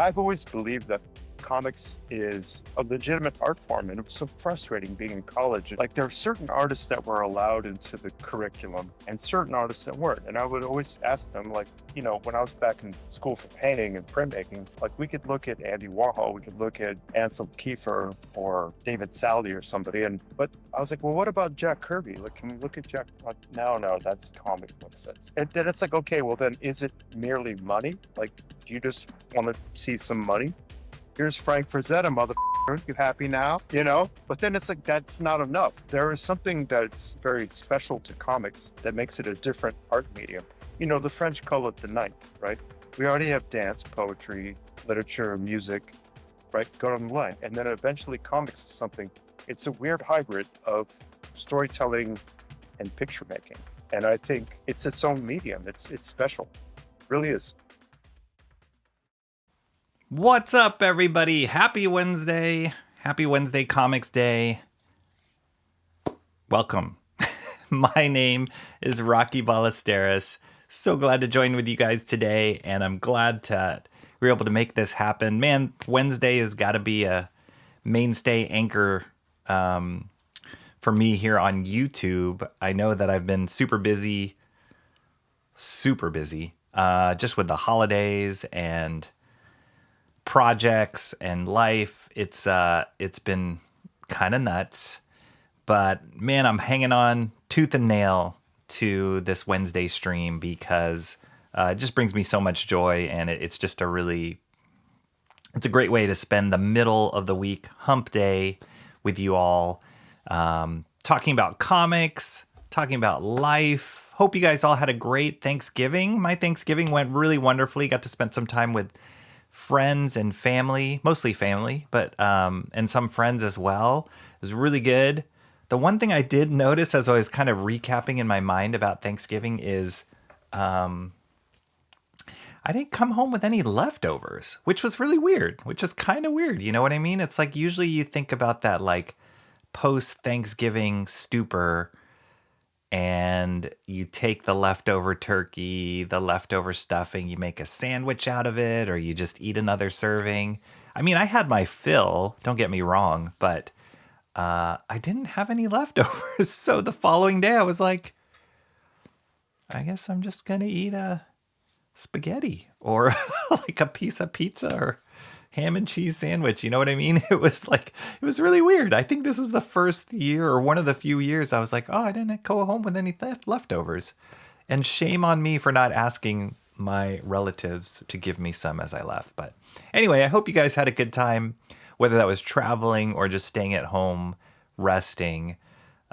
I've always believed that comics is a legitimate art form, and it was so frustrating being in college. Like, there are certain artists that were allowed into the curriculum and certain artists that weren't. And I would always ask them, like, when I was back in school for painting and printmaking, like, we could look at Andy Warhol, we could look at Ansel Kiefer or David Salle or somebody. But I was like, well, what about Jack Kirby? Like, can we look at Jack? Like, no, that's comic books. And then it's like, okay, well, then is it merely money? Like, do you just want to see some money? Here's Frank Frazetta, motherfucker. You happy now? But then it's like, that's not enough. There is something that's very special to comics that makes it a different art medium. The French call it the ninth, right? We already have dance, poetry, literature, music, right? Go on the line. And then eventually comics is something, it's a weird hybrid of storytelling and picture making. And I think it's its own medium. It's special. It really is. What's up, everybody? Happy Wednesday. Happy Wednesday Comics Day. Welcome. My name is Rocky Ballesteros. So glad to join with you guys today, and I'm glad that we're able to make this happen. Man, Wednesday has got to be a mainstay anchor for me here on YouTube. I know that I've been super busy, just with the holidays and projects and life. It's been kind of nuts, but man, I'm hanging on tooth and nail to this Wednesday stream because it just brings me so much joy, and it's just it's a great way to spend the middle of the week hump day with you all, talking about comics, talking about life. Hope you guys all had a great Thanksgiving. My Thanksgiving went really wonderfully. Got to spend some time with friends and family, mostly family, but and some friends as well. It was really good. The one thing I did notice as I was kind of recapping in my mind about Thanksgiving is I didn't come home with any leftovers, which was really weird, which is kind of weird. You know what I mean? It's like usually you think about that like post-Thanksgiving stupor, and you take the leftover turkey, the leftover stuffing, you make a sandwich out of it, or you just eat another serving. I mean, I had my fill, don't get me wrong, but I didn't have any leftovers. So the following day I was like, I guess I'm just going to eat a spaghetti or like a piece of pizza or ham and cheese sandwich. You know what I mean? It was really weird. I think this was the first year or one of the few years I was like, oh, I didn't go home with any leftovers. And shame on me for not asking my relatives to give me some as I left. But anyway, I hope you guys had a good time, whether that was traveling or just staying at home, resting.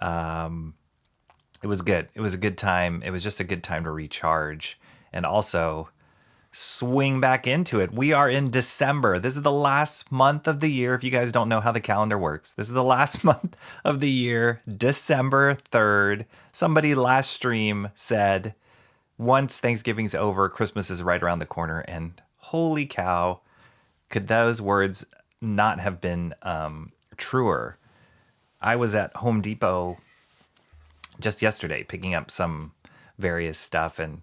It was good. It was a good time. It was just a good time to recharge and also swing back into it. We are in December. This is the last month of the year. If you guys don't know how the calendar works, this is the last month of the year, December 3rd. Somebody last stream said, once Thanksgiving's over, Christmas is right around the corner. And holy cow, could those words not have been truer? I was at Home Depot just yesterday picking up some various stuff, and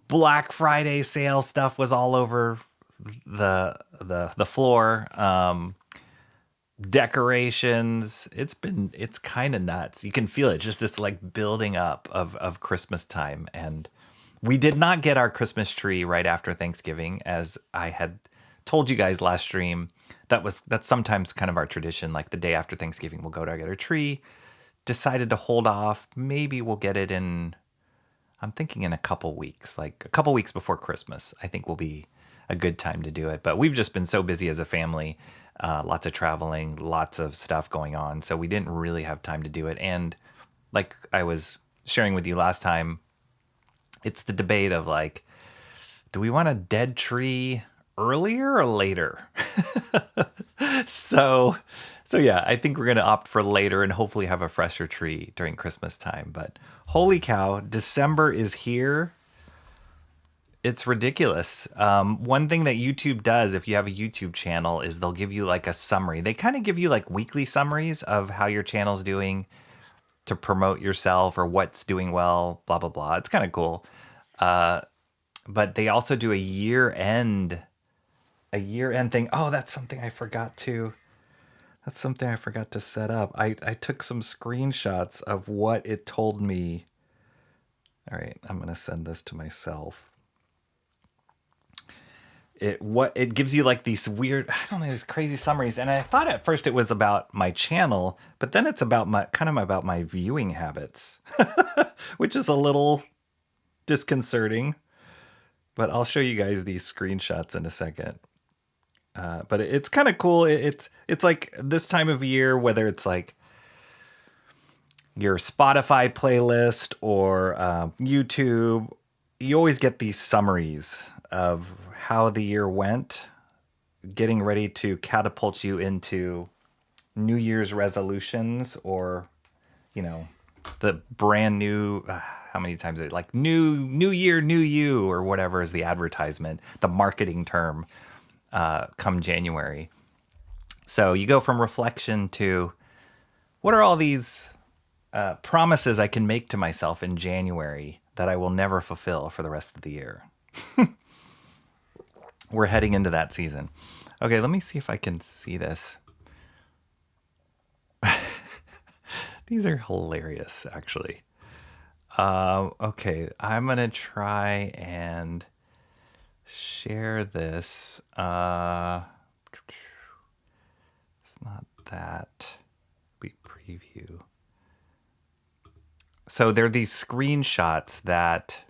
Black Friday sale stuff was all over the floor. Decorations. It's kind of nuts. You can feel it, just this like building up of Christmas time. And we did not get our Christmas tree right after Thanksgiving, as I had told you guys last stream. That's sometimes kind of our tradition. Like the day after Thanksgiving, we'll go to get our tree. Decided to hold off. Maybe we'll get it in, I'm thinking in a couple weeks, like a couple weeks before Christmas, I think will be a good time to do it. But we've just been so busy as a family, lots of traveling, lots of stuff going on. So we didn't really have time to do it. And like I was sharing with you last time, it's the debate of like, do we want a dead tree earlier or later? So yeah, I think we're going to opt for later and hopefully have a fresher tree during Christmas time. But holy cow, December is here. It's ridiculous. One thing that YouTube does, if you have a YouTube channel, is they'll give you like a summary. They kind of give you like weekly summaries of how your channel's doing to promote yourself or what's doing well, blah, blah, blah. It's kind of cool. But they also do a year-end a year-end thing. Oh, that's something I forgot to. That's something I forgot to set up. I took some screenshots of what it told me. All right, I'm gonna send this to myself. It gives you like these weird, I don't know, these crazy summaries. And I thought at first it was about my channel, but then it's about my viewing habits, which is a little disconcerting. But I'll show you guys these screenshots in a second. But it's kind of cool. It's like this time of year, whether it's like your Spotify playlist or YouTube, you always get these summaries of how the year went, getting ready to catapult you into New Year's resolutions or, the brand new, how many times is it like new year, new you, or whatever is the advertisement, the marketing term, come January. So you go from reflection to what are all these promises I can make to myself in January that I will never fulfill for the rest of the year. We're heading into that season. Okay, let me see if I can see this. These are hilarious, actually. Okay, I'm going to try and share this. It's not that. We preview. So there are these screenshots that...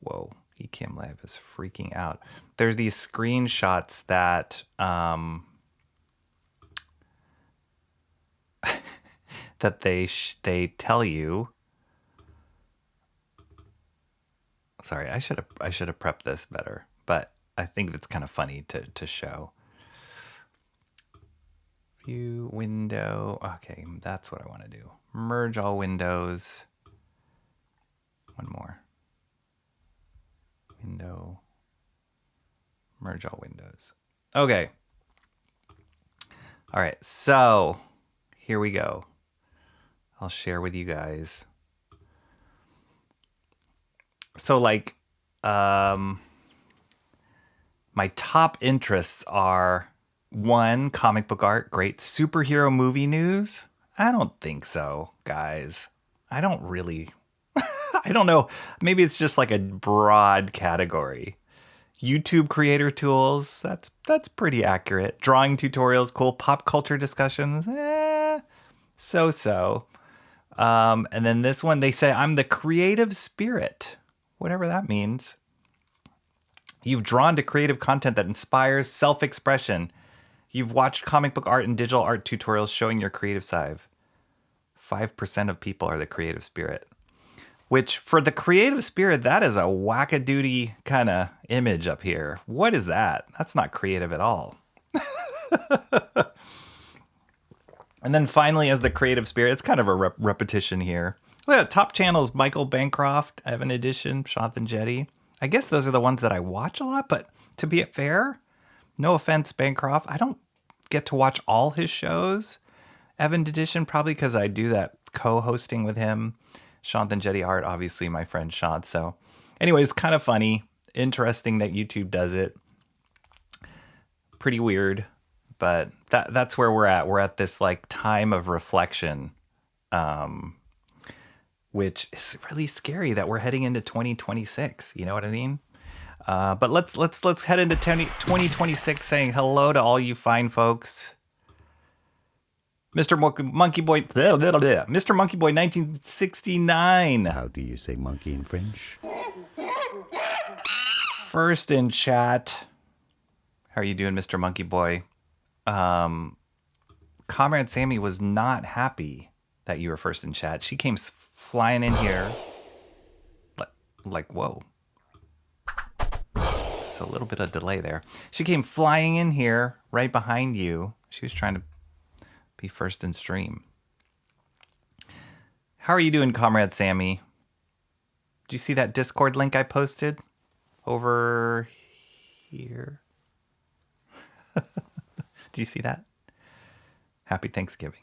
Whoa. ECam Live is freaking out. There's these screenshots that that they tell you. Sorry, I should have prepped this better, but I think it's kind of funny to show. View window. Okay, that's what I want to do. Merge all windows. One more. Window. Merge all windows. Okay. All right. So here we go. I'll share with you guys. So like, my top interests are 1, comic book art. Great. Superhero movie news. I don't think so, guys. I don't really. I don't know. Maybe it's just like a broad category. YouTube creator tools. That's pretty accurate. Drawing tutorials, cool. Pop culture discussions. So. And then this one, they say, I'm the creative spirit. Whatever that means. You've drawn to creative content that inspires self-expression. You've watched comic book art and digital art tutorials showing your creative side. 5% of people are the creative spirit. Which, for the creative spirit, that is a wackadoodie kind of image up here. What is that? That's not creative at all. And then finally, as the creative spirit, it's kind of a repetition here. Look at top channels: Michael Bancroft, Evan Edition, Jonathan Jetty. I guess those are the ones that I watch a lot, but to be fair, no offense, Bancroft, I don't get to watch all his shows. Evan Edition, probably because I do that co-hosting with him. Jonathan Jetty Art, obviously my friend Sean. So anyways, kind of funny. Interesting that YouTube does it. Pretty weird, but that's where we're at. We're at this like time of reflection, which is really scary that we're heading into 2026. You know what I mean? But let's head into 2026 saying hello to all you fine folks. Mr. Monkey Boy, Mr. Monkey Boy 1969. How do you say monkey in French? First in chat. How are you doing, Mr. Monkey Boy? Comrade Sammy was not happy that you were first in chat. She came flying in here. Like, whoa. There's a little bit of delay there. She came flying in here right behind you. She was trying to be first in stream. How are you doing, Comrade Sammy? Did you see that Discord link I posted over here? Do you see that? Happy Thanksgiving.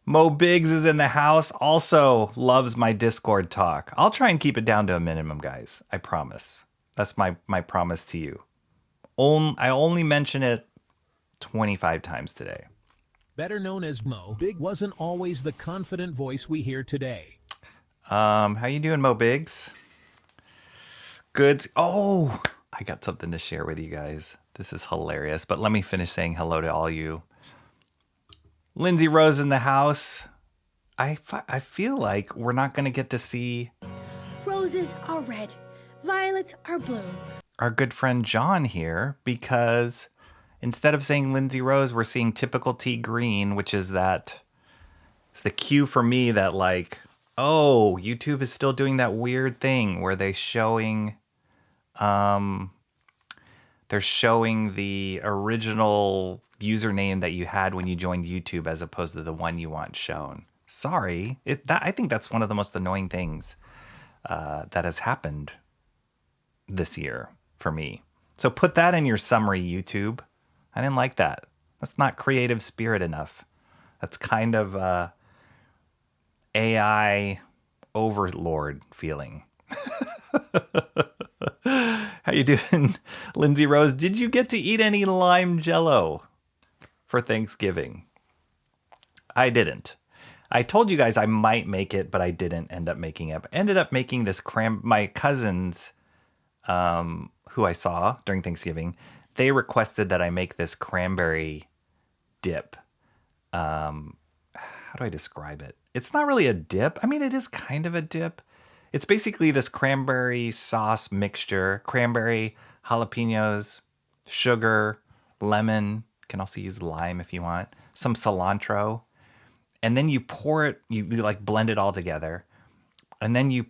Mo Biggs is in the house. Also loves my Discord talk. I'll try and keep it down to a minimum, guys. I promise. That's my promise to you. I only mention it 25 times today. Better known as Mo, Big wasn't always the confident voice we hear today. How you doing, Mo Biggs? Good. Oh, I got something to share with you guys. This is hilarious, but let me finish saying hello to all you. Lindsay Rose in the house. I feel like we're not going to get to see... Roses are red, violets are blue. Our good friend John here, because instead of saying Lindsay Rose, we're seeing typical T Green, which is that... It's the cue for me that like, oh, YouTube is still doing that weird thing where they're showing the original username that you had when you joined YouTube as opposed to the one you want shown. Sorry, I think that's one of the most annoying things that has happened this year for me. So put that in your summary, YouTube. I didn't like that. That's not creative spirit enough. That's kind of AI overlord feeling. How you doing, Lindsay Rose? Did you get to eat any lime jello for Thanksgiving? I didn't. I told you guys I might make it, but I didn't end up making it. I ended up making this my cousins, who I saw during Thanksgiving, they requested that I make this cranberry dip. How do I describe it? It's not really a dip. I mean, it is kind of a dip. It's basically this cranberry sauce mixture, cranberry, jalapenos, sugar, lemon. You can also use lime if you want, some cilantro. And then you pour it, you like blend it all together. And then you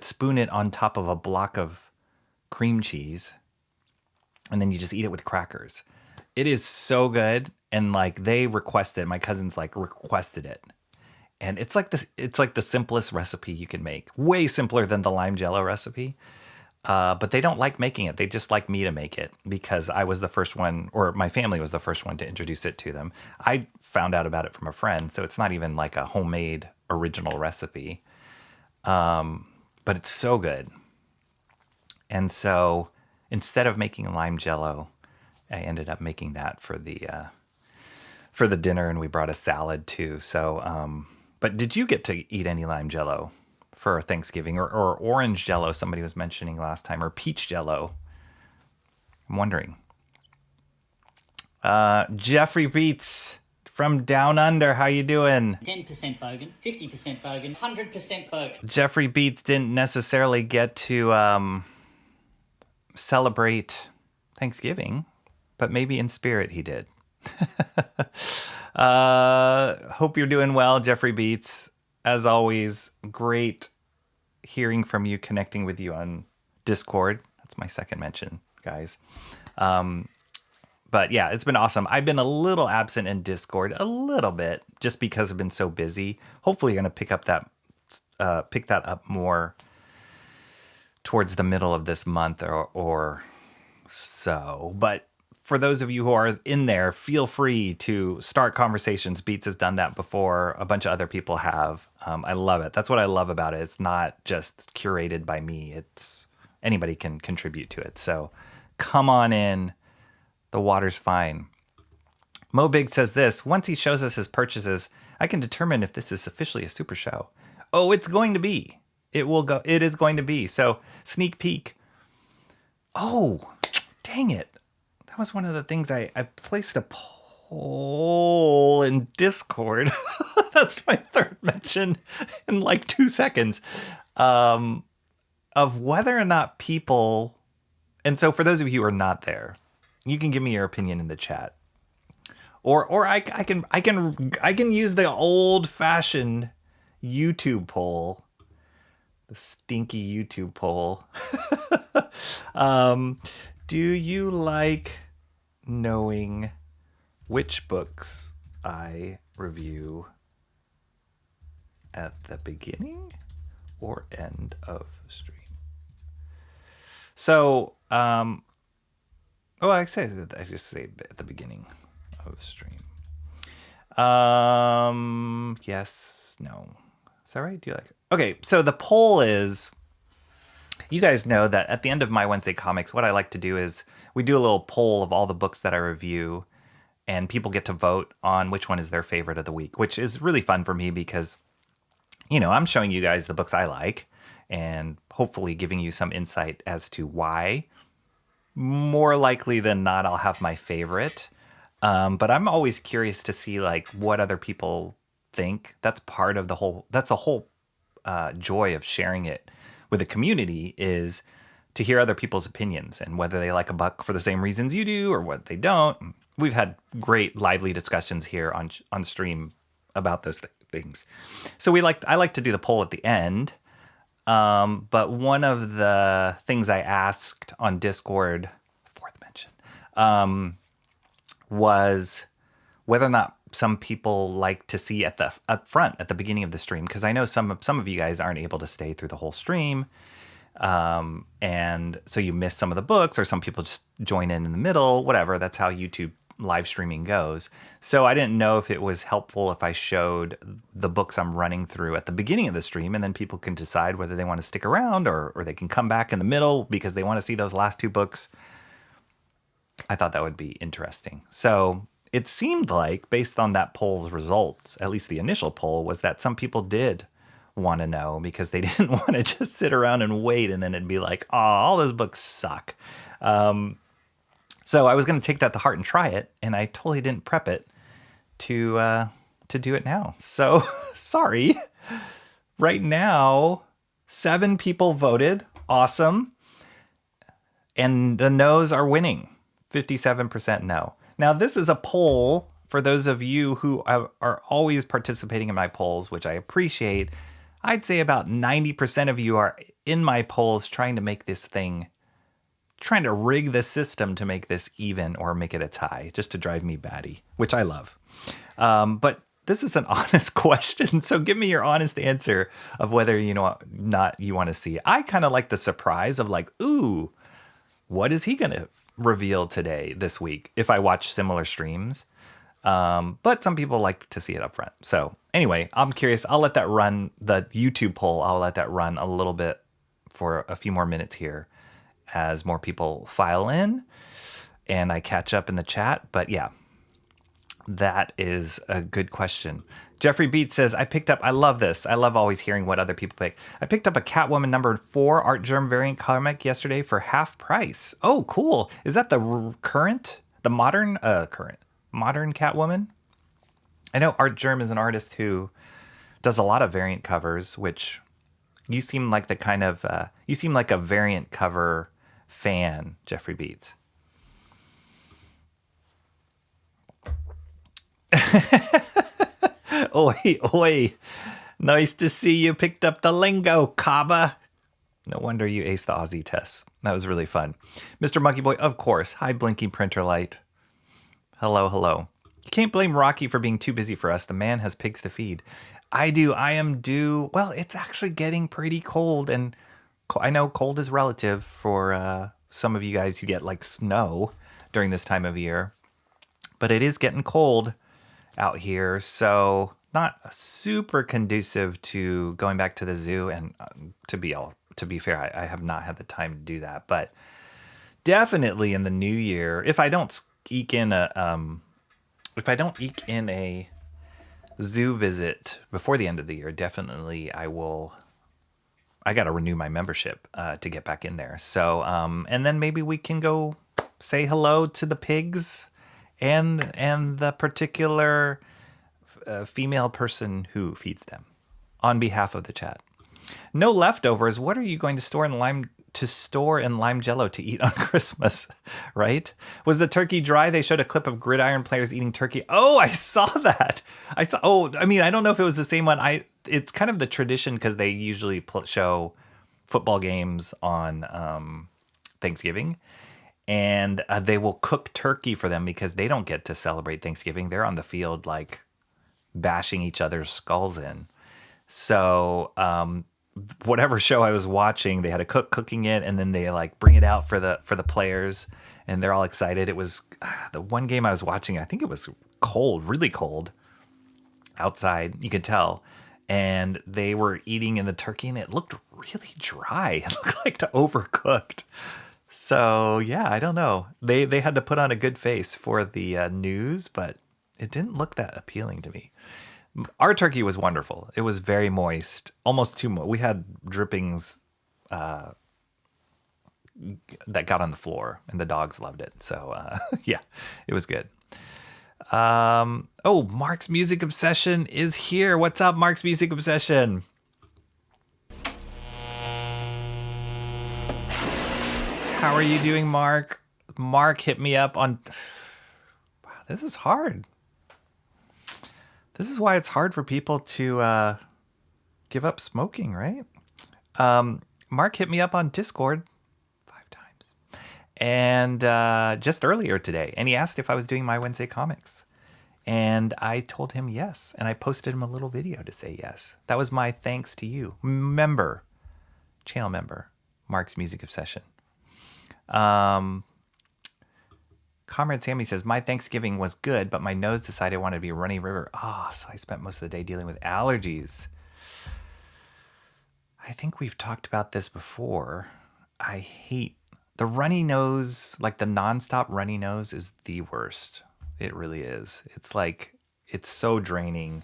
spoon it on top of a block of cream cheese. And then you just eat it with crackers. It is so good. And like they requested, my cousins like requested it. And it's like the simplest recipe you can make. Way simpler than the lime jello recipe. But they don't like making it. They just like me to make it because I was the first one, or my family was the first one to introduce it to them. I found out about it from a friend, so it's not even like a homemade original recipe. But it's so good. And so instead of making lime jello, I ended up making that for the dinner, and we brought a salad too. So, but did you get to eat any lime jello for Thanksgiving, or orange jello somebody was mentioning last time, or peach jello? I'm wondering. Jeffrey Beats from Down Under, how you doing? 10% bogan, 50% bogan, 100% bogan. Jeffrey Beats didn't necessarily get to celebrate Thanksgiving, but maybe in spirit he did. Hope you're doing well, Jeffrey Beats. As always, great hearing from you, connecting with you on Discord. That's my second mention, guys. But yeah, it's been awesome. I've been a little absent in Discord, a little bit, just because I've been so busy. Hopefully, going to pick that up more towards the middle of this month or so. But for those of you who are in there, feel free to start conversations. Beats has done that before. A bunch of other people have. I love it. That's what I love about it. It's not just curated by me. It's anybody can contribute to it. So come on in. The water's fine. Mo Big says this: once he shows us his purchases, I can determine if this is officially a super show. Oh, it's going to be. It is going to be. So sneak peek. Oh, dang it. That was one of the things I placed a poll in Discord. That's my third mention in like 2 seconds, of whether or not people. And so for those of you who are not there, you can give me your opinion in the chat, or I can use the old fashioned YouTube poll, the stinky YouTube poll. Do you like knowing which books I review at the beginning or end of the stream? So, I just say at the beginning of the stream. Yes, no. Is that right? Do you like it? Okay, so the poll is, You guys know that at the end of my Wednesday comics, what I like to do is we do a little poll of all the books that I review, and people get to vote on which one is their favorite of the week, which is really fun for me because, I'm showing you guys the books I like and hopefully giving you some insight as to why. More likely than not, I'll have my favorite. But I'm always curious to see like what other people think. That's part of that's the whole joy of sharing it with the community, is to hear other people's opinions and whether they like a book for the same reasons you do or what they don't. We've had great lively discussions here on stream about those things. So I like to do the poll at the end. But one of the things I asked on Discord, fourth mention, was whether or not some people like to see up front at the beginning of the stream, because I know some of you guys aren't able to stay through the whole stream, and so you miss some of the books, or some people just join in the middle, whatever. That's how YouTube live streaming goes. So I didn't know if it was helpful if I showed the books I'm running through at the beginning of the stream, and then people can decide whether they want to stick around or they can come back in the middle because they want to see those last two books. I thought that would be interesting. So it seemed like, based on that poll's results, at least the initial poll, was that some people did want to know because they didn't want to just sit around and wait and then it'd be like, oh, all those books suck. So I was going to take that to heart and try it, and I totally didn't prep it to do it now. So sorry. Right now, 7 people voted. Awesome. And the no's are winning. 57% no. Now, this is a poll for those of you who are always participating in my polls, which I appreciate. I'd say about 90% of you are in my polls trying to rig the system to make this even or make it a tie, just to drive me batty, which I love. But this is an honest question, so give me your honest answer of whether you want to see. I kind of like the surprise of like, ooh, what is he going to reveal this week if I watch similar streams? But some people like to see it up front. So anyway, I'm curious. I'll let that run, the YouTube poll. I'll let that run a little bit for a few more minutes here as more people file in and I catch up in the chat. But yeah, that is a good question. Jeffrey Beats says, I love this. I love always hearing what other people pick. I picked up a Catwoman number 4 Art Germ variant comic yesterday for half price. Oh, cool. Is that the modern Catwoman? I know Art Germ is an artist who does a lot of variant covers, which you seem like you seem like a variant cover fan, Jeffrey Beats. Oi. Nice to see you picked up the lingo, Kaba. No wonder you aced the Aussie test. That was really fun. Mr. Monkey Boy, of course. Hi, Blinking Printer Light. Hello. You can't blame Rocky for being too busy for us. The man has pigs to feed. I am due. Well, it's actually getting pretty cold, and I know cold is relative for some of you guys who get like snow during this time of year, but it is getting cold out here, so not super conducive to going back to the zoo. And to be fair, I have not had the time to do that, but definitely in the new year, if I don't eke in a zoo visit before the end of the year, definitely I will. I got to renew my membership to get back in there. So, and then maybe we can go say hello to the pigs and the particular female person who feeds them on behalf of the chat. No leftovers. What are you going to store in lime jello to eat on Christmas, right? Was the turkey dry? They showed a clip of Gridiron players eating turkey. Oh, I saw that. I don't know if it was the same one. It's kind of the tradition because they usually show football games on Thanksgiving, and they will cook turkey for them because they don't get to celebrate Thanksgiving. They're on the field like bashing each other's skulls in. So whatever show I was watching, they had a cook cooking it, and then they like bring it out for the players, and they're all excited. It was the one game I was watching. I think it was cold, really cold outside. You could tell, and they were eating in the turkey, and it looked really dry. It looked like overcooked. So yeah, I don't know. They had to put on a good face for the news, but it didn't look that appealing to me. Our turkey was wonderful. It was very moist, almost too moist. We had drippings that got on the floor, and the dogs loved it. So yeah, it was good. Oh, Mark's Music Obsession is here. What's up, Mark's Music Obsession? How are you doing, Mark? Mark hit me up on... Wow, this is hard. This is why it's hard for people to give up smoking, right? Mark hit me up on Discord 5 times. And just earlier today. And he asked if I was doing My Wednesday Comics. And I told him yes. And I posted him a little video to say yes. That was my thanks to you. Channel member, Mark's Music Obsession. Comrade Sammy says, my Thanksgiving was good, but my nose decided I wanted to be a runny river. So I spent most of the day dealing with allergies. I think we've talked about this before. I hate the runny nose, like the nonstop runny nose is the worst. It really is. It's like, it's so draining.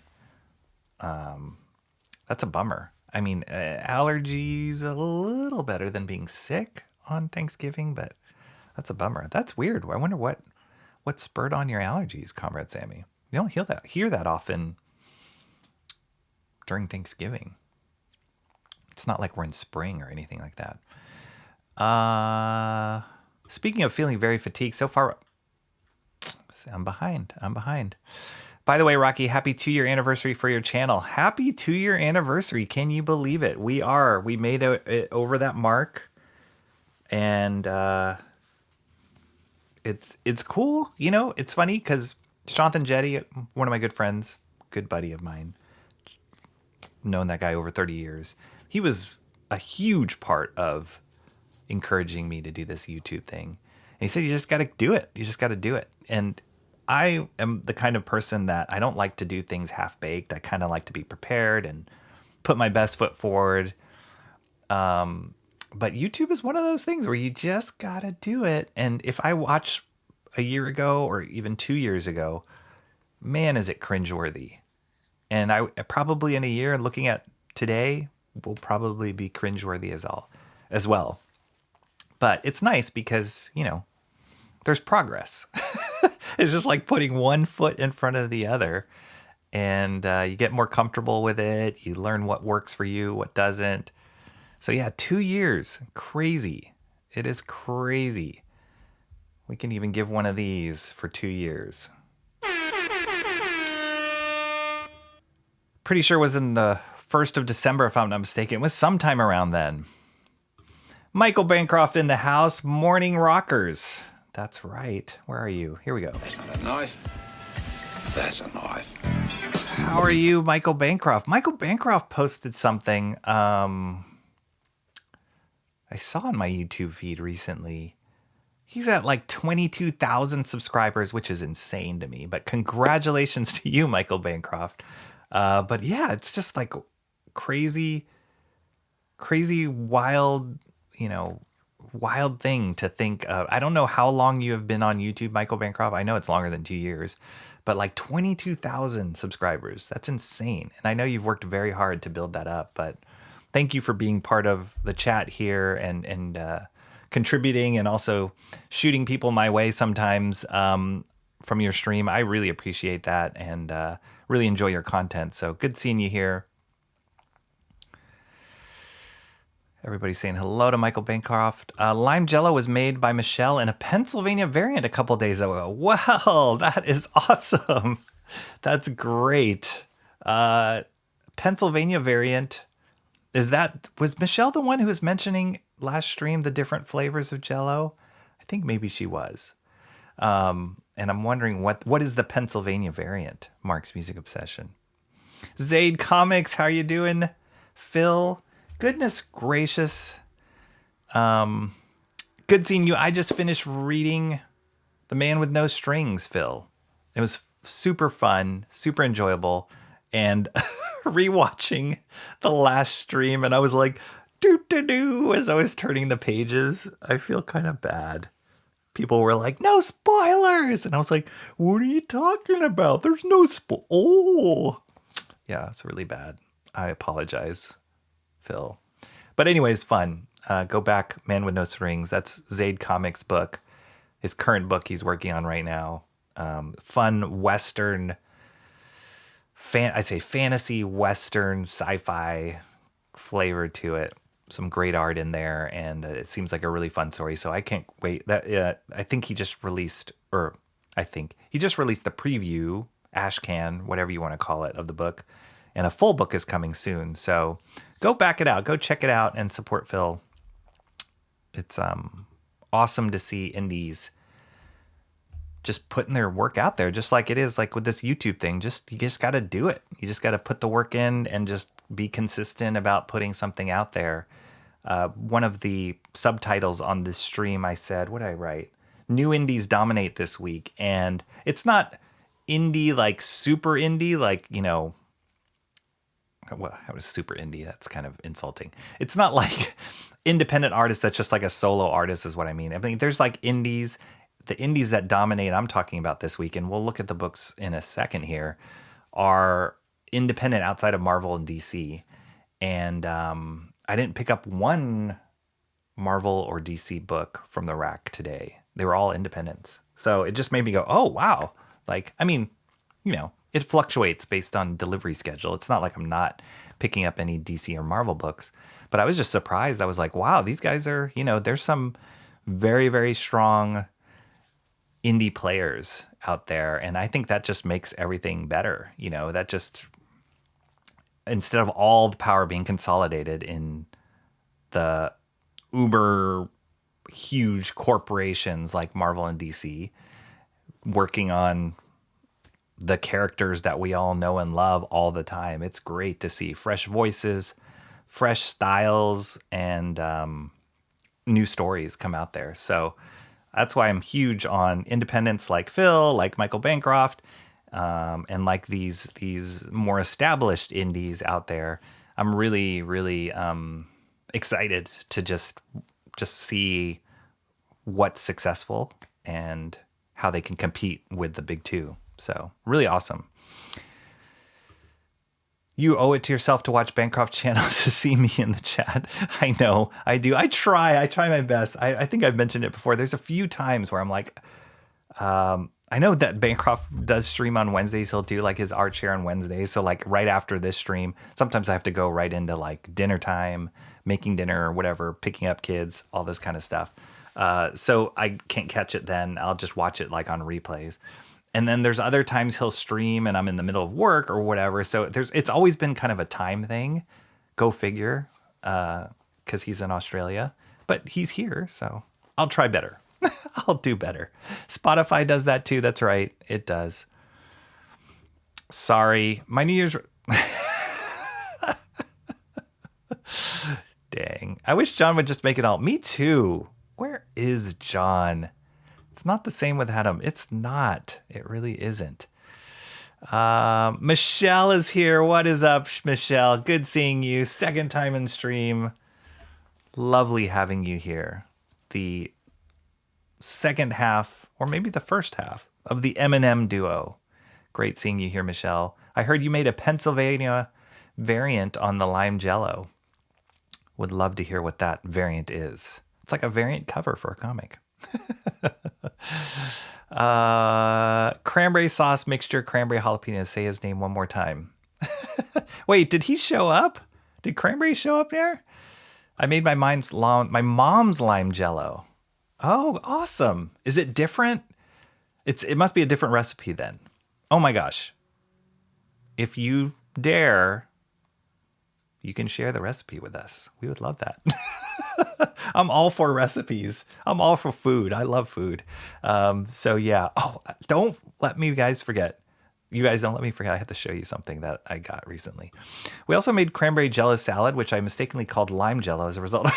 That's a bummer. I mean, allergies a little better than being sick on Thanksgiving, but that's a bummer. That's weird. I wonder what spurred on your allergies, Comrade Sammy. You don't hear that often during Thanksgiving. It's not like we're in spring or anything like that. Speaking of feeling very fatigued, so far, I'm behind. By the way, Rocky, happy 2-year anniversary for your channel. Happy 2-year anniversary. Can you believe it? We made it over that mark. And it's cool, you know. It's funny because Shanthan Jetty, one of my good friends, good buddy of mine, known that guy over 30 years. He was a huge part of encouraging me to do this YouTube thing. And he said, you just got to do it. You just got to do it. And I am the kind of person that I don't like to do things half-baked. I kind of like to be prepared and put my best foot forward. But YouTube is one of those things where you just gotta do it. And if I watch a year ago or even 2 years ago, man, is it cringeworthy. And I probably in a year, looking at today, will probably be cringeworthy as well. But it's nice because, you know, there's progress. It's just like putting one foot in front of the other. And you get more comfortable with it. You learn what works for you, what doesn't. So yeah, 2 years. Crazy. It is crazy. We can even give one of these for 2 years. Pretty sure it was in the 1st of December, if I'm not mistaken. It was sometime around then. Michael Bancroft in the house. Morning Rockers. That's right. Where are you? Here we go. That's not a knife. That's a knife. How are you, Michael Bancroft? Michael Bancroft posted something I saw on my YouTube feed recently. He's at like 22,000 subscribers, which is insane to me. But congratulations to you, Michael Bancroft. But yeah, it's just like crazy, wild, wild thing to think of. I don't know how long you have been on YouTube, Michael Bancroft. I know it's longer than 2 years, but like 22,000 subscribers. That's insane. And I know you've worked very hard to build that up, but thank you for being part of the chat here and contributing and also shooting people my way sometimes from your stream. I really appreciate that and really enjoy your content. So good seeing you here. Everybody's saying hello to Michael Bancroft. Lime Jello was made by Michelle in a Pennsylvania variant a couple days ago. Wow, that is awesome. That's great. Pennsylvania variant. Was Michelle the one who was mentioning last stream the different flavors of Jello? I think maybe she was. And I'm wondering what is the Pennsylvania variant? Mark's Music Obsession. Zaid Comics, how you doing? Phil, goodness gracious. Good seeing you. I just finished reading The Man with No Strings, Phil. It was super fun, super enjoyable, and rewatching the last stream, and I was like, doo as I was turning the pages. I feel kind of bad. People were like, no spoilers, and I was like, what are you talking about? There's no Oh, yeah, it's really bad. I apologize, Phil. But anyways, fun. Go back, Man with No Strings. That's Zaid Comics' book, his current book he's working on right now. Fun Western, I'd say fantasy, Western, sci-fi flavor to it. Some great art in there, and it seems like a really fun story. So I can't wait. I think he just released, the preview, Ashcan, whatever you want to call it, of the book, and a full book is coming soon. So go back it out, go check it out, and support Phil. It's awesome to see indies just putting their work out there, just like it is like with this YouTube thing. You just got to do it. You just got to put the work in and just be consistent about putting something out there. One of the subtitles on this stream, I said, what did I write? New indies dominate this week. And it's not indie, like super indie, like, well, how is super indie? That's kind of insulting. It's not like independent artists that's just like a solo artist is what I mean. I mean, there's like indies, the indies that dominate I'm talking about this week, and we'll look at the books in a second here, are independent outside of Marvel and DC. And I didn't pick up one Marvel or DC book from the rack today. They were all independents. So it just made me go, oh, wow. Like, I mean, it fluctuates based on delivery schedule. It's not like I'm not picking up any DC or Marvel books, but I was just surprised. I was like, wow, these guys are, there's some very, very strong indie players out there. And I think that just makes everything better. That just, instead of all the power being consolidated in the uber huge corporations like Marvel and DC working on the characters that we all know and love all the time, it's great to see fresh voices, fresh styles, and new stories come out there. So that's why I'm huge on independents like Phil, like Michael Bancroft, and like these more established indies out there. I'm really, really excited to just see what's successful and how they can compete with the big two. So really awesome. You owe it to yourself to watch Bancroft channel to see me in the chat. I know, I do. I try my best. I think I've mentioned it before. There's a few times where I'm like, I know that Bancroft does stream on Wednesdays. He'll do like his art share on Wednesdays. So like right after this stream, sometimes I have to go right into like dinner time, making dinner or whatever, picking up kids, all this kind of stuff. So I can't catch it then. I'll just watch it like on replays. And then there's other times he'll stream and I'm in the middle of work or whatever. So it's always been kind of a time thing. Go figure, because he's in Australia. But he's here, so I'll try better. I'll do better. Spotify does that too. That's right. It does. Sorry. My New Year's... Dang. I wish John would just make it all. Me too. Where is John? It's not the same with Adam. It's not. It really isn't. Michelle is here. What is up, Michelle? Good seeing you. Second time in stream. Lovely having you here. The second half, or maybe the first half, of the M&M duo. Great seeing you here, Michelle. I heard you made a Pennsylvania variant on the lime jello. Would love to hear what that variant is. It's like a variant cover for a comic. Cranberry sauce mixture, cranberry jalapeno. Say his name one more time. Wait, did he show up? Did Cranberry show up there? I made my mom's lime jello. Oh, awesome. Is it different? It must be a different recipe then. Oh my gosh. If you dare, you can share the recipe with us. We would love that. I'm all for recipes. I'm all for food. I love food. So yeah. Oh, don't let me guys forget. You guys don't let me forget. I have to show you something that I got recently. We also made cranberry jello salad, which I mistakenly called lime jello as a result.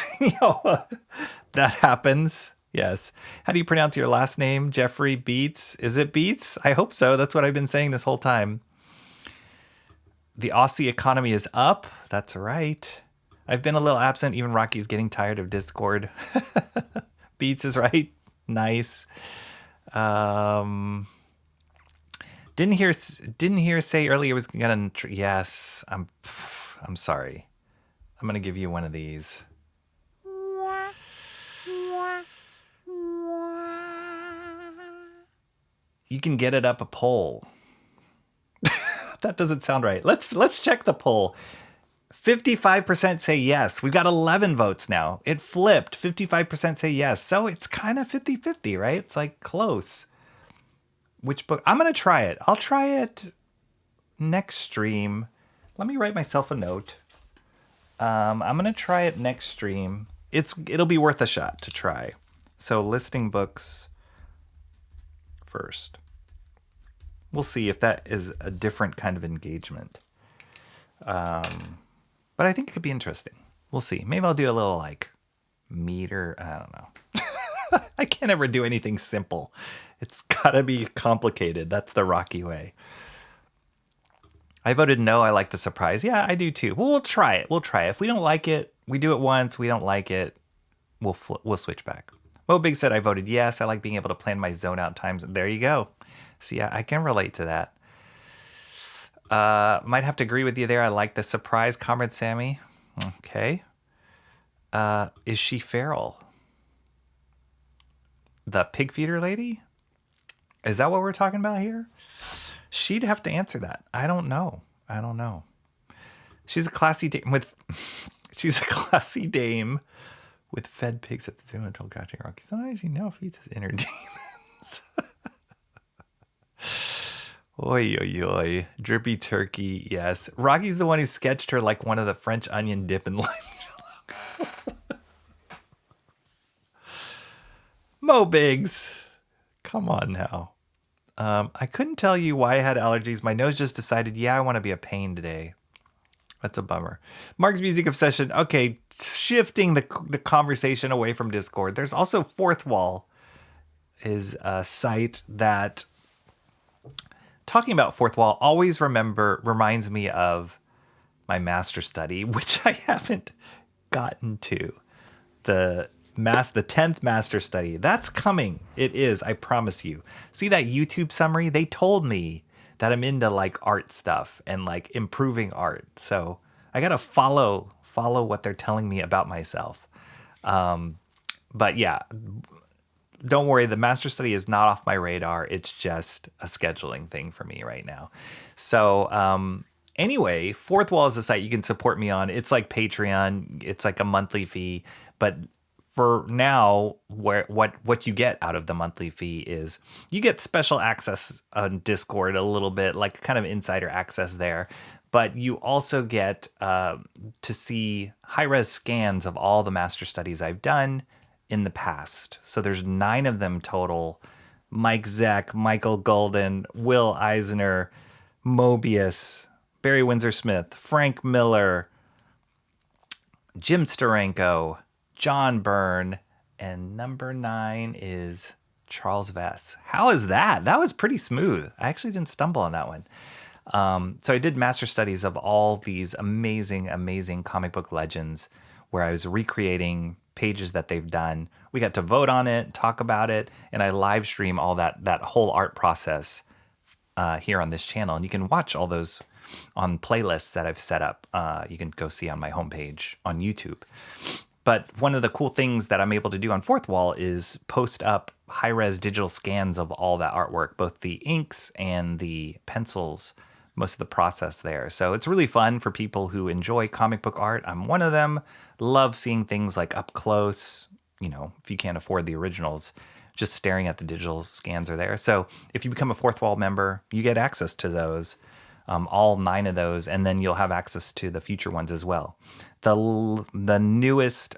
That happens. Yes. How do you pronounce your last name? Jeffrey Beets? Is it Beets? I hope so. That's what I've been saying this whole time. The Aussie economy is up. That's right. I've been a little absent. Even Rocky's getting tired of Discord. Beats is right. Nice. Didn't hear say earlier it was gonna. Yes, I'm sorry. I'm gonna give you one of these. You can get it up a poll. That doesn't sound right. Let's check the poll. 55% say yes. We've got 11 votes now. It flipped. 55% say yes. So it's kind of 50-50, right? It's like close. Which book? I'm going to try it. I'll try it next stream. Let me write myself a note. I'm going to try it next stream. It'll be worth a shot to try. So listing books first. We'll see if that is a different kind of engagement. But I think it could be interesting. We'll see. Maybe I'll do a little like meter. I don't know. I can't ever do anything simple. It's gotta be complicated. That's the Rocky way. I voted no. I like the surprise. Yeah, I do too. Well, we'll try it. If we don't like it, we do it once. We don't like it, we'll switch back. Mo Big said I voted yes. I like being able to plan my zone out times. There you go. See, I can relate to that. Might have to agree with you there. I like the surprise, Comrade Sammy. Okay. Is she feral? The pig feeder lady? Is that what we're talking about here? She'd have to answer that. I don't know. She's a classy dame with fed pigs at the zoo until catching Rocky. Sometimes she now feeds his inner demons. Oi, oi, oi. Drippy turkey, yes. Rocky's the one who sketched her like one of the French onion dip and lime jalapenos. Mo Biggs. Come on now. I couldn't tell you why I had allergies. My nose just decided, I want to be a pain today. That's a bummer. Mark's Music Obsession. Okay, shifting the conversation away from Discord. There's also Fourth Wall is a site that... Talking about Fourth Wall always reminds me of my master study, which I haven't gotten to. The 10th master study. That's coming. It is, I promise you. See that YouTube summary? They told me that I'm into like art stuff and like improving art. So I got to follow what they're telling me about myself. But yeah, don't worry, the master study is not off my radar. It's just a scheduling thing for me right now. So anyway, Fourth Wall is a site you can support me on. It's like Patreon. It's like a monthly fee. But for now, what you get out of the monthly fee is you get special access on Discord a little bit, like kind of insider access there. But you also get to see high-res scans of all the master studies I've done in the past. So there's 9 of them total. Mike Zeck, Michael Golden, Will Eisner, Mobius, Barry Windsor-Smith, Frank Miller, Jim Steranko, John Byrne, and number 9 is Charles Vess. How is that? That was pretty smooth. I actually didn't stumble on that one. So I did master studies of all these amazing, amazing comic book legends where I was recreating pages that they've done. We got to vote on it, talk about it, and I live stream all that whole art process here on this channel. And you can watch all those on playlists that I've set up. You can go see on my homepage on YouTube. But one of the cool things that I'm able to do on Fourth Wall is post up high-res digital scans of all that artwork, both the inks and the pencils, most of the process there. So it's really fun for people who enjoy comic book art. I'm one of them. Love seeing things like up close. You know, if you can't afford the originals, just staring at the digital scans are there. So if you become a Fourth Wall member, you get access to those, all 9 of those, and then you'll have access to the future ones as well. The newest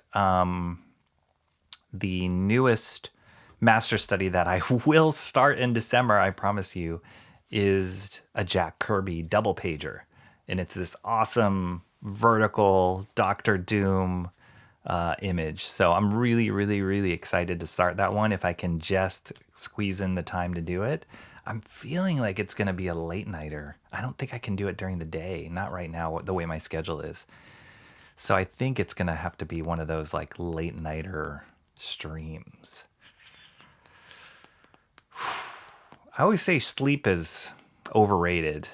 master study that I will start in December, I promise you, is a Jack Kirby double pager. And it's this awesome vertical Doctor Doom image. So I'm really, really, really excited to start that one if I can just squeeze in the time to do it. I'm feeling like it's going to be a late nighter. I don't think I can do it during the day. Not right now, the way my schedule is. So I think it's going to have to be one of those like late nighter streams. I always say sleep is overrated.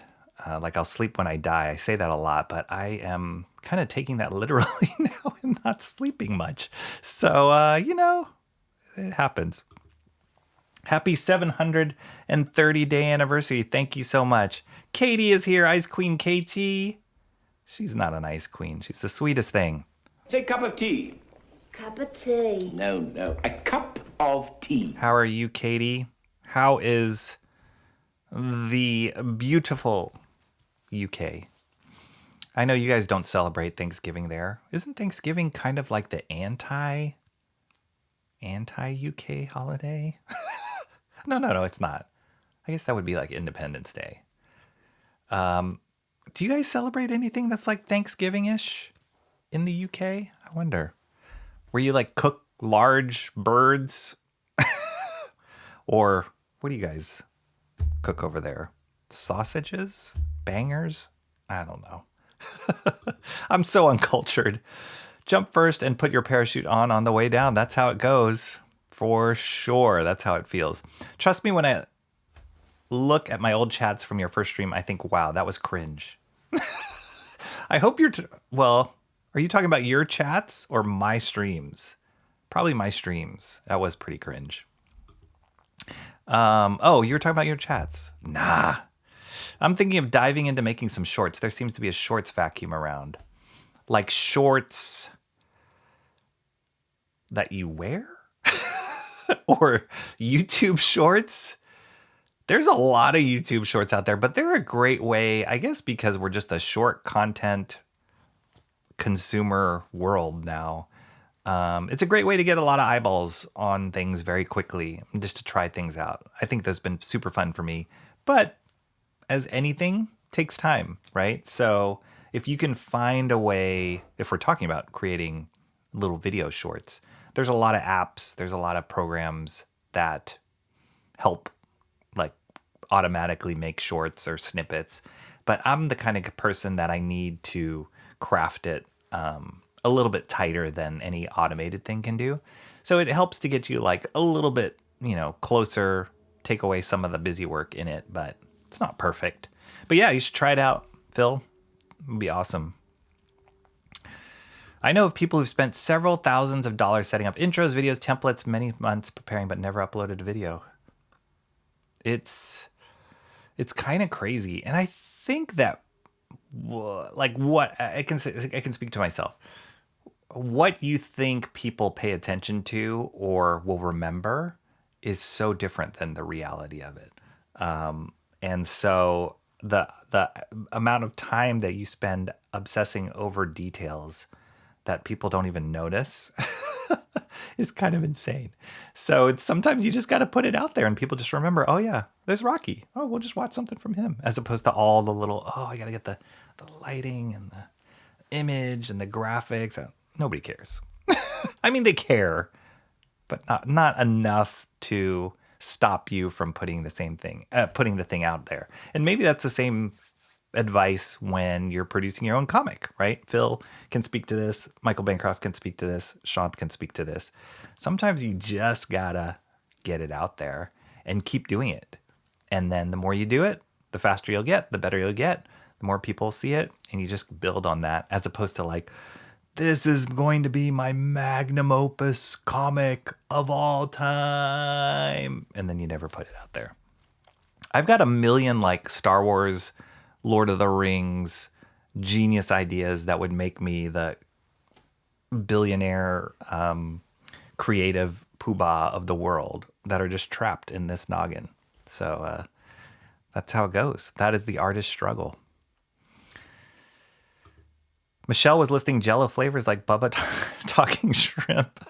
Like I'll sleep when I die. I say that a lot, but I am kind of taking that literally now and not sleeping much. So, it happens. Happy 730 day anniversary. Thank you so much. Katie is here. Ice Queen KT. She's not an ice queen. She's the sweetest thing. Say cup of tea. Cup of tea. No. A cup of tea. How are you, Katie? How is the beautiful UK? I know you guys don't celebrate Thanksgiving there. Isn't Thanksgiving kind of like the anti-UK holiday? No, it's not. I guess that would be like Independence Day. Do you guys celebrate anything that's like Thanksgiving-ish in the UK? I wonder. Where you like cook large birds? Or what do you guys cook over there? Sausages? Bangers? I don't know. I'm so uncultured. Jump first and put your parachute on the way down. That's how it goes. For sure. That's how it feels. Trust me, when I look at my old chats from your first stream, I think, wow, that was cringe. I hope you're... well, are you talking about your chats or my streams? Probably my streams. That was pretty cringe. Oh, you were talking about your chats. Nah. I'm thinking of diving into making some shorts. There seems to be a shorts vacuum around. Like shorts that you wear? Or YouTube shorts? There's a lot of YouTube shorts out there, but they're a great way, I guess, because we're just a short content consumer world now. It's a great way to get a lot of eyeballs on things very quickly, just to try things out. I think that's been super fun for me. But as anything, takes time, right? So if you can find a way, if we're talking about creating little video shorts, there's a lot of apps, there's a lot of programs that help like automatically make shorts or snippets. But I'm the kind of person that I need to craft it a little bit tighter than any automated thing can do. So it helps to get you like a little bit, closer, take away some of the busy work in it, but it's not perfect. But yeah, you should try it out, Phil. It would be awesome. I know of people who've spent several thousands of dollars setting up intros, videos, templates, many months preparing, but never uploaded a video. It's kind of crazy. And I think that, like, what I can speak to myself. What you think people pay attention to or will remember is so different than the reality of it. And so the amount of time that you spend obsessing over details that people don't even notice is kind of insane. So sometimes you just got to put it out there and people just remember, oh yeah, there's Rocky. Oh, we'll just watch something from him. As opposed to all the little, I got to get the lighting and the image and the graphics. Nobody cares. I mean, they care, but not enough to stop you from putting the thing out there. And maybe that's the same advice when you're producing your own comic, right? Phil can speak to this. Michael Bancroft can speak to this. Sean can speak to this. Sometimes you just gotta get it out there and keep doing it. And then the more you do it, the faster you'll get, the better you'll get, the more people see it, and you just build on that, as opposed to like, this is going to be my magnum opus comic of all time. And then you never put it out there. I've got a million like Star Wars, Lord of the Rings, genius ideas that would make me the billionaire creative poobah of the world that are just trapped in this noggin. So that's how it goes. That is the artist's struggle. Michelle was listing Jello flavors like Bubba talking shrimp.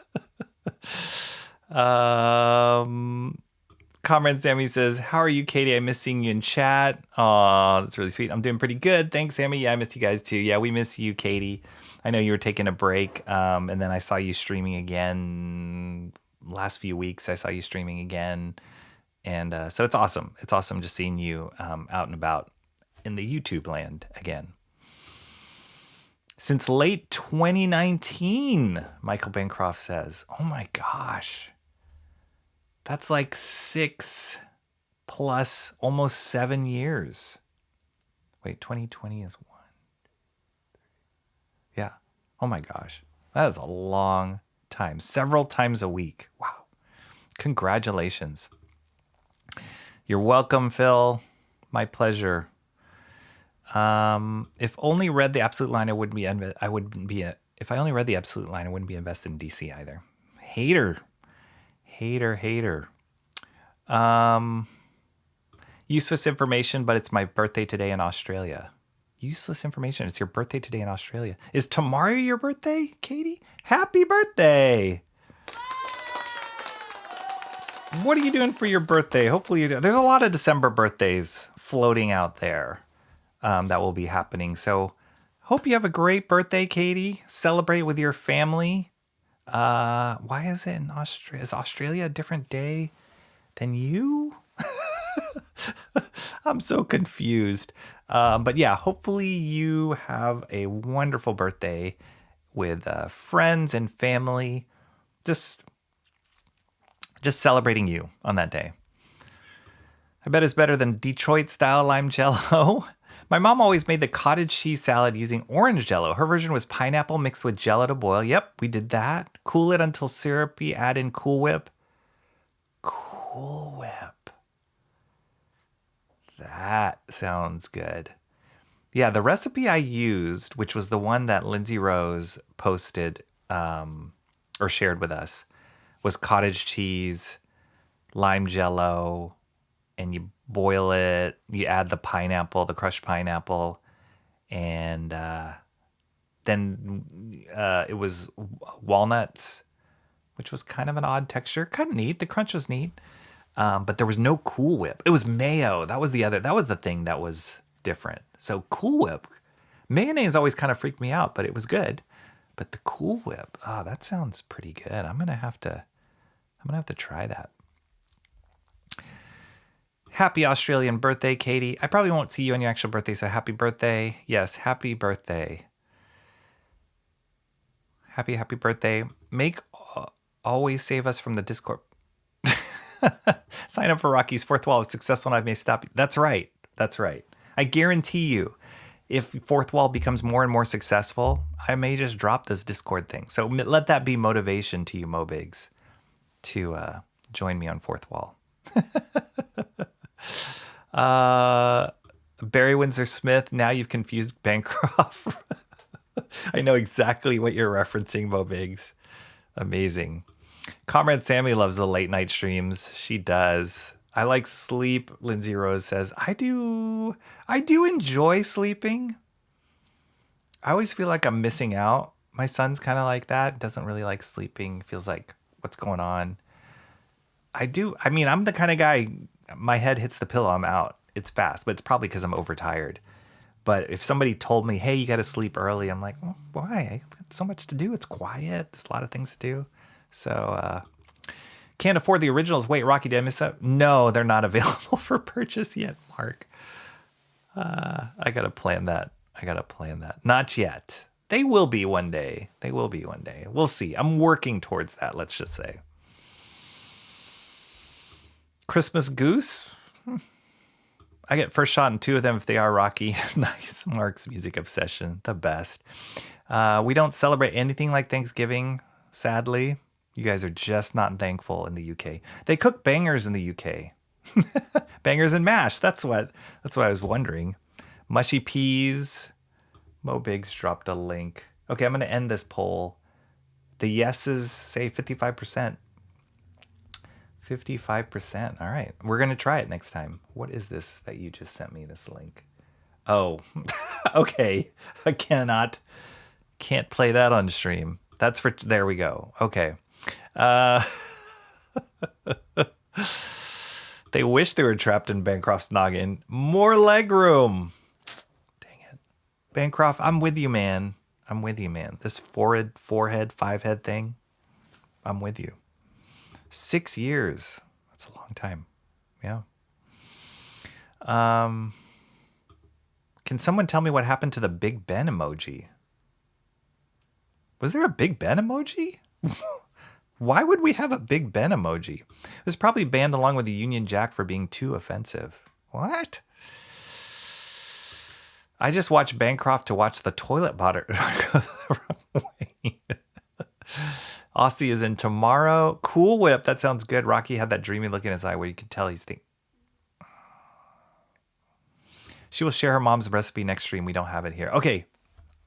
Comrade Sammy says, how are you, Katie? I miss seeing you in chat. Oh, that's really sweet. I'm doing pretty good. Thanks, Sammy. Yeah, I missed you guys too. Yeah, we miss you, Katie. I know you were taking a break. And then I saw you streaming again last few weeks. I saw you streaming again And so it's awesome. It's awesome just seeing you out and about in the YouTube land again. Since late 2019, Michael Bancroft says. Oh my gosh. That's like 6 plus almost 7 years. Wait, 2020 is 1. Yeah. Oh my gosh. That is a long time. Several times a week. Wow. Congratulations. You're welcome, Phil. My pleasure. If only read the absolute line, I wouldn't be. If I only read the absolute line, I wouldn't be invested in DC either. Hater. Useless information, but it's my birthday today in Australia. Useless information. It's your birthday today in Australia. Is tomorrow your birthday, Katie? Happy birthday! What are you doing for your birthday? Hopefully, there's a lot of December birthdays floating out there that will be happening. So, hope you have a great birthday, Katie. Celebrate with your family. Why is it in Australia? Is Australia a different day than you? I'm so confused. But yeah, hopefully you have a wonderful birthday with friends and family. Just celebrating you on that day. I bet it's better than Detroit style lime jello. My mom always made the cottage cheese salad using orange jello. Her version was pineapple mixed with jello to boil. Yep, we did that. Cool it until syrupy, add in Cool Whip. Cool Whip. That sounds good. Yeah, the recipe I used, which was the one that Lindsay Rose posted or shared with us, was cottage cheese, lime jello, and you boil it. You add the pineapple, the crushed pineapple, and then it was walnuts, which was kind of an odd texture. Kind of neat. The crunch was neat. But there was no Cool Whip. It was mayo. That was the thing that was different. So Cool Whip. Mayonnaise always kind of freaked me out, but it was good. But the Cool Whip, that sounds pretty good. I'm gonna have to try that. Happy Australian birthday, Katie. I probably won't see you on your actual birthday, so happy birthday. Yes, happy birthday. Happy birthday. Make always save us from the Discord. Sign up for Rocky's Fourth Wall. If successful, and I may stop you. That's right. I guarantee you, if Fourth Wall becomes more and more successful, I may just drop this Discord thing. So let that be motivation to you, Mobigs, to join me on Fourth Wall. Barry Windsor Smith, now you've confused Bancroft. I know exactly what you're referencing, Mobigs. Amazing. Comrade Sammy loves the late night streams. She does. I like sleep, Lindsay Rose says. I do enjoy sleeping. I always feel like I'm missing out. My son's kind of like that. Doesn't really like sleeping. Feels like, what's going on? I'm the kind of guy, my head hits the pillow, I'm out. It's fast, but it's probably because I'm overtired. But if somebody told me, hey, you got to sleep early, I'm like, well, why? I've got so much to do. It's quiet. There's a lot of things to do. So, can't afford the originals. Wait, Rocky, did I miss that? No, they're not available for purchase yet, Mark. I got to plan that. Not yet. They will be one day. We'll see. I'm working towards that, let's just say. Christmas Goose? I get first shot in 2 of them if they are Rocky. Nice. Mark's music obsession. The best. We don't celebrate anything like Thanksgiving, sadly. You guys are just not thankful in the UK. They cook bangers in the UK. Bangers and mash. That's what I was wondering. Mushy peas. Mo Biggs dropped a link. Okay, I'm going to end this poll. The yeses say 55%. 55%. All right. We're going to try it next time. What is this that you just sent me, this link? Oh, okay. I can't play that on stream. There we go. Okay. They wish they were trapped in Bancroft's noggin. More leg room. Dang it. Bancroft, I'm with you, man. This forehead, 5-head thing. I'm with you. 6 years. That's a long time. Yeah. Can someone tell me what happened to the Big Ben emoji? Was there a Big Ben emoji? Why would we have a Big Ben emoji? It was probably banned along with the Union Jack for being too offensive. What? I just watched Bancroft to watch the toilet butter go the wrong way. Aussie is in tomorrow. Cool Whip. That sounds good. Rocky had that dreamy look in his eye where you could tell he's thinking. She will share her mom's recipe next stream. We don't have it here. Okay.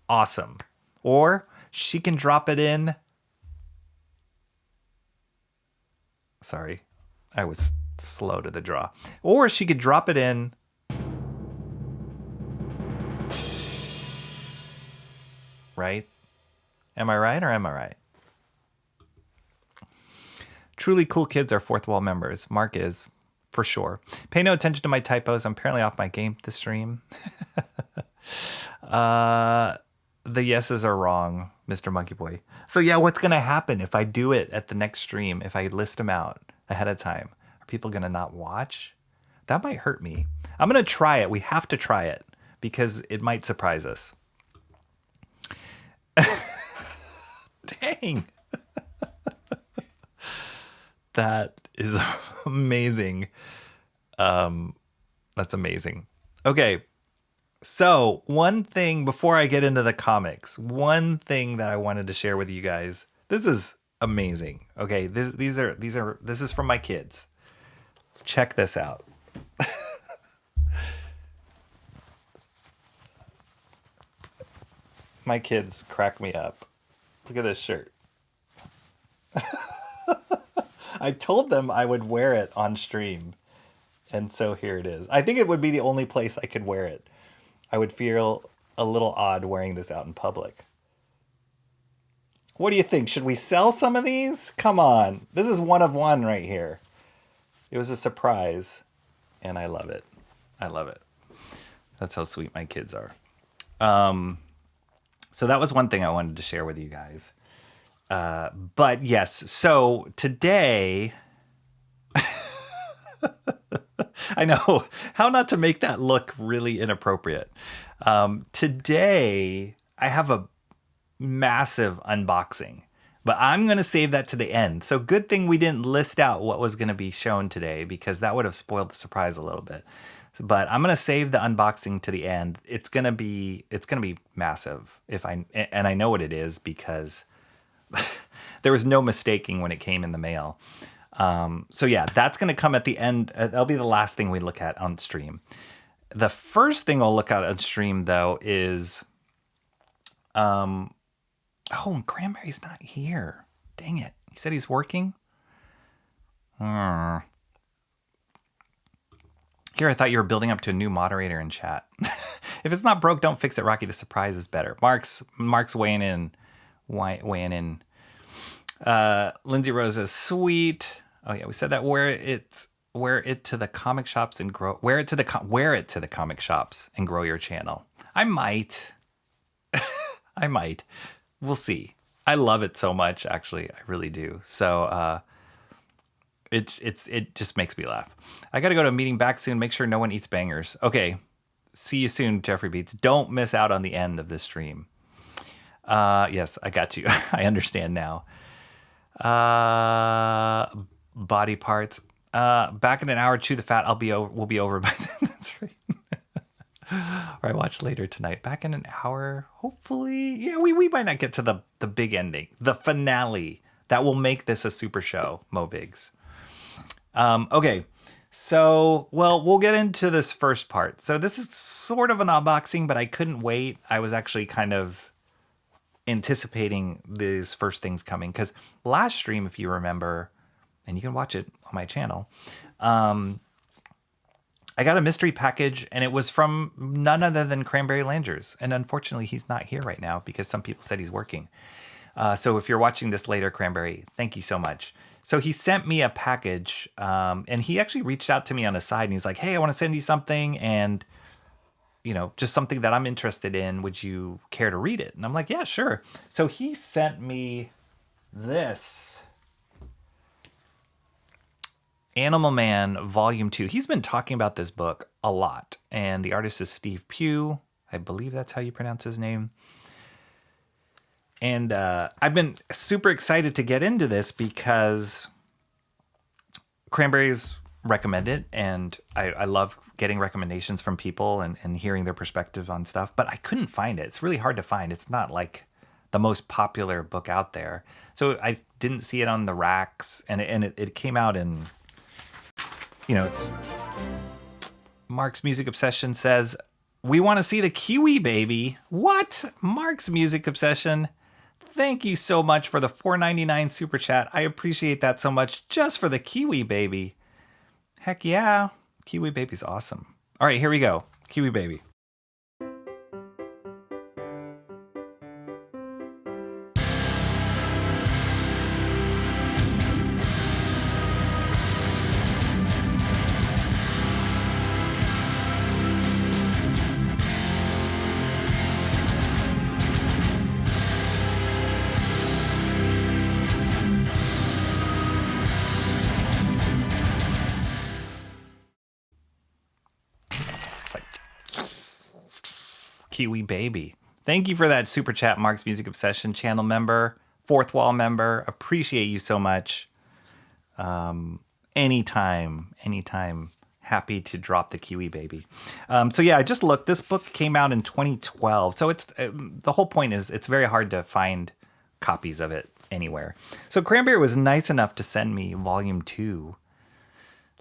Awesome. Or she can drop it in. Sorry. I was slow to the draw. Or she could drop it in. Right? Am I right or am I right? Truly cool kids are fourth wall members. Mark is, for sure. Pay no attention to my typos. I'm apparently off my game this stream. The yeses are wrong, Mr. Monkey Boy. So yeah, what's going to happen if I do it at the next stream? If I list them out ahead of time? Are people going to not watch? That might hurt me. I'm going to try it. We have to try it because it might surprise us. Dang. That is amazing. That's amazing. Okay. So one thing before I get into the comics, one thing that I wanted to share with you guys. This is amazing. Okay. This is from my kids. Check this out. My kids crack me up. Look at this shirt. I told them I would wear it on stream. And so here it is. I think it would be the only place I could wear it. I would feel a little odd wearing this out in public. What do you think? Should we sell some of these? Come on. This is one of one right here. It was a surprise. And I love it. I love it. That's how sweet my kids are. So that was one thing I wanted to share with you guys. But yes, so today, I know how not to make that look really inappropriate. Today, I have a massive unboxing, but I'm going to save that to the end. So good thing we didn't list out what was going to be shown today because that would have spoiled the surprise a little bit. But I'm going to save the unboxing to the end. It's going to be massive and I know what it is because there was no mistaking when it came in the mail. So yeah, that's going to come at the end. That'll be the last thing we look at on stream. The first thing I'll look at on stream though is, Cranberry's not here. Dang it. He said he's working. Here, I thought you were building up to a new moderator in chat. If it's not broke, don't fix it, Rocky. The surprise is better. Mark's weighing in. Lindsay Rose is sweet. Oh yeah, we said that. Wear it to the comic shops and grow. Wear it to the comic shops and grow your channel. I might. I might. We'll see. I love it so much. Actually, I really do. So. It just makes me laugh. I got to go to a meeting back soon. Make sure no one eats bangers. Okay. See you soon, Jeffrey Beats. Don't miss out on the end of this stream. Yes, I got you. I understand now. Body parts. Back in an hour, chew the fat. We'll be over by then. That's right. Or I watch later tonight. Back in an hour, hopefully. Yeah, we might not get to the big ending, the finale that will make this a super show. Mo Biggs. Okay, so, we'll get into this first part. So this is sort of an unboxing, but I couldn't wait. I was actually kind of anticipating these first things coming because last stream, if you remember, and you can watch it on my channel, I got a mystery package and it was from none other than Cranberry Langers. And unfortunately, he's not here right now because some people said he's working. So if you're watching this later, Cranberry, thank you so much. So he sent me a package, and he actually reached out to me on the side, and he's like, hey, I want to send you something, and, just something that I'm interested in. Would you care to read it? And I'm like, yeah, sure. So he sent me this. Animal Man Volume 2. He's been talking about this book a lot, and the artist is Steve Pugh. I believe that's how you pronounce his name. And I've been super excited to get into this because Cranberry's recommended, and I love getting recommendations from people and hearing their perspective on stuff, but I couldn't find it. It's really hard to find. It's not like the most popular book out there. So I didn't see it on the racks, and it came out in, it's Mark's Music Obsession says, we want to see the Kiwi Baby. What? Mark's Music Obsession. Thank you so much for the $4.99 super chat. I appreciate that so much just for the Kiwi Baby. Heck yeah. Kiwi Baby's awesome. All right, here we go. Kiwi Baby. Kiwi Baby. Thank you for that super chat, Mark's Music Obsession channel member, fourth wall member. Appreciate you so much. Anytime. Happy to drop the Kiwi Baby. So yeah, I just looked. This book came out in 2012. So it's the whole point is it's very hard to find copies of it anywhere. So Cranberry was nice enough to send me volume 2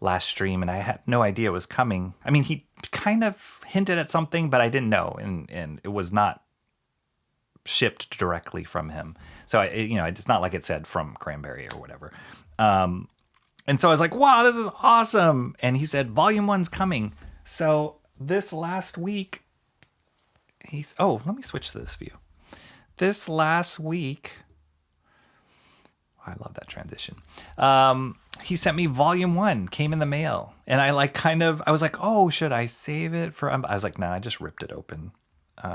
last stream, and I had no idea it was coming. I mean, he kind of hinted at something, but I didn't know, and it was not shipped directly from him. So it's not like it said from Cranberry or whatever. And so I was like, wow, this is awesome. And he said, volume 1's coming. So this last week, let me switch to this view. This last week, I love that transition. He sent me volume 1, came in the mail. And I was like, oh, should I save it for, I was like, nah, I just ripped it open.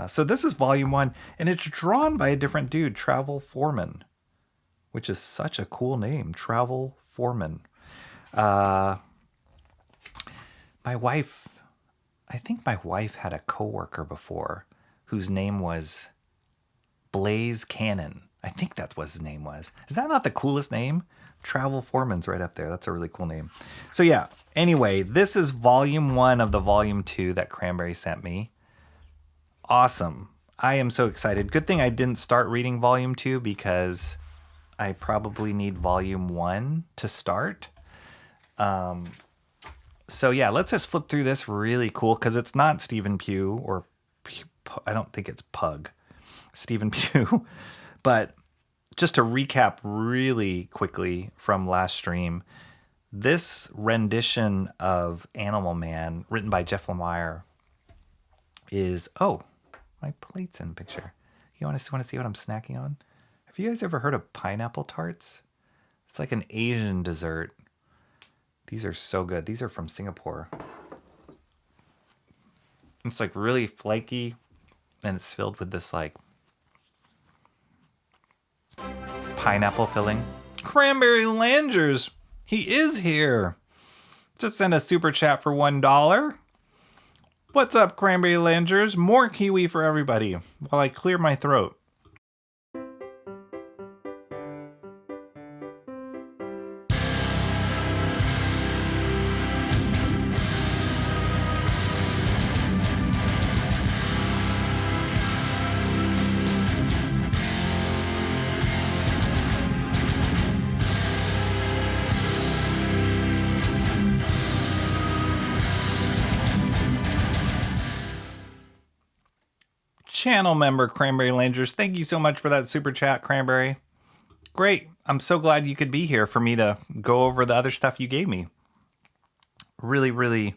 So this is volume 1, and it's drawn by a different dude, Travel Foreman, which is such a cool name, Travel Foreman. I think my wife had a coworker before whose name was Blaze Cannon. I think that's what his name was. Is that not the coolest name? Travel Foreman's right up there. That's a really cool name. So yeah, anyway, this is volume 1 of the volume 2 that Cranberry sent me. Awesome. I am so excited. Good thing I didn't start reading volume 2 because I probably need volume 1 to start. So yeah, let's just flip through this really cool because it's not Stephen Pugh or I don't think it's Pug. Stephen Pugh. But just to recap really quickly from last stream, this rendition of Animal Man, written by Jeff Lemire, is... Oh, my plate's in the picture. You want to see what I'm snacking on? Have you guys ever heard of pineapple tarts? It's like an Asian dessert. These are so good. These are from Singapore. It's like really flaky, and it's filled with this like pineapple filling. Cranberry Langers, he is here. Just send a super chat for $1. What's up, Cranberry Langers? More kiwi for everybody while I clear my throat. Channel member Cranberry Langers, thank you so much for that super chat, Cranberry. Great. I'm so glad you could be here for me to go over the other stuff you gave me. Really, really,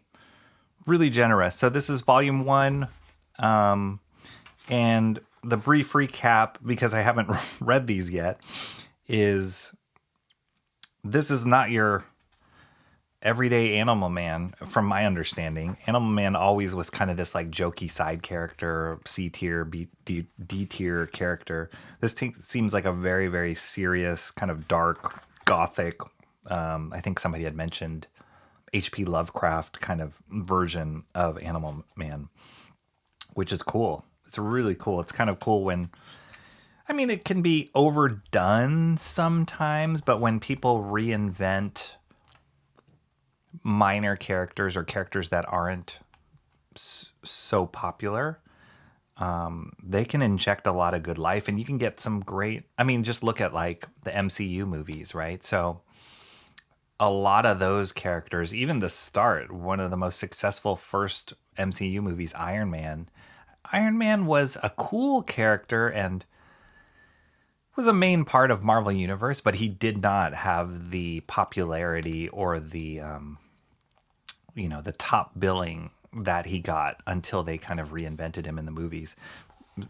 really generous. So this is volume 1. And the brief recap, because I haven't read these yet, is this is not your everyday Animal Man, from my understanding. Animal Man always was kind of this like jokey side character, C tier, D tier character. This seems like a very, very serious, kind of dark, gothic I think somebody had mentioned H.P. Lovecraft kind of version of Animal Man, which is cool. It's really cool. It's kind of cool when, I mean, it can be overdone sometimes, but when people reinvent minor characters or characters that aren't so popular, they can inject a lot of good life, and you can get some great, I mean, just look at like the MCU movies, right? So a lot of those characters, even the start, one of the most successful first MCU movies, Iron Man. Iron Man was a cool character and was a main part of Marvel Universe, but he did not have the popularity or the the top billing that he got until they kind of reinvented him in the movies.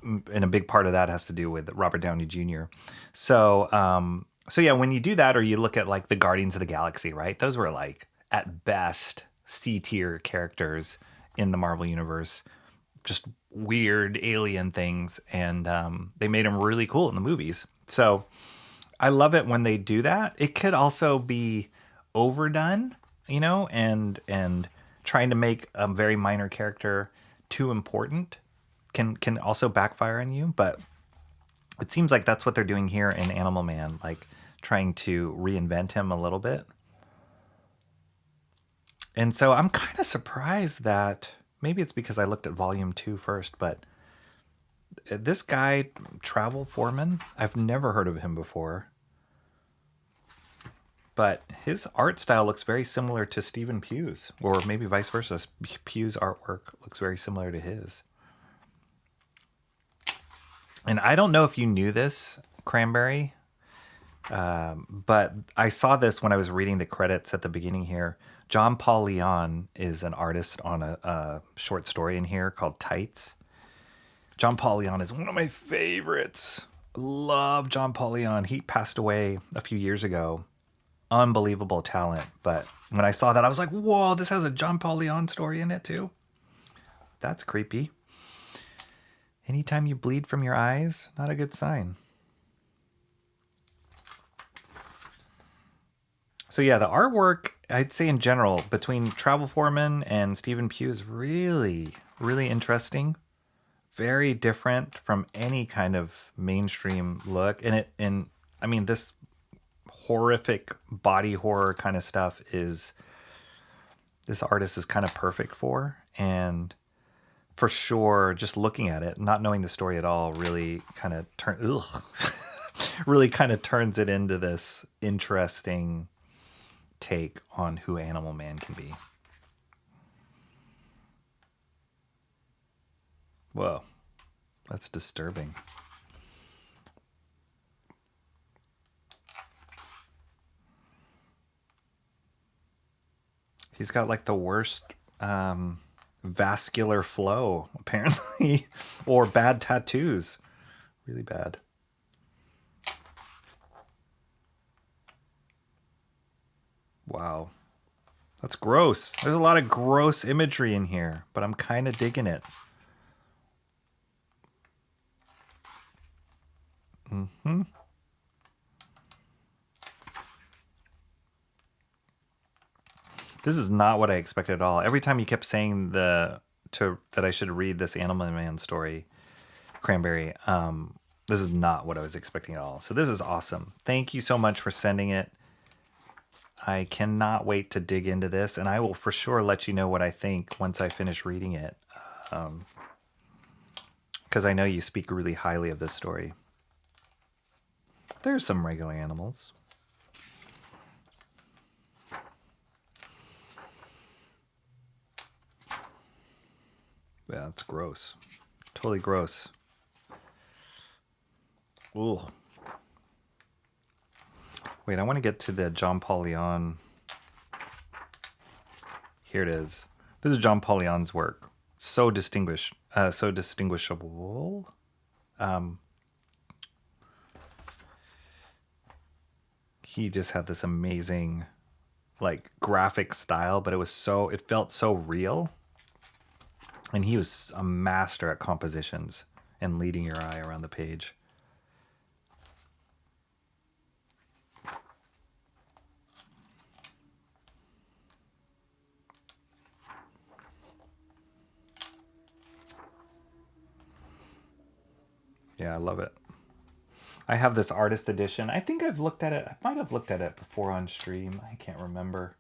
And a big part of that has to do with Robert Downey Jr. So yeah, when you do that, or you look at like the Guardians of the Galaxy, right? Those were like at best C tier characters in the Marvel Universe, just weird alien things, and they made them really cool in the movies. So I love it when they do that. It could also be overdone, and trying to make a very minor character too important can also backfire on you. But it seems like that's what they're doing here in Animal Man, like trying to reinvent him a little bit. And so I'm kind of surprised that, maybe it's because I looked at volume 2 first, but this guy, Travel Foreman, I've never heard of him before. But his art style looks very similar to Stephen Pugh's, or maybe vice versa. Pugh's artwork looks very similar to his. And I don't know if you knew this, Cranberry, but I saw this when I was reading the credits at the beginning here. John Paul Leon is an artist on a short story in here called Tights. John Paul Leon is one of my favorites. Love John Paul Leon. He passed away a few years ago. Unbelievable talent. But when I saw that, I was like, whoa, this has a John Paul Leon story in it too. That's creepy. Anytime you bleed from your eyes, not a good sign. So yeah, the artwork, I'd say in general, between Travel Foreman and Stephen Pugh is really, really interesting. Very different from any kind of mainstream look. And I mean, this horrific body horror kind of stuff is, this artist is kind of perfect for. And for sure, just looking at it, not knowing the story at all, really kind of really kind of turns it into this interesting take on who Animal Man can be. Whoa, that's disturbing. He's got like the worst vascular flow, apparently, or bad tattoos. Really bad. Wow. That's gross. There's a lot of gross imagery in here, but I'm kind of digging it. Mm-hmm. This is not what I expected at all. Every time you kept saying that I should read this Animal Man story, Cranberry, this is not what I was expecting at all. So this is awesome. Thank you so much for sending it. I cannot wait to dig into this, and I will for sure let you know what I think once I finish reading it. Because I know you speak really highly of this story. There's some regular animals. Yeah, it's gross. Totally gross. Ooh. Wait, I want to get to the John Paul Leon. Here it is. This is John Paul Leon's work. So distinguishable. He just had this amazing, like, graphic style, but it felt so real. And he was a master at compositions and leading your eye around the page. Yeah, I love it. I have this artist edition. I think I've looked at it. I might have looked at it before on stream. I can't remember.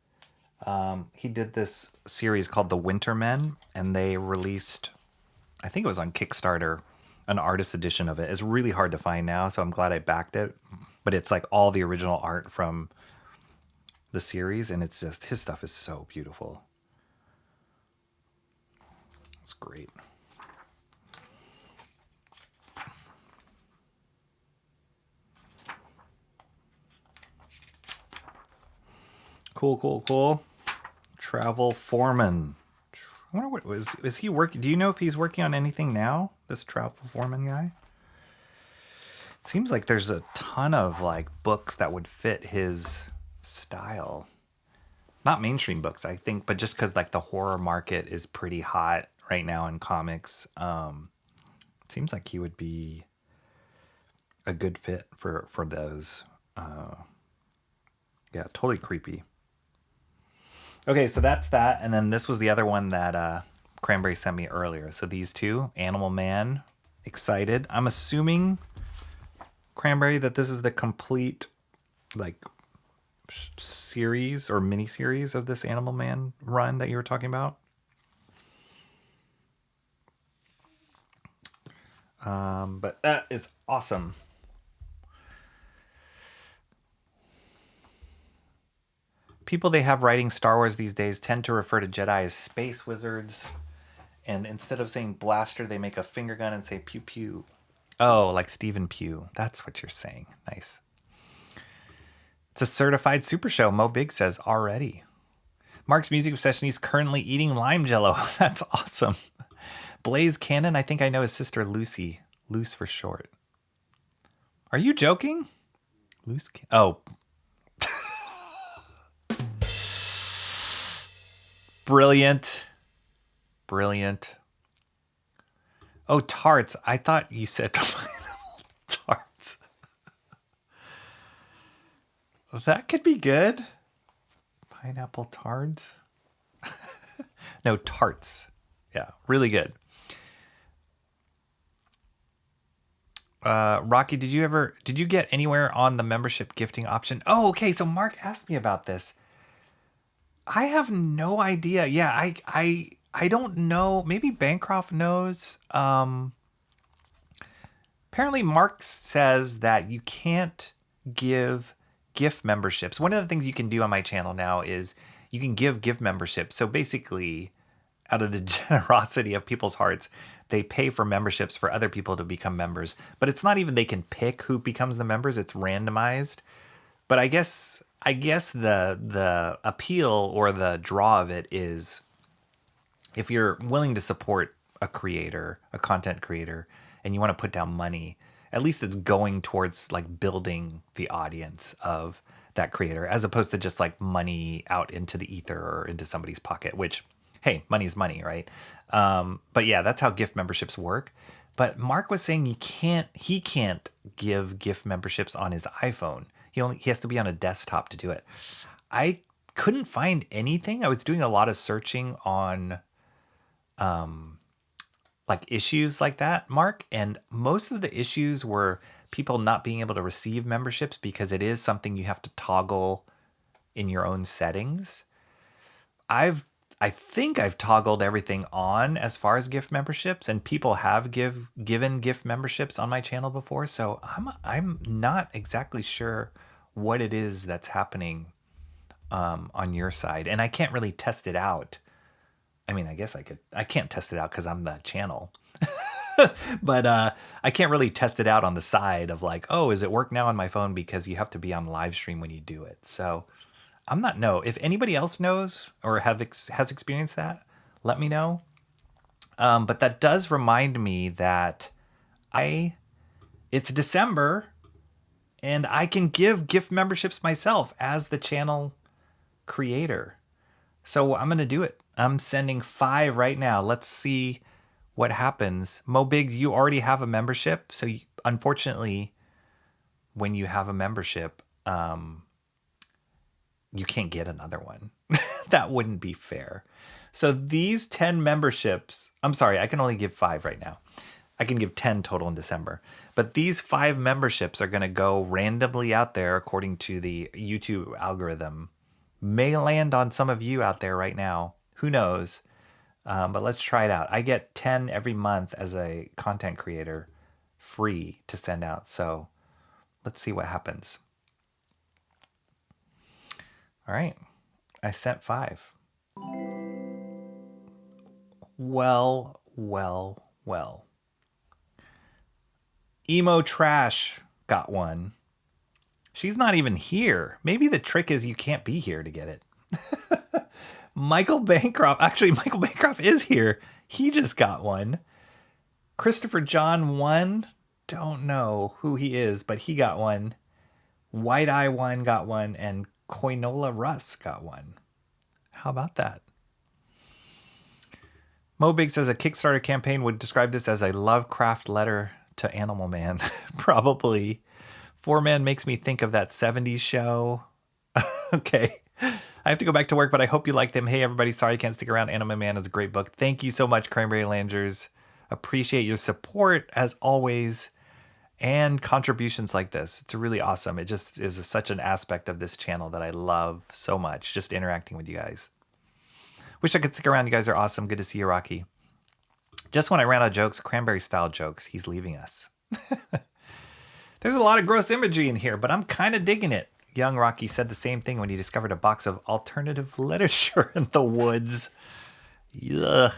He did this series called The Winter Men, and they released, I think it was on Kickstarter, an artist edition of it. It's really hard to find now, so I'm glad I backed it. But it's like all the original art from the series, and it's just, his stuff is so beautiful. It's great. Cool. Travel Foreman. I wonder what is he working? Do you know if he's working on anything now? This Travel Foreman guy. It seems like there's a ton of like books that would fit his style. Not mainstream books, I think, but just because like the horror market is pretty hot right now in comics, it seems like he would be a good fit for those. Yeah, totally creepy. Okay, so that's that. And then this was the other one that Cranberry sent me earlier. So these two, Animal Man, excited. I'm assuming, Cranberry, that this is the complete like series or mini series of this Animal Man run that you were talking about. But that is awesome. People they have writing Star Wars these days tend to refer to Jedi as space wizards. And instead of saying blaster, they make a finger gun and say pew pew. Oh, like Stephen Pugh. That's what you're saying. Nice. It's a certified super show, Mo Big says already. Mark's music obsession, he's currently eating lime jello. That's awesome. Blaze Cannon, I think I know his sister Lucy. Luce for short. Are you joking? Luce Oh. Brilliant. Oh, tarts. I thought you said tarts. That could be good. Pineapple tarts. No, tarts. Yeah, really good. Rocky, did you get anywhere on the membership gifting option? Oh, okay. So Mark asked me about this. I have no idea. Yeah, I don't know. Maybe Bancroft knows. Apparently Mark says that you can't give gift memberships. One of the things you can do on my channel now is you can give gift memberships. So basically, out of the generosity of people's hearts, they pay for memberships for other people to become members. But it's not even they can pick who becomes the members. It's randomized. But I guess the appeal or the draw of it is if you're willing to support a creator, a content creator, and you want to put down money, at least it's going towards like building the audience of that creator, as opposed to just like money out into the ether or into somebody's pocket, which, hey, money's money, right? But yeah, that's how gift memberships work. But Mark was saying he can't give gift memberships on his iPhone. He has to be on a desktop to do it. I couldn't find anything. I was doing a lot of searching on like issues like that, Mark, and most of the issues were people not being able to receive memberships because it is something you have to toggle in your own settings. I think I've toggled everything on as far as gift memberships, and people have given gift memberships on my channel before, so I'm not exactly sure what it is that's happening on your side, and I can't really test it out. I mean, I guess I could. I can't test it out because I'm the channel, but I can't really test it out on the side of like, oh, is it work now on my phone, because you have to be on live stream when you do it. So I'm not know if anybody else knows or has experienced that. Let me know. But that does remind me that it's December and I can give gift memberships myself as the channel creator. So I'm going to do it. I'm sending 5 right now. Let's see what happens. Mo Biggs, you already have a membership. So unfortunately, when you have a membership, you can't get another one. That wouldn't be fair. So these 10 memberships, I'm sorry, I can only give 5 right now. I can give 10 total in December. But these 5 memberships are going to go randomly out there according to the YouTube algorithm. May land on some of you out there right now. Who knows? But let's try it out. I get 10 every month as a content creator, free to send out. So let's see what happens. All right. I sent 5. Well. Emo Trash got one. She's not even here. Maybe the trick is you can't be here to get it. Michael Bancroft. Actually, Michael Bancroft is here. He just got one. Christopher John won. Don't know who he is, but he got one. White Eye One got one. And Koinola Russ got one. How about that? Mobig says a Kickstarter campaign would describe this as a Lovecraft letter to Animal Man. Probably. 4Man makes me think of that 70s show. Okay. I have to go back to work, but I hope you liked them. Hey, everybody. Sorry I can't stick around. Animal Man is a great book. Thank you so much, Cranberry Langers. Appreciate your support, as always, and contributions like this. It's really awesome. It just is such an aspect of this channel that I love so much, just interacting with you guys. Wish I could stick around. You guys are awesome. Good to see you, Rocky. Just when I ran out of jokes, Cranberry-style jokes, he's leaving us. There's a lot of gross imagery in here, but I'm kind of digging it. Young Rocky said the same thing when he discovered a box of alternative literature in the woods. Ugh.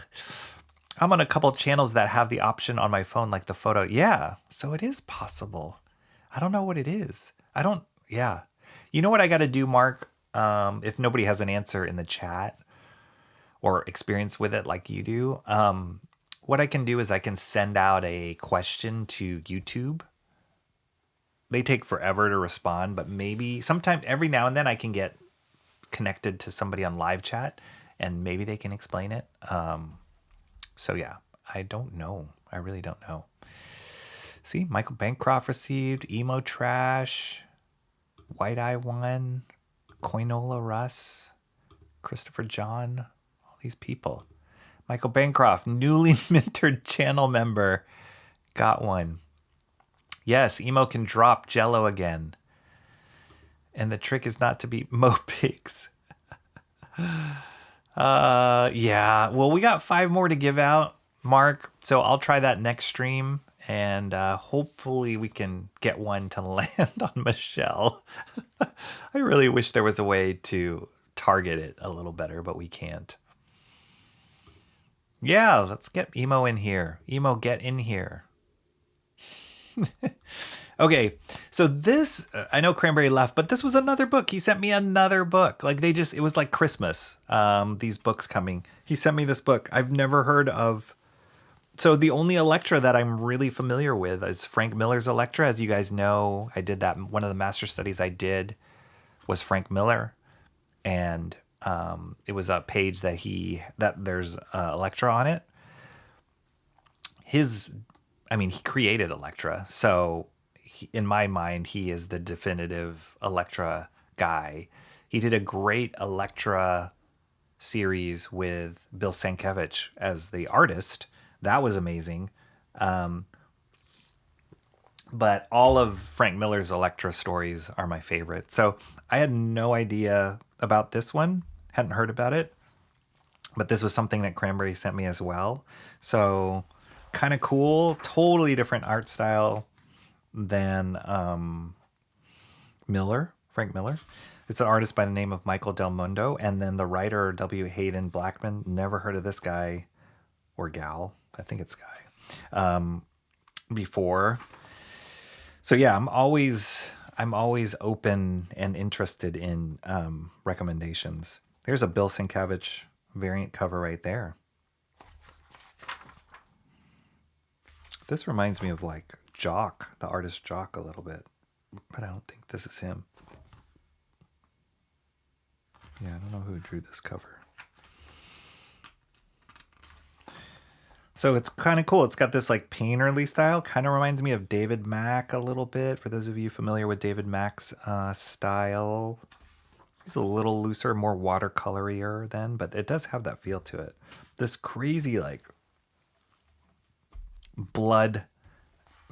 I'm on a couple channels that have the option on my phone, like the photo. Yeah, so it is possible. I don't know what it is. Yeah. You know what I got to do, Mark? If nobody has an answer in the chat or experience with it like you do, what I can do is I can send out a question to YouTube. They take forever to respond, but maybe sometime every now and then I can get connected to somebody on live chat and maybe they can explain it. So yeah, I don't know. I really don't know. See, Michael Bancroft received, Emo Trash, White Eye One, Koinola Russ, Christopher John, all these people. Michael Bancroft, newly mintered channel member, got one. Yes, Emo can drop Jello again. And the trick is not to be Mopigs. Yeah. Well, we got 5 more to give out, Mark. So I'll try that next stream. And hopefully we can get one to land on Michelle. I really wish there was a way to target it a little better, but we can't. Yeah, let's get Emo in here. Emo, get in here. Okay, so this, I know Cranberry left, but this was another book. He sent me another book. Like it was like Christmas, these books coming. He sent me this book. I've never heard of. So the only Elektra that I'm really familiar with is Frank Miller's Elektra. As you guys know, I did that. One of the master studies I did was Frank Miller. And it was a page that there's Elektra on it. He created Elektra. So in my mind, he is the definitive Elektra guy. He did a great Elektra series with Bill Sienkiewicz as the artist. That was amazing. But all of Frank Miller's Elektra stories are my favorite. So I had no idea about this one. Hadn't heard about it. But this was something that Cranberry sent me as well. So kind of cool. Totally different art style than Frank Miller. It's an artist by the name of Michael Del Mundo. And then the writer, W. Hayden Blackman. Never heard of this guy or gal. I think it's guy. Before. So yeah, I'm always open and interested in recommendations. There's a Bill Sienkiewicz variant cover right there. This reminds me of like Jock, the artist Jock, a little bit, but I don't think this is him. Yeah, I don't know who drew this cover. So it's kind of cool. It's got this like painterly style. Kind of reminds me of David Mack a little bit. For those of you familiar with David Mack's style, he's a little looser, more watercolorier then, but it does have that feel to it. This crazy like blood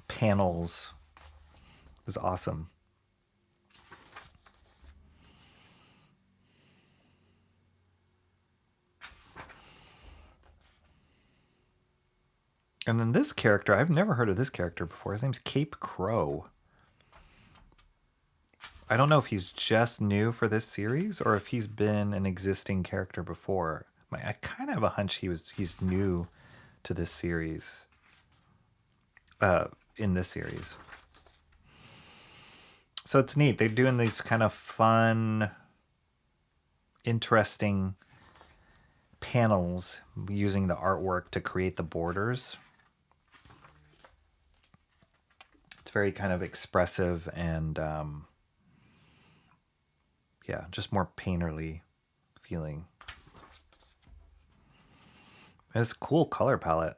panels is awesome. And then this character, I've never heard of this character before. His name's Cape Crow. I don't know if he's just new for this series or if he's been an existing character before. I kind of have a hunch he's new to this series. In this series. So it's neat. They're doing these kind of fun, interesting panels using the artwork to create the borders. It's very kind of expressive and yeah, just more painterly feeling. It's a cool color palette.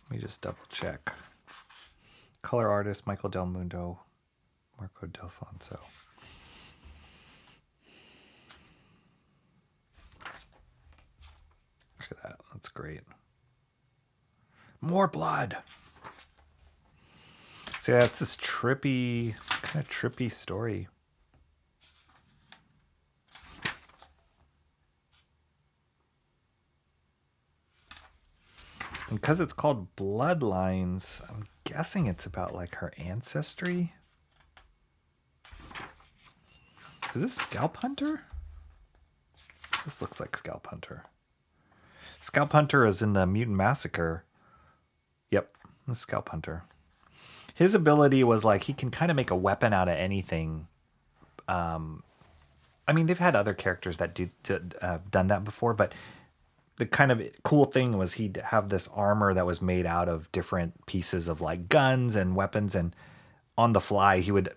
Let me just double check. Color artist Michael Del Mundo, Marco Delfonso. Look at that. That's great. More blood. So yeah, it's this trippy, kind of trippy story. And because it's called Bloodlines, I'm guessing it's about like her ancestry. Is this Scalp Hunter? This looks like Scalp Hunter. Scalp Hunter is in the Mutant Massacre. Yep, the Scalp Hunter. His ability was like he can kind of make a weapon out of anything. I mean, they've had other characters that done that before, but the kind of cool thing was he'd have this armor that was made out of different pieces of like guns and weapons, and on the fly he would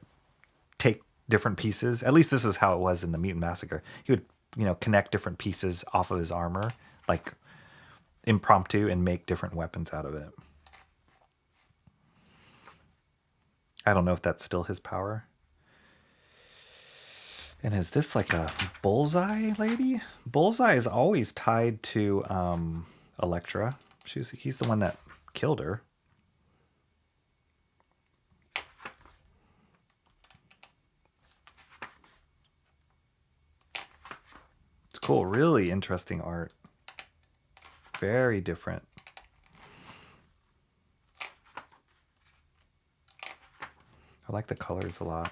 take different pieces. At least this is how it was in the Mutant Massacre. He would, connect different pieces off of his armor, like impromptu, and make different weapons out of it. I don't know if that's still his power. And is this like a Bullseye lady? Bullseye is always tied to Elektra. He's the one that killed her. It's cool. Really interesting art. Very different. I like the colors a lot.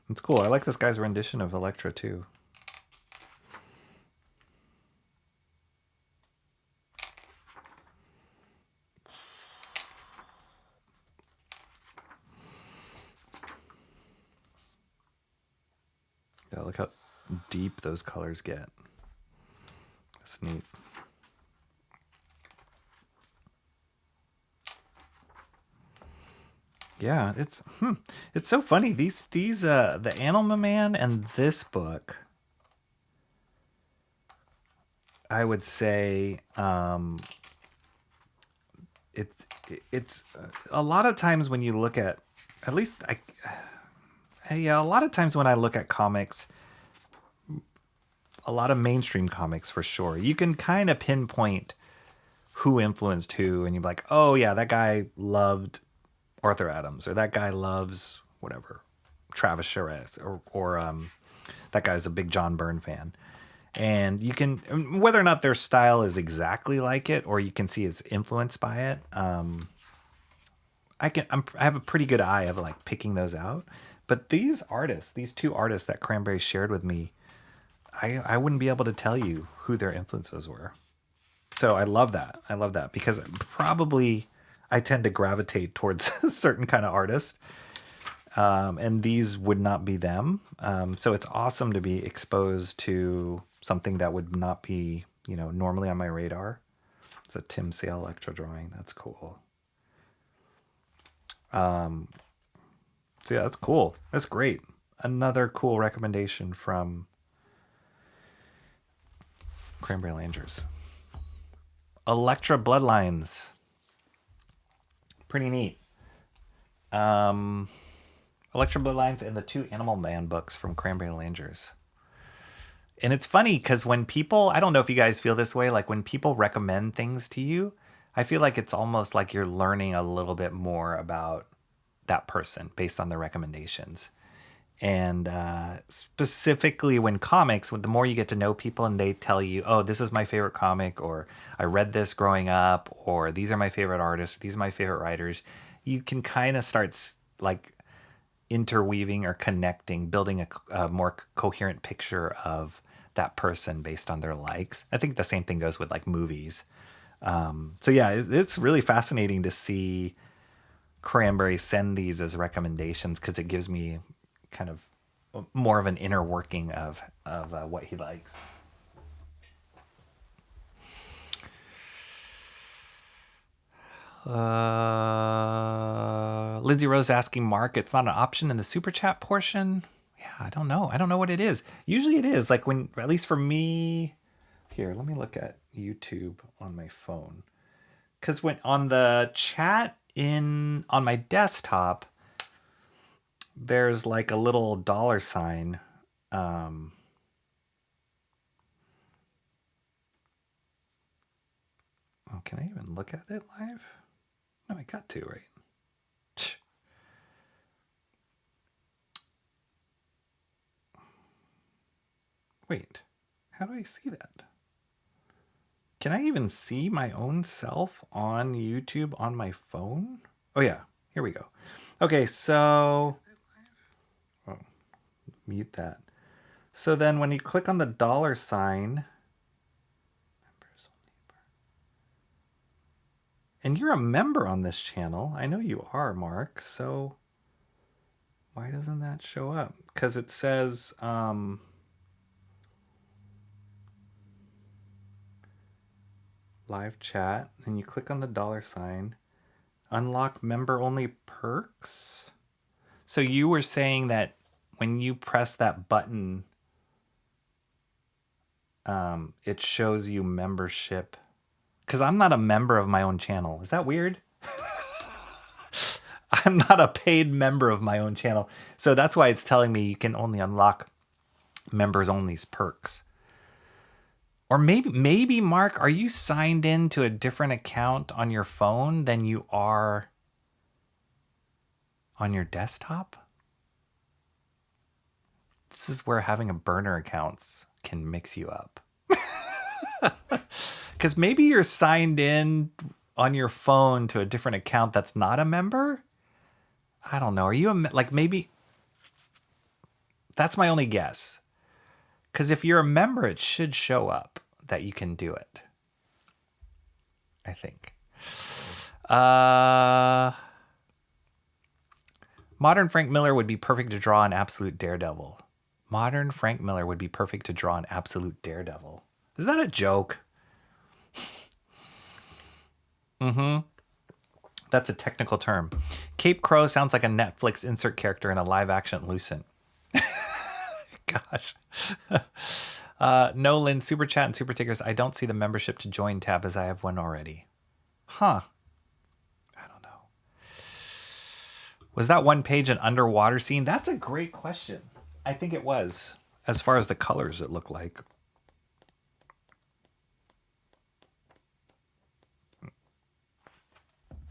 It's cool. I like this guy's rendition of Elektra too. Yeah, look how deep those colors get. That's neat. Yeah, it's so funny. These the Animal Man and this book, I would say, it's a lot of times when you look at least a lot of times when I look at comics, a lot of mainstream comics for sure, you can kind of pinpoint who influenced who, and you're like, oh yeah, that guy loved Arthur Adams, or that guy loves whatever, Travis Charest, or that guy's a big John Byrne fan. And you can, whether or not their style is exactly like it, or you can see it's influenced by it. I have a pretty good eye of like picking those out. But these artists, these two artists that Cranberry shared with me, I wouldn't be able to tell you who their influences were. So I love that. I love that because probably I tend to gravitate towards a certain kind of artist. And these would not be them. So it's awesome to be exposed to something that would not be, normally on my radar. It's a Tim Sale Elektra drawing. That's cool. So yeah, that's cool. That's great. Another cool recommendation from Cranberry Langers. Elektra Bloodlines. Pretty neat. Elektra Bloodlines and the two Animal Man books from Cranberry Langers. And it's funny because when people, I don't know if you guys feel this way, like when people recommend things to you, I feel like it's almost like you're learning a little bit more about that person based on the recommendations. And specifically when comics, the more you get to know people and they tell you, oh, this is my favorite comic, or I read this growing up, or these are my favorite artists, these are my favorite writers, you can kind of start like interweaving or connecting, building a more coherent picture of that person based on their likes. I think the same thing goes with like movies. So yeah, it's really fascinating to see Cranberry send these as recommendations because it gives me kind of more of an inner working of what he likes. Lindsay Rose asking Mark, it's not an option in the super chat portion. Yeah, I don't know. I don't know what it is. Usually it is. Like when, at least for me, here, let me look at YouTube on my phone. Because when on the chat on my desktop, there's like a little $sign. Oh, can I even look at it live? No, I got to, right? Wait, how do I see that? Can I even see my own self on YouTube on my phone? Oh yeah, here we go. Okay, so... Oh, mute that. So then when you click on the $sign... And you're a member on this channel. I know you are, Mark. So why doesn't that show up? Because it says... live chat, and you click on the $sign, unlock member only perks. So you were saying that when you press that button, it shows you membership. Because I'm not a member of my own channel. Is that weird? I'm not a paid member of my own channel. So that's why it's telling me you can only unlock members only's perks. Or maybe, Mark, are you signed in to a different account on your phone than you are on your desktop? This is where having a burner accounts can mix you up. Because maybe you're signed in on your phone to a different account that's not a member? I don't know. Are you like maybe... That's my only guess. Because if you're a member, it should show up that you can do it. I think. Modern Frank Miller would be perfect to draw an absolute daredevil. Modern Frank Miller would be perfect to draw an absolute daredevil. Is that a joke? Mm-hmm. That's a technical term. Cape Crow sounds like a Netflix insert character in a live-action Lucent. Gosh. Nolan, Super Chat and Super Tickers. I don't see the membership to join tab as I have one already. Huh. I don't know. Was that one page an underwater scene? That's a great question. I think it was. As far as the colors it looked like.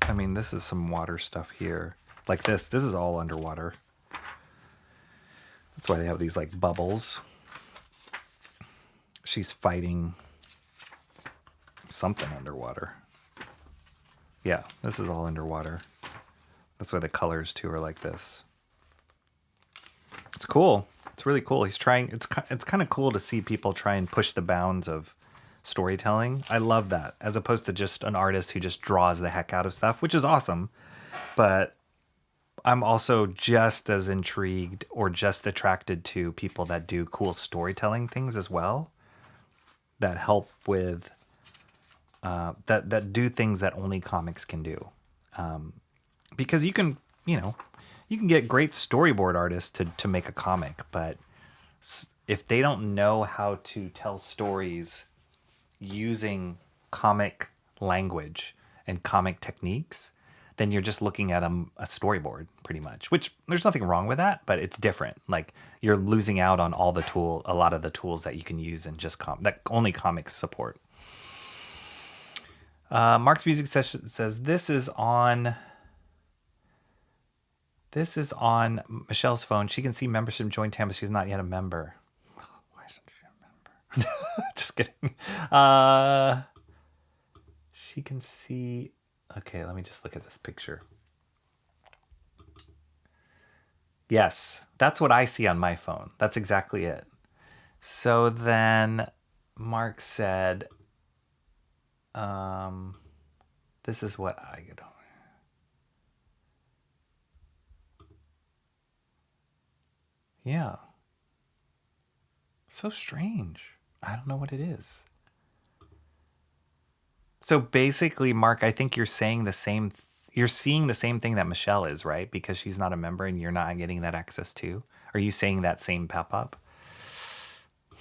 I mean, this is some water stuff here. Like this. This is all underwater. That's why they have these like bubbles. She's fighting something underwater. Yeah, this is all underwater. That's why the colors too are like this. It's cool. It's really cool. He's trying. It's kind of cool to see people try and push the bounds of storytelling. I love that, as opposed to just an artist who just draws the heck out of stuff, which is awesome. But I'm also just as intrigued or just attracted to people that do cool storytelling things as well, that help with that do things that only comics can do. Because you can get great storyboard artists to make a comic, but if they don't know how to tell stories using comic language and comic techniques, then you're just looking at a storyboard pretty much, which there's nothing wrong with that, but it's different. Like you're losing out on a lot of the tools that you can use in just that only comics support. Mark's music session says this is on Michelle's phone. She can see membership join Tampa. She's not yet a member. Why isn't she a member? Just kidding. She can see. Okay, let me just look at this picture. Yes, that's what I see on my phone. That's exactly it. So then Mark said, this is what I get on. Yeah. So strange. I don't know what it is. So basically, Mark, I think you're saying you're seeing the same thing that Michelle is, right? Because she's not a member and you're not getting that access too. Are you saying that same pop-up?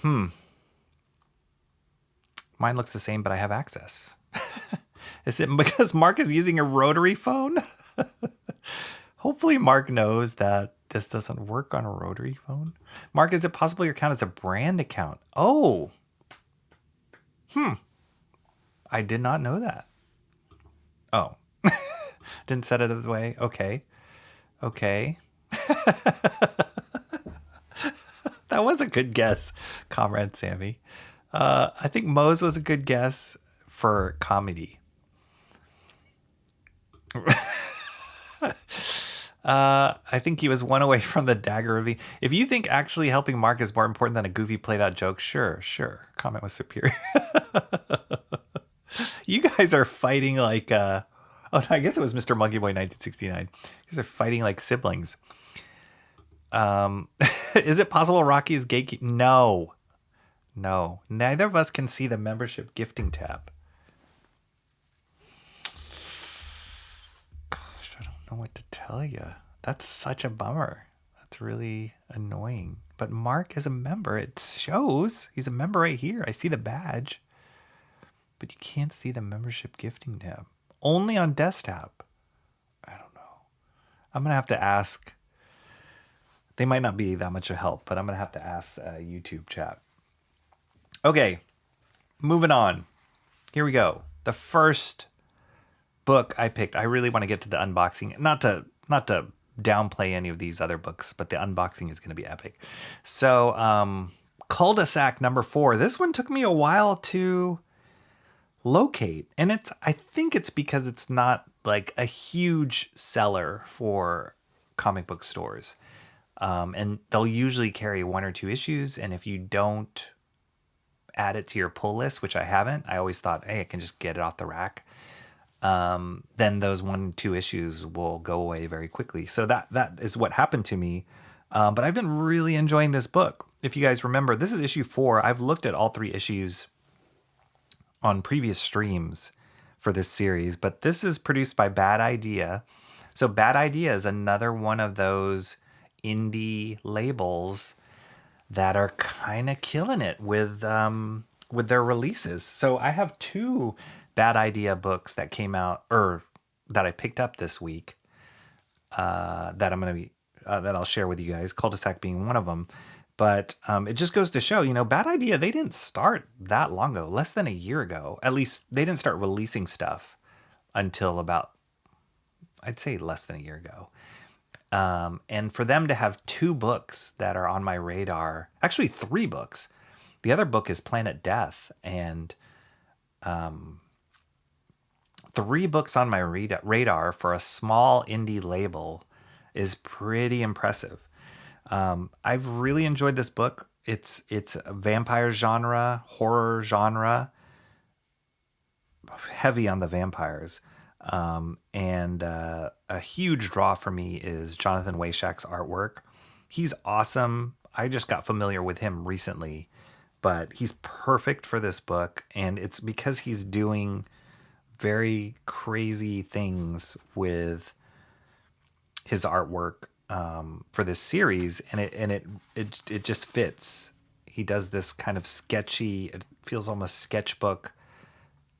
Mine looks the same, but I have access. Is it because Mark is using a rotary phone? Hopefully Mark knows that this doesn't work on a rotary phone. Mark, is it possible your account is a brand account? Oh. I did not know that. Oh. Didn't set it the way. Okay. That was a good guess, Comrade Sammy. I think Moe's was a good guess for comedy. I think he was one away from the dagger reveal. If you think actually helping Mark is more important than a goofy played out joke, sure. Comment was superior. You guys are fighting like, I guess it was Mr. Monkey Boy 1969. You guys are fighting like siblings. Is it possible Rocky is gatekeep? No. Neither of us can see the membership gifting tab. Gosh, I don't know what to tell you. That's such a bummer. That's really annoying. But Mark is a member. It shows he's a member right here. I see the badge. But you can't see the membership gifting tab. Only on desktop. I don't know. I'm going to have to ask. They might not be that much of help, but I'm going to have to ask YouTube chat. Okay, moving on. Here we go. The first book I picked. I really want to get to the unboxing. Not to downplay any of these other books, but the unboxing is going to be epic. So, Cul-De-Sac number 4. This one took me a while to locate, and I think it's because it's not like a huge seller for comic book stores. And they'll usually carry 1 or 2 issues, and if you don't add it to your pull list, which I haven't, I always thought, hey, I can just get it off the rack. Then those 1 or 2 issues will go away very quickly. So that is what happened to me. But I've been really enjoying this book. If you guys remember, this is issue 4. I've looked at all 3 issues on previous streams for this series, but this is produced by Bad Idea. So Bad Idea is another one of those indie labels that are kind of killing it with their releases. So I have 2 Bad Idea books that came out, or that I picked up this week, that I'll share with you guys. Cul-De-Sac being one of them. But it just goes to show, Bad Idea, they didn't start that long ago, less than a year ago. At least they didn't start releasing stuff until about, I'd say less than a year ago. And for them to have 2 books that are on my radar, actually 3 books. The other book is Planet Death, and 3 books on my radar for a small indie label is pretty impressive. I've really enjoyed this book. It's a vampire genre, horror genre, heavy on the vampires. And a huge draw for me is Jonathan Weishak's artwork. He's awesome. I just got familiar with him recently, but he's perfect for this book. And it's because he's doing very crazy things with his artwork for this series, and it just fits. He does this kind of sketchy, it feels almost sketchbook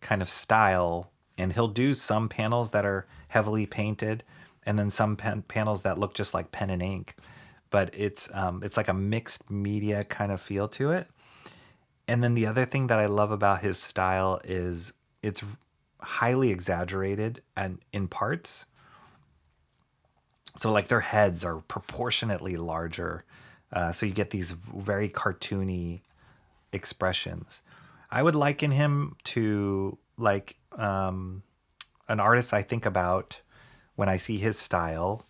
kind of style And he'll do some panels that are heavily painted, and then some panels that look just like pen and ink. But it's like a mixed media kind of feel to it. And then the other thing that I love about his style is it's highly exaggerated and in parts. So like their heads are proportionately larger. So you get these very cartoony expressions. I would liken him to like an artist I think about when I see his style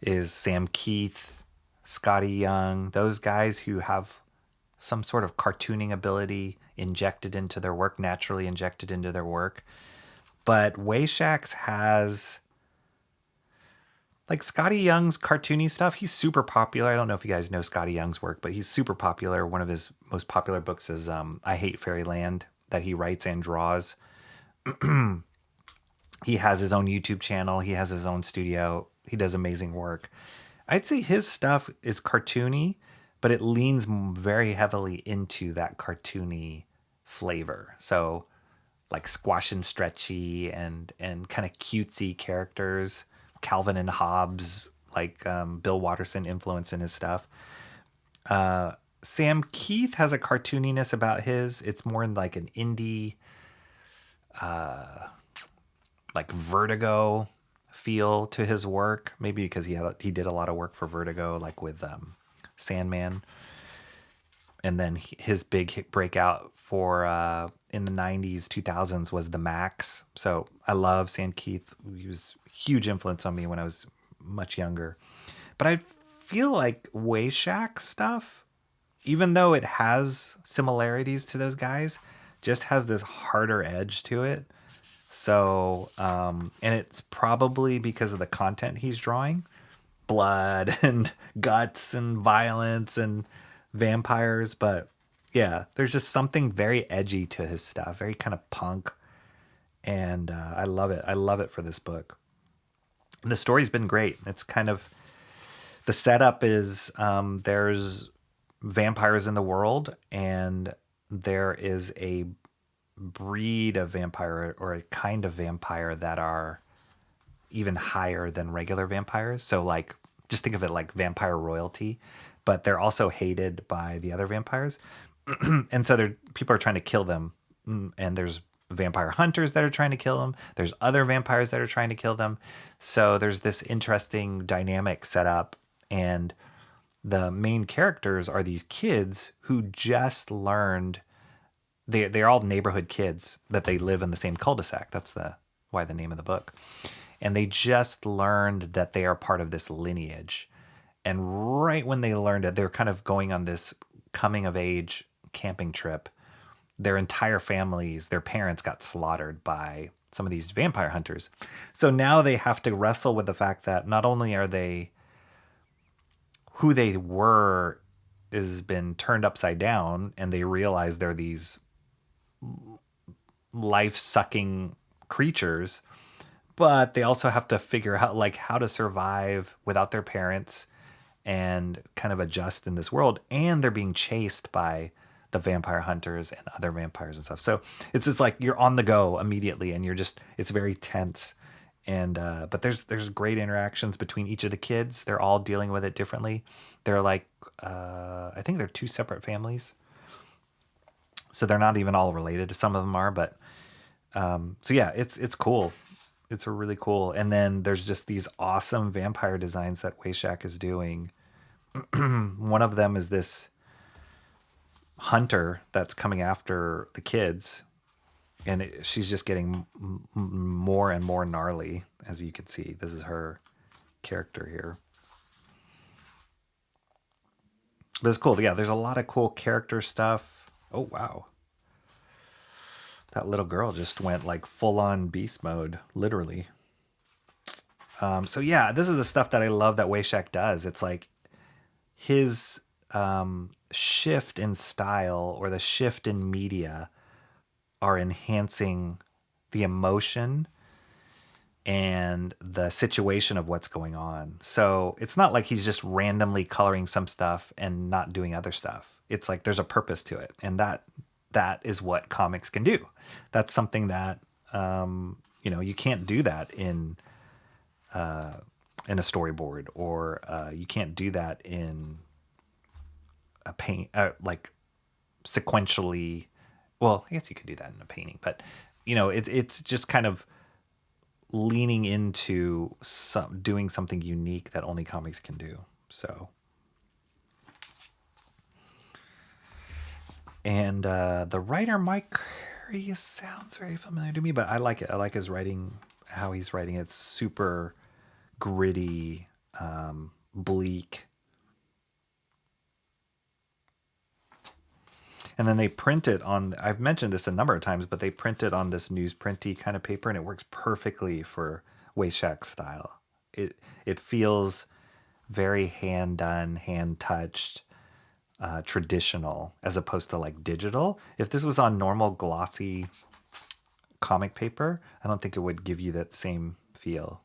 is Sam Keith, Scotty Young, those guys who have some sort of cartooning ability injected into their work, naturally injected into their work. But Wayshacks has, like Scotty Young's cartoony stuff, he's super popular. I don't know if you guys know Scotty Young's work, but he's super popular. One of his most popular books is I Hate Fairyland, that he writes and draws. He has his own YouTube channel. He has his own studio. He does amazing work. I'd say his stuff is cartoony, but it leans very heavily into that cartoony flavor. So like squash and stretchy and kind of cutesy characters, Calvin and Hobbes, like Bill Watterson influence in his stuff. Sam Keith has a cartooniness about his. It's more in like an indie, like Vertigo feel to his work. Maybe because he did a lot of work for Vertigo, like with Sandman. And then his big breakout for in the 90s, 2000s was The Max. So I love Sam Keith. He was a huge influence on me when I was much younger. But I feel like Wayshack stuff, even though it has similarities to those guys, just has this harder edge to it. So, and it's probably because of the content he's drawing. Blood and guts and violence and vampires. But yeah, there's just something very edgy to his stuff, very kind of punk. And I love it. I love it for this book. And the story's been great. It's kind of, the setup is there's vampires in the world, and there is a breed of vampire or a kind of vampire that are even higher than regular vampires. So like, just think of it like vampire royalty, but they're also hated by the other vampires. And so people are trying to kill them. And there's vampire hunters that are trying to kill them. There's other vampires that are trying to kill them. So there's this interesting dynamic set up. And the main characters are these kids who just learned, they're all neighborhood kids that they live in the same cul-de-sac. That's why the name of the book. And they just learned that they are part of this lineage. And right when they learned it, they're kind of going on this coming of age camping trip. Their entire families, their parents got slaughtered by some of these vampire hunters. So now they have to wrestle with the fact that not only are they who they were has been turned upside down, and they realize they're these life-sucking creatures, but they also have to figure out like how to survive without their parents and kind of adjust in this world. And they're being chased by the vampire hunters and other vampires and stuff. So it's just like you're on the go immediately, and it's very tense. And but there's great interactions between each of the kids. They're all dealing with it differently. They're like I think they're two separate families, so they're not even all related. Some of them are, but so yeah, it's cool. It's a really cool. And then there's just these awesome vampire designs that Wayshack is doing. One of them is this hunter that's coming after the kids, and she's just getting more and more gnarly, as you can see. This is her character here. But it's cool. Yeah, there's a lot of cool character stuff. Oh, wow. That little girl just went like full-on beast mode, literally. So yeah, this is the stuff that I love that Wayshack does. It's like his shift in style or the shift in media are enhancing the emotion and the situation of what's going on. So it's not like he's just randomly coloring some stuff and not doing other stuff. It's like there's a purpose to it. And that is what comics can do. That's something that, You can't do that in a storyboard, or you can't do that in a paint, like sequentially. Well, I guess you could do that in a painting, but it's just kind of leaning into doing something unique that only comics can do. So, and the writer Mike Curry sounds very familiar to me, but I like it. I like his writing, how he's writing. It's super gritty, bleak. And then they print it on, I've mentioned this a number of times, but they print it on this newsprinty kind of paper, and it works perfectly for Weishak style. It feels very hand done, hand touched, traditional, as opposed to like digital. If this was on normal glossy comic paper, I don't think it would give you that same feel.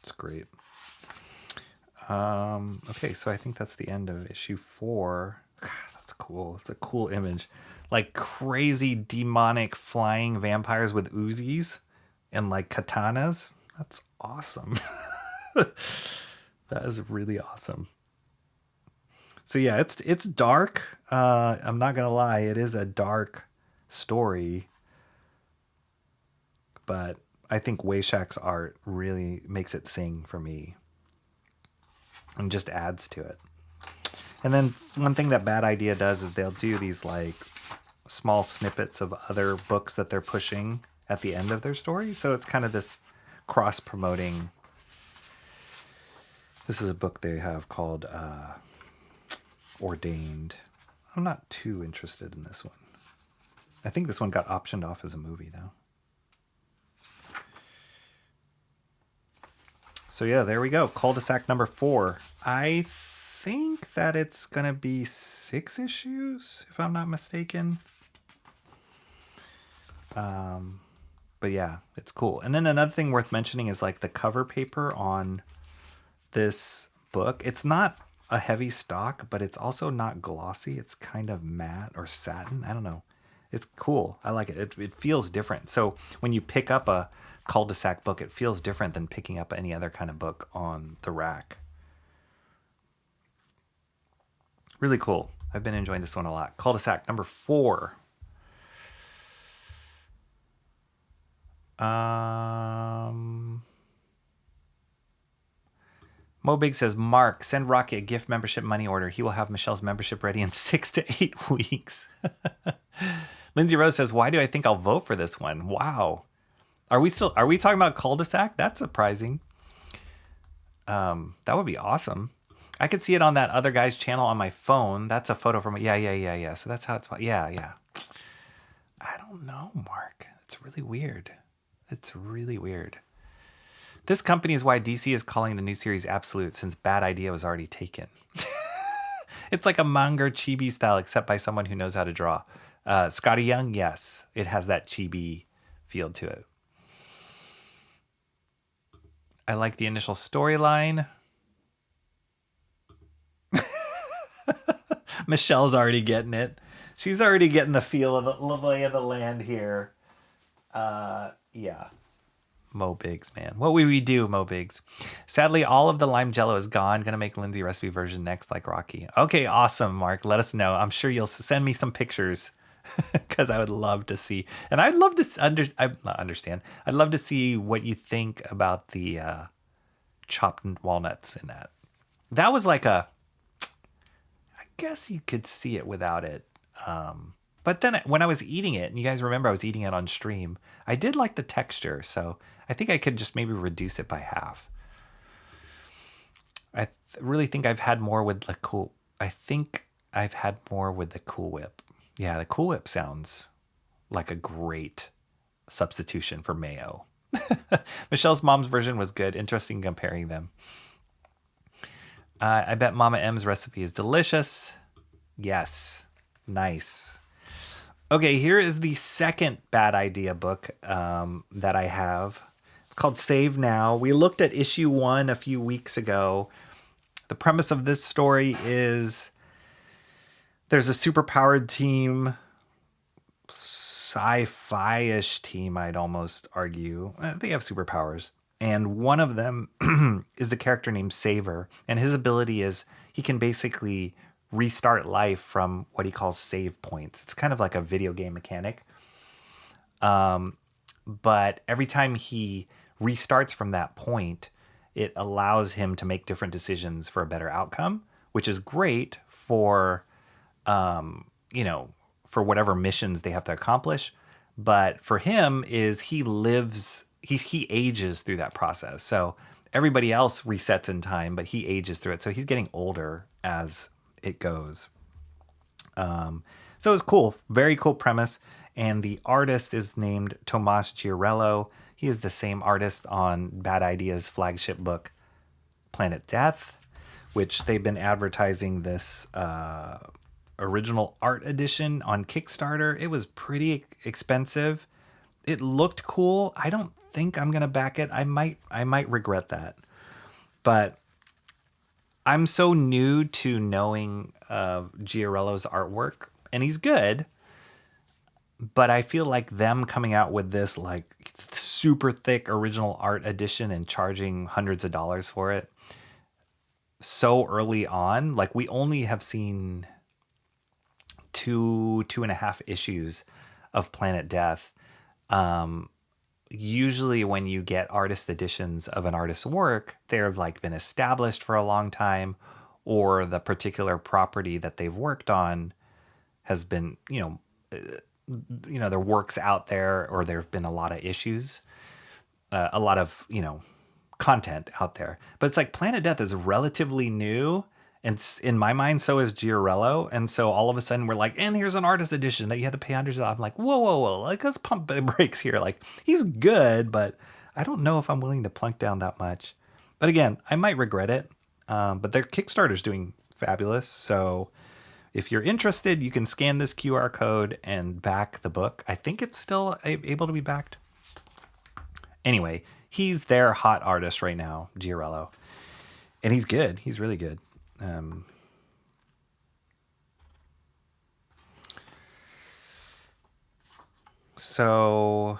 It's great. Okay, so I think that's the end of issue 4. God, that's cool. It's a cool image. Like crazy demonic flying vampires with Uzis and like katanas. That's awesome. That is really awesome. So yeah, it's dark. I'm not gonna lie, it is a dark story, but I think Weishak's art really makes it sing for me and just adds to it. And then one thing that Bad Idea does is they'll do these like small snippets of other books that they're pushing at the end of their story. So it's kind of this cross-promoting. This is a book they have called Ordained. I'm not too interested in this one. I think this one got optioned off as a movie though. So yeah, there we go. Cul-De-Sac number 4. I think that it's going to be 6 issues, if I'm not mistaken. But yeah, it's cool. And then another thing worth mentioning is like the cover paper on this book. It's not a heavy stock, but it's also not glossy. It's kind of matte or satin. I don't know. It's cool. I like it. It feels different. So when you pick up a Cul-De-Sac book, it feels different than picking up any other kind of book on the rack. Really cool. I've been enjoying this one a lot. Cul-De-Sac number 4. Mobig says, Mark, send Rocky a gift membership money order. He will have Michelle's membership ready in 6 to 8 weeks. Lindsay Rose says, why do I think I'll vote for this one? Wow. Are we talking about Cul-De-Sac? That's surprising. That would be awesome. I could see it on that other guy's channel on my phone. That's a photo from it. Yeah. So that's how it's, yeah. I don't know, Mark. It's really weird. This company is why DC is calling the new series Absolute, since Bad Idea was already taken. It's like a manga chibi style, except by someone who knows how to draw. Scotty Young, yes. It has that chibi feel to it. I like the initial storyline. Michelle's already getting it. She's already getting the feel of the lay of the land here. Yeah. Mo Biggs, man. What would we do, Mo Biggs? Sadly, all of the lime jello is gone. Gonna make Lindsay recipe version next, like Rocky. Okay, awesome, Mark. Let us know. I'm sure you'll send me some pictures because I would love to see. And I'd love to understand. I'd love to see what you think about the chopped walnuts in that. That was like I guess you could see it without it. But then when I was eating it, and you guys remember I was eating it on stream, I did like the texture. So I think I could just maybe reduce it by half. I really think I've had more with the Cool. I think I've had more with the Cool Whip. Yeah, the Cool Whip sounds like a great substitution for mayo. Michelle's mom's version was good. Interesting comparing them. I bet Mama M's recipe is delicious. Yes. Nice. Okay, here is the second Bad Idea book that I have. It's called Save Now. We looked at issue 1 a few weeks ago. The premise of this story is There's a superpowered team, sci-fi-ish team, I'd almost argue. They have superpowers. And one of them is the character named Saver. And his ability is he can basically restart life from what he calls save points. It's kind of like a video game mechanic. But every time he restarts from that point, it allows him to make different decisions for a better outcome, which is great for, for whatever missions they have to accomplish. But for him is he ages through that process. So everybody else resets in time, but he ages through it. So he's getting older as it goes. So it's cool. Very cool premise. And the artist is named Tomas Giorello. He is the same artist on Bad Idea's flagship book, Planet Death, which they've been advertising this original art edition on Kickstarter. It was pretty expensive. It looked cool. I don't think I'm gonna back it. I might regret that. But I'm so new to knowing Giorello's artwork, and he's good. But I feel like them coming out with this like super thick original art edition and charging hundreds of dollars for it so early on, like we only have seen two and a half issues of Planet Death. Usually when you get artist editions of an artist's work, they've like been established for a long time, or the particular property that they've worked on has been, their work's out there, or there have been a lot of issues, a lot of, content out there. But it's like Planet Death is relatively new. And in my mind, so is Giorello. And so all of a sudden we're like, and here's an artist edition that you have to pay hundreds of dollars. I'm like, whoa. Like, let's pump the brakes here. Like, he's good, but I don't know if I'm willing to plunk down that much. But again, I might regret it. But their Kickstarter's doing fabulous. So if you're interested, you can scan this QR code and back the book. I think it's still able to be backed. Anyway, he's their hot artist right now, Giorello. And he's good. He's really good. So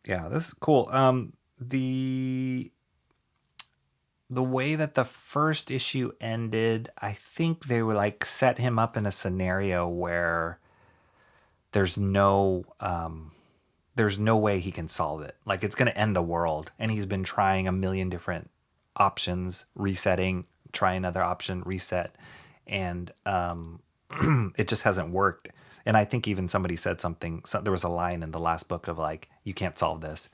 yeah, this is cool. The way that the first issue ended, I think they were like set him up in a scenario where there's no way he can solve it. Like it's going to end the world. And he's been trying a million different options, resetting, try another option, reset. And it just hasn't worked. And I think even somebody said something, there was a line in the last book of like, you can't solve this.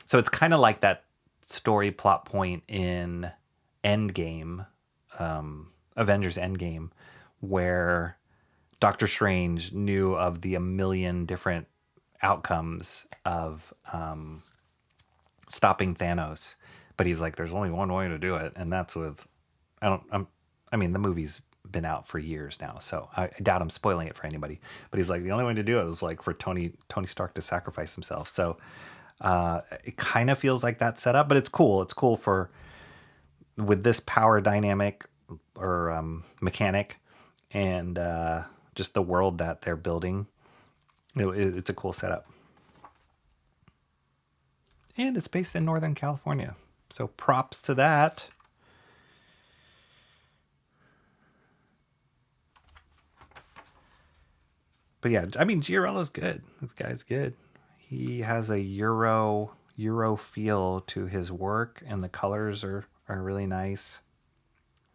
So it's kind of like that story plot point in Endgame, Avengers Endgame, where Doctor Strange knew of a million different outcomes of stopping Thanos, but he was like, there's only one way to do it, and that's with the movie's been out for years now, so I doubt I'm spoiling it for anybody, but he's like, the only way to do it was like for Tony Stark to sacrifice himself. So it kind of feels like that setup, but it's cool. It's cool with this power dynamic or mechanic and just the world that they're building. It's a cool setup. And it's based in Northern California. So props to that. But yeah, I mean, Giorello's good. This guy's good. He has a Euro feel to his work, and the colors are really nice,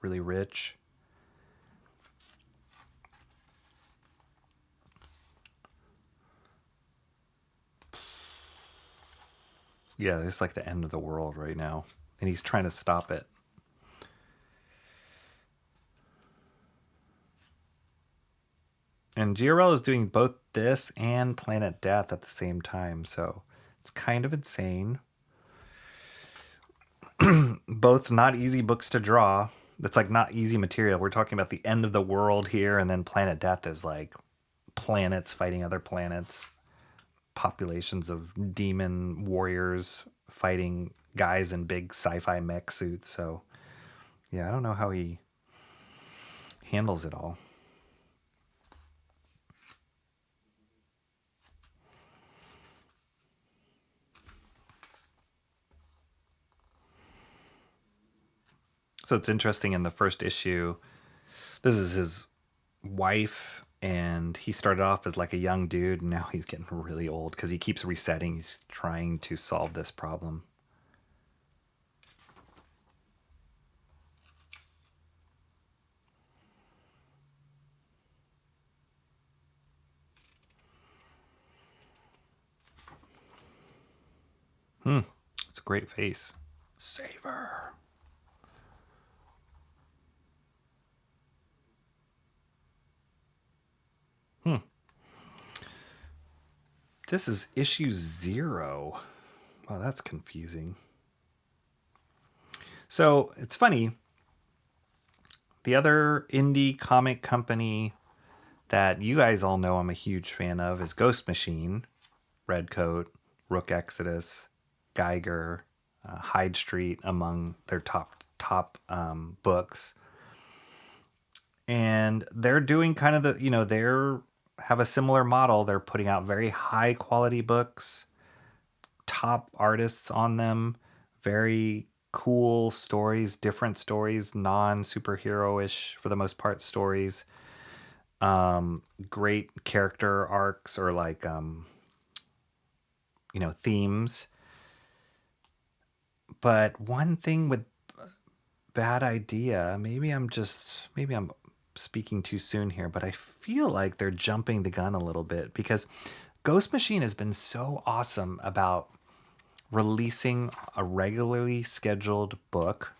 really rich. Yeah, it's like the end of the world right now, and he's trying to stop it. And Giorello is doing both this and Planet Death at the same time, so it's kind of insane. Both not easy books to draw. It's like not easy material. We're talking about the end of the world here, and then Planet Death is like planets fighting other planets, populations of demon warriors fighting guys in big sci-fi mech suits. So yeah, I don't know how he handles it all. So it's interesting in the first issue, this is his wife, and he started off as like a young dude, and now he's getting really old because he keeps resetting. He's trying to solve this problem. It's a great face. Savor. This is issue 0. Wow, that's confusing. So it's funny. The other indie comic company that you guys all know I'm a huge fan of is Ghost Machine, Redcoat, Rook Exodus, Geiger, Hyde Street among their top books. And they're doing kind of the, they're have a similar model. They're putting out very high quality books, top artists on them, very cool stories, different stories, non-superhero-ish for the most part stories. Great character arcs or like themes. But one thing with Bad Idea, maybe I'm speaking too soon here, but I feel like they're jumping the gun a little bit because Ghost Machine has been so awesome about releasing a regularly scheduled book,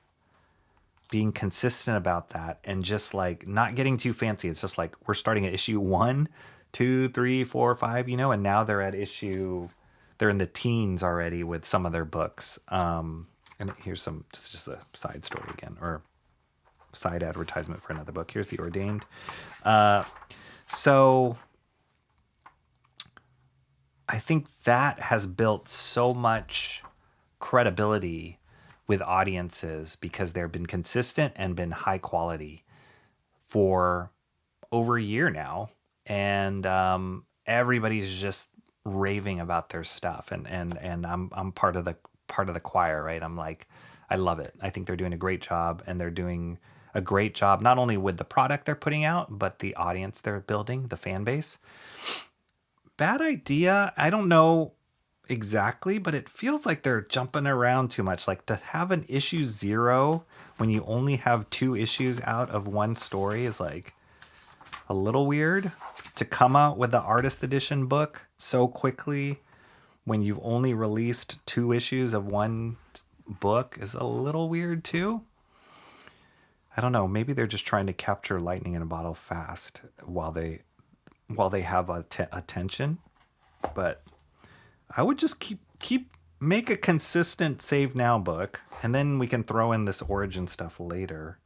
being consistent about that, and just like not getting too fancy. It's just like we're starting at issue 1, 2, 3, 4, 5, and now they're in the teens already with some of their books. And here's just a side story again, or side advertisement for another book. Here's The Ordained. So I think that has built so much credibility with audiences because they've been consistent and been high quality for over a year now. And everybody's just raving about their stuff. And I'm part of the choir, right? I'm like, I love it. I think they're doing a great job, and they're doing a great job not only with the product they're putting out, but the audience they're building, the fan base. Bad Idea, I don't know exactly, but it feels like they're jumping around too much. Like to have an issue 0 when you only have 2 issues out of one story is like a little weird. To come out with the artist edition book so quickly when you've only released 2 issues of one book is a little weird too. I don't know. Maybe they're just trying to capture lightning in a bottle fast while they have attention. But I would just make a consistent Save Now book, and then we can throw in this origin stuff later.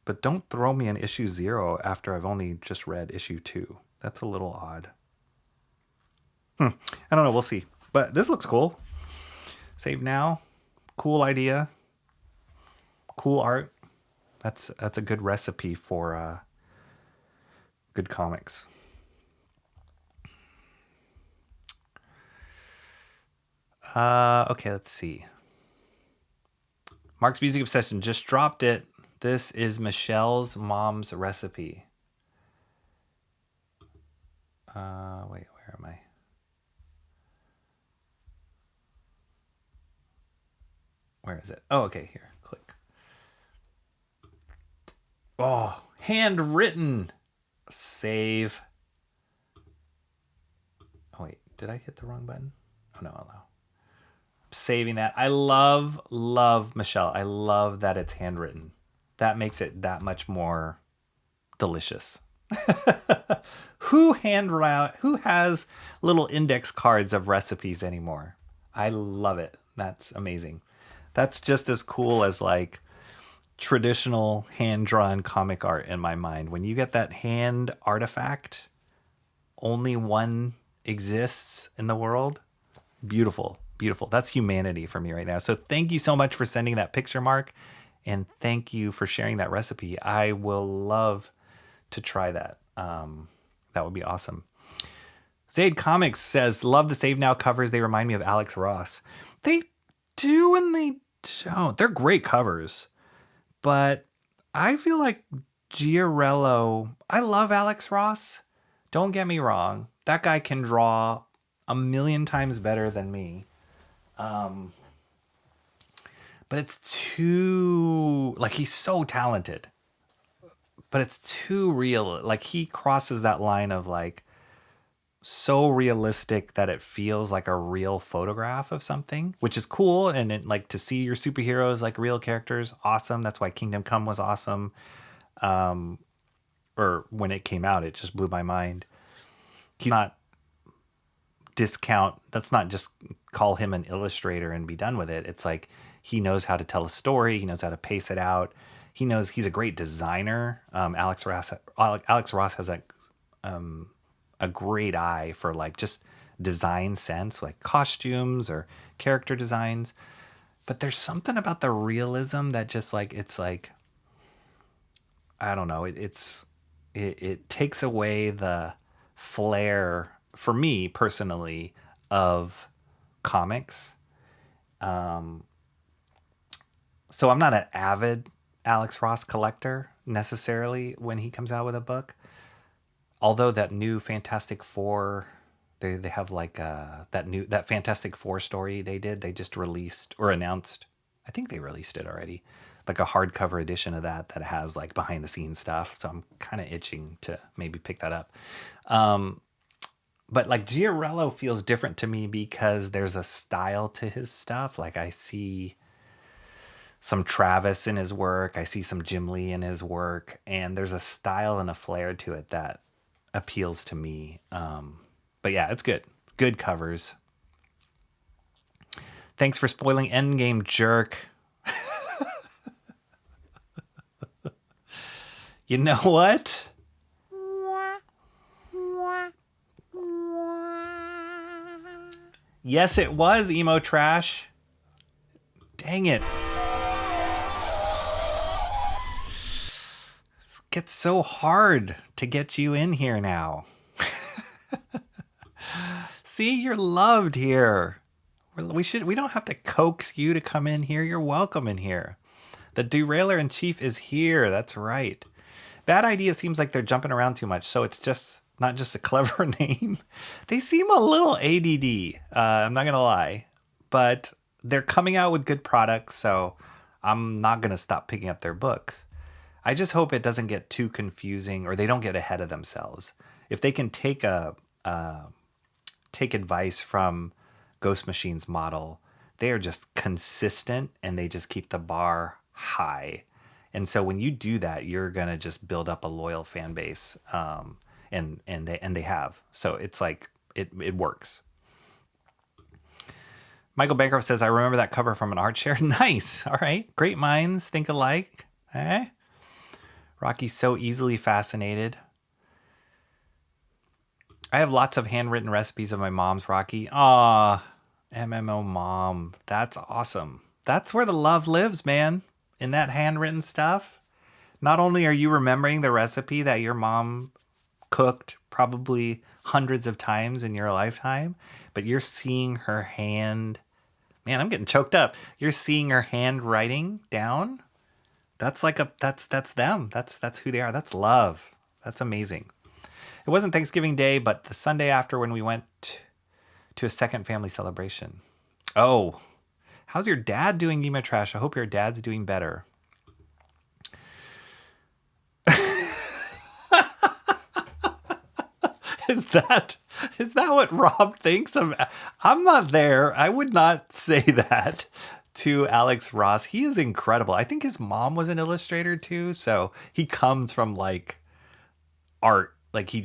But don't throw me an issue 0 after I've only just read issue 2. That's a little odd. I don't know. We'll see. But this looks cool. Save Now. Cool idea. Cool art. That's a good recipe for good comics. Okay, let's see. Mark's Music Obsession just dropped it. This is Michelle's mom's recipe. Wait, where am I? Where is it? Oh, okay, here. Click. Oh, handwritten. Save. Oh, wait. Did I hit the wrong button? Oh, no, allow. Saving that. I love Michelle. I love that it's handwritten. That makes it that much more delicious. Who has little index cards of recipes anymore? I love it. That's amazing. That's just as cool as like traditional hand-drawn comic art in my mind. When you get that hand artifact, only one exists in the world. Beautiful, beautiful. That's humanity for me right now. So thank you so much for sending that picture, Mark. And thank you for sharing that recipe. I will love to try that. That would be awesome. Zaid Comics says, love the Save Now covers. They remind me of Alex Ross. They do and they don't. They're great covers. But I feel like Giorello, I love Alex Ross. Don't get me wrong. That guy can draw a million times better than me. But it's too, like, he's so talented. But it's too real. Like, he crosses that line of, like, so realistic that it feels like a real photograph of something, which is cool. And it, like, to see your superheroes like real characters, awesome. That's why Kingdom Come was awesome. Or when it came out, it just blew my mind. He's not let's not just call him an illustrator and be done with it. It's like he knows how to tell a story. He knows how to pace it out. He knows he's a great designer. Alex Ross has a great eye for like just design sense, like costumes or character designs. But there's something about the realism that just like, it's like, I don't know. It takes away the flair for me personally of comics. So I'm not an avid Alex Ross collector necessarily when he comes out with a book. Although that new Fantastic Four, they have like that Fantastic Four story they just released or announced. I think they released it already. Like a hardcover edition of that has like behind the scenes stuff. So I'm kind of itching to maybe pick that up. But like Giorello feels different to me because there's a style to his stuff. Like I see some Travis in his work. I see some Jim Lee in his work. And there's a style and a flair to it that appeals to me. But yeah, it's good. Good covers. Thanks for spoiling Endgame, jerk. You know what? Yes, it was Emo Trash. Dang it. It gets so hard to get you in here now. See, you're loved here. We don't have to coax you to come in here. You're welcome in here. The Derailer in Chief is here. That's right. Bad Idea seems like they're jumping around too much, so it's just not just a clever name. They seem a little ADD, I'm not going to lie. But they're coming out with good products, so I'm not going to stop picking up their books. I just hope it doesn't get too confusing or they don't get ahead of themselves. If they can take advice from Ghost Machine's model, they are just consistent and they just keep the bar high. And so when you do that, you're going to just build up a loyal fan base. And they have. So it's like it works. Michael Bancroft says, I remember that cover from an art share. Nice. All right. Great minds think alike. Eh? Rocky's so easily fascinated. I have lots of handwritten recipes of my mom's, Rocky. Aw, MMO mom. That's awesome. That's where the love lives, man. In that handwritten stuff. Not only are you remembering the recipe that your mom cooked probably hundreds of times in your lifetime, but you're seeing her hand. Man, I'm getting choked up. You're seeing her handwriting down. That's like that's them. That's who they are. That's love. That's amazing. It wasn't Thanksgiving Day, but the Sunday after when we went to a second family celebration. Oh, how's your dad doing, Emo Trash? I hope your dad's doing better. Is that what Rob thinks of? I'm not there. I would not say that to Alex Ross. He is incredible. I think his mom was an illustrator too, so he comes from like art. Like he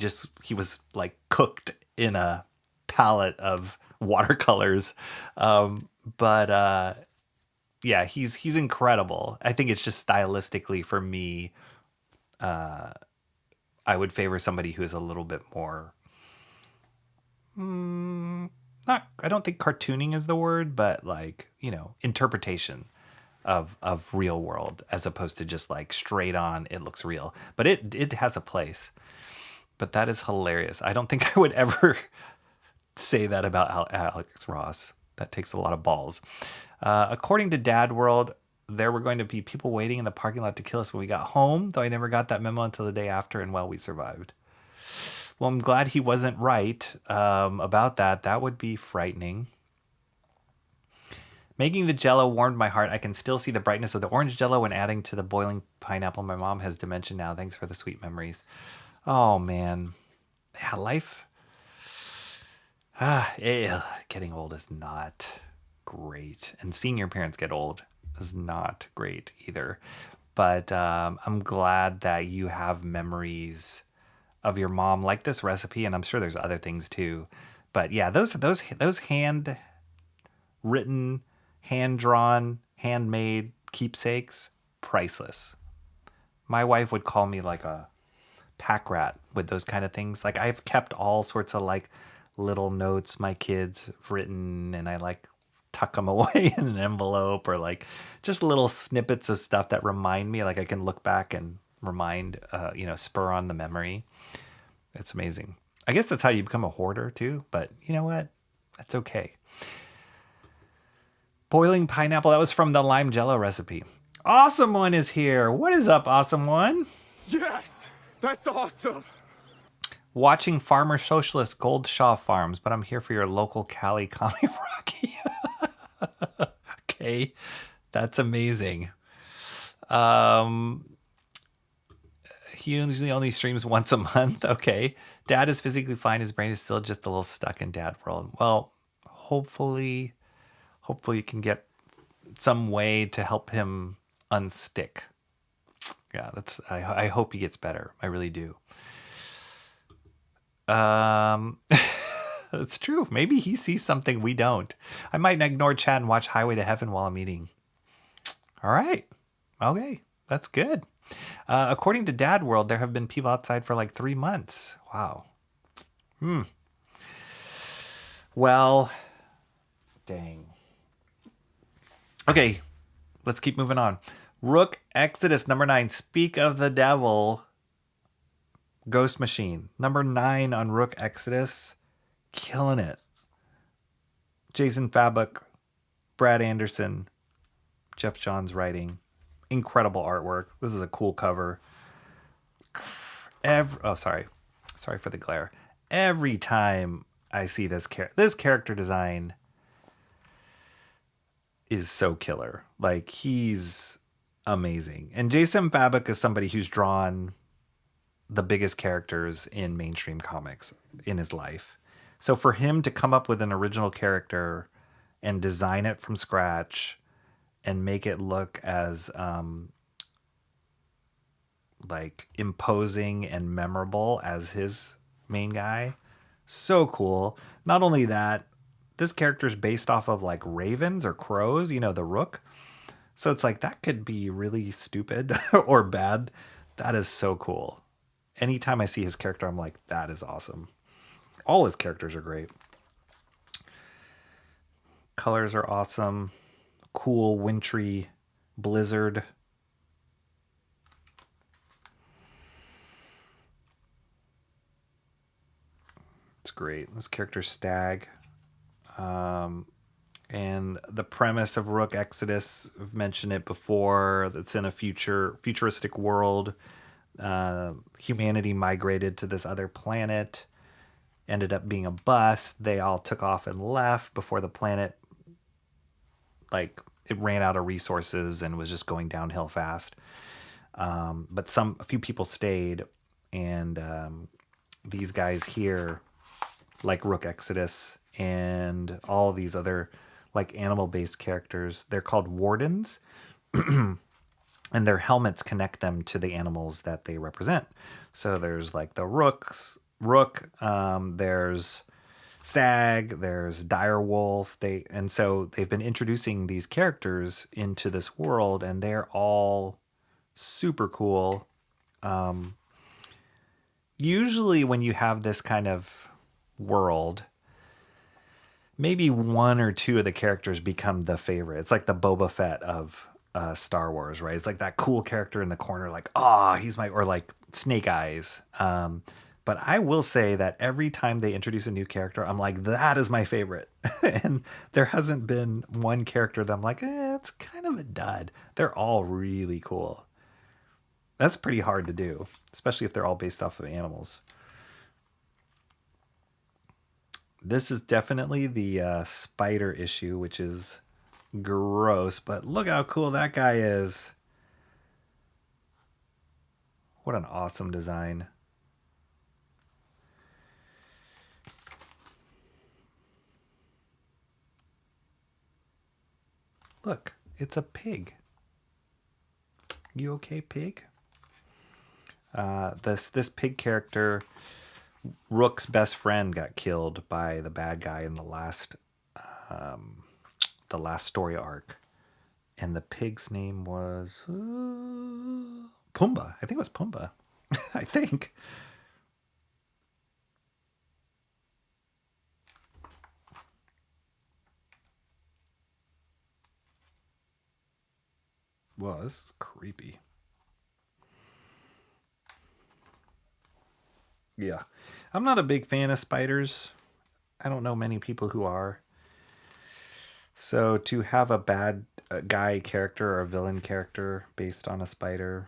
was like cooked in a palette of watercolors. But yeah, he's incredible. I think it's just stylistically for me, I would favor somebody who is a little bit more I don't think cartooning is the word, but like, interpretation. of real world, as opposed to just like straight on it looks real. But it has a place. But that is hilarious. I don't think I would ever say that about Alex Ross. That takes a lot of balls. According to Dad World, there were going to be people waiting in the parking lot to kill us when we got home, though I never got that memo until the day after, and well, we survived. Well, I'm glad he wasn't right about that. That would be frightening. Making the Jell-O warmed my heart. I can still see the brightness of the orange Jell-O when adding to the boiling pineapple. My mom has dementia now. Thanks for the sweet memories. Oh, man. Yeah, life. Getting old is not great. And seeing your parents get old is not great either. But I'm glad that you have memories of your mom like this recipe, and I'm sure there's other things too. But yeah, those hand written, hand drawn, handmade keepsakes, priceless. My wife would call me like a pack rat with those kind of things. Like I've kept all sorts of like little notes my kids have written, and I like tuck them away in an envelope, or like just little snippets of stuff that remind me, like I can look back and remind, spur on the memory. It's amazing. I guess that's how you become a hoarder too, but you know what? That's okay. Boiling pineapple, that was from the lime jello recipe. Awesome One is here. What is up, Awesome One? Yes, that's awesome. Watching Farmer Socialist Gold Shaw Farms, but I'm here for your local Cali Comic Rocky. Okay, that's amazing. He usually only streams once a month. Okay. Dad is physically fine. His brain is still just a little stuck in Dad World. Well, hopefully you can get some way to help him unstick. Yeah, I hope he gets better. I really do. It's true. Maybe he sees something we don't. I might ignore chat and watch Highway to Heaven while I'm eating. All right. Okay. That's good. According to Dad World, there have been people outside for like 3 months. Wow. Well, dang. Okay. Let's keep moving on. Rook Exodus number 9. Speak of the devil. Ghost Machine. Number 9 on Rook Exodus. Killing it. Jason Fabok, Brad Anderson, Jeff Johns writing. Incredible artwork. This is a cool cover. Sorry for the glare. Every time I see this character design is so killer. Like, he's amazing. And Jason Fabok is somebody who's drawn the biggest characters in mainstream comics in his life. So for him to come up with an original character and design it from scratch and make it look as like imposing and memorable as his main guy, so cool. Not only that, this character is based off of like ravens or crows, the rook. So it's like, that could be really stupid or bad. That is so cool. Anytime I see his character, I'm like, that is awesome. All his characters are great. Colors are awesome. Cool, wintry blizzard. It's great. This character's Stag. And the premise of Rook Exodus, I've mentioned it before, that's in a futuristic world. Humanity migrated to this other planet. Ended up being a bust. They all took off and left before the planet, like, it ran out of resources and was just going downhill fast. But a few people stayed, and these guys here, like Rook Exodus and all these other like animal-based characters, they're called wardens, and their helmets connect them to the animals that they represent. So there's like the rook, there's stag, there's dire wolf. So they've been introducing these characters into this world, and they're all super cool. Usually when you have this kind of world, maybe one or two of the characters become the favorite. It's like the Boba Fett of Star Wars, right? It's like that cool character in the corner, like, oh, he's my, or like Snake Eyes. But I will say that every time they introduce a new character, I'm like, that is my favorite. And there hasn't been one character that I'm like, it's kind of a dud. They're all really cool. That's pretty hard to do, especially if they're all based off of animals. This is definitely the spider issue, which is gross, but look how cool that guy is. What an awesome design. Look, it's a pig. You okay, pig? This pig character, Rook's best friend, got killed by the bad guy in the last story arc, and the pig's name was Pumbaa. I think it was Pumbaa. I think. Wow, this is creepy. Yeah. I'm not a big fan of spiders. I don't know many people who are. So to have a bad guy character or a villain character based on a spider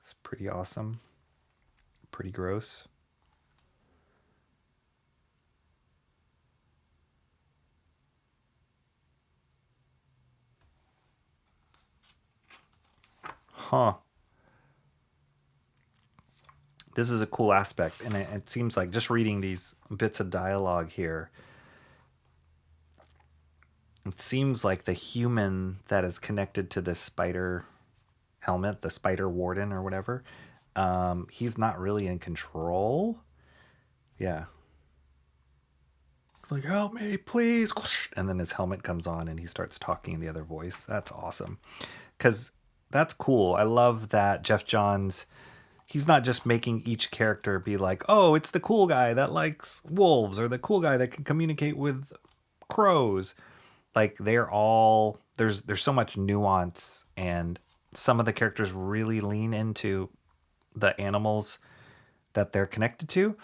is pretty awesome. Pretty gross. Huh. This is a cool aspect, and it seems like just reading these bits of dialogue here, it seems like the human that is connected to this spider helmet, the spider warden or whatever, he's not really in control. Yeah. It's like, help me, please. And then his helmet comes on and he starts talking in the other voice. That's awesome. Because that's cool. I love that Jeff Johns, he's not just making each character be like, oh, it's the cool guy that likes wolves or the cool guy that can communicate with crows. Like they're all, there's so much nuance, and some of the characters really lean into the animals that they're connected to,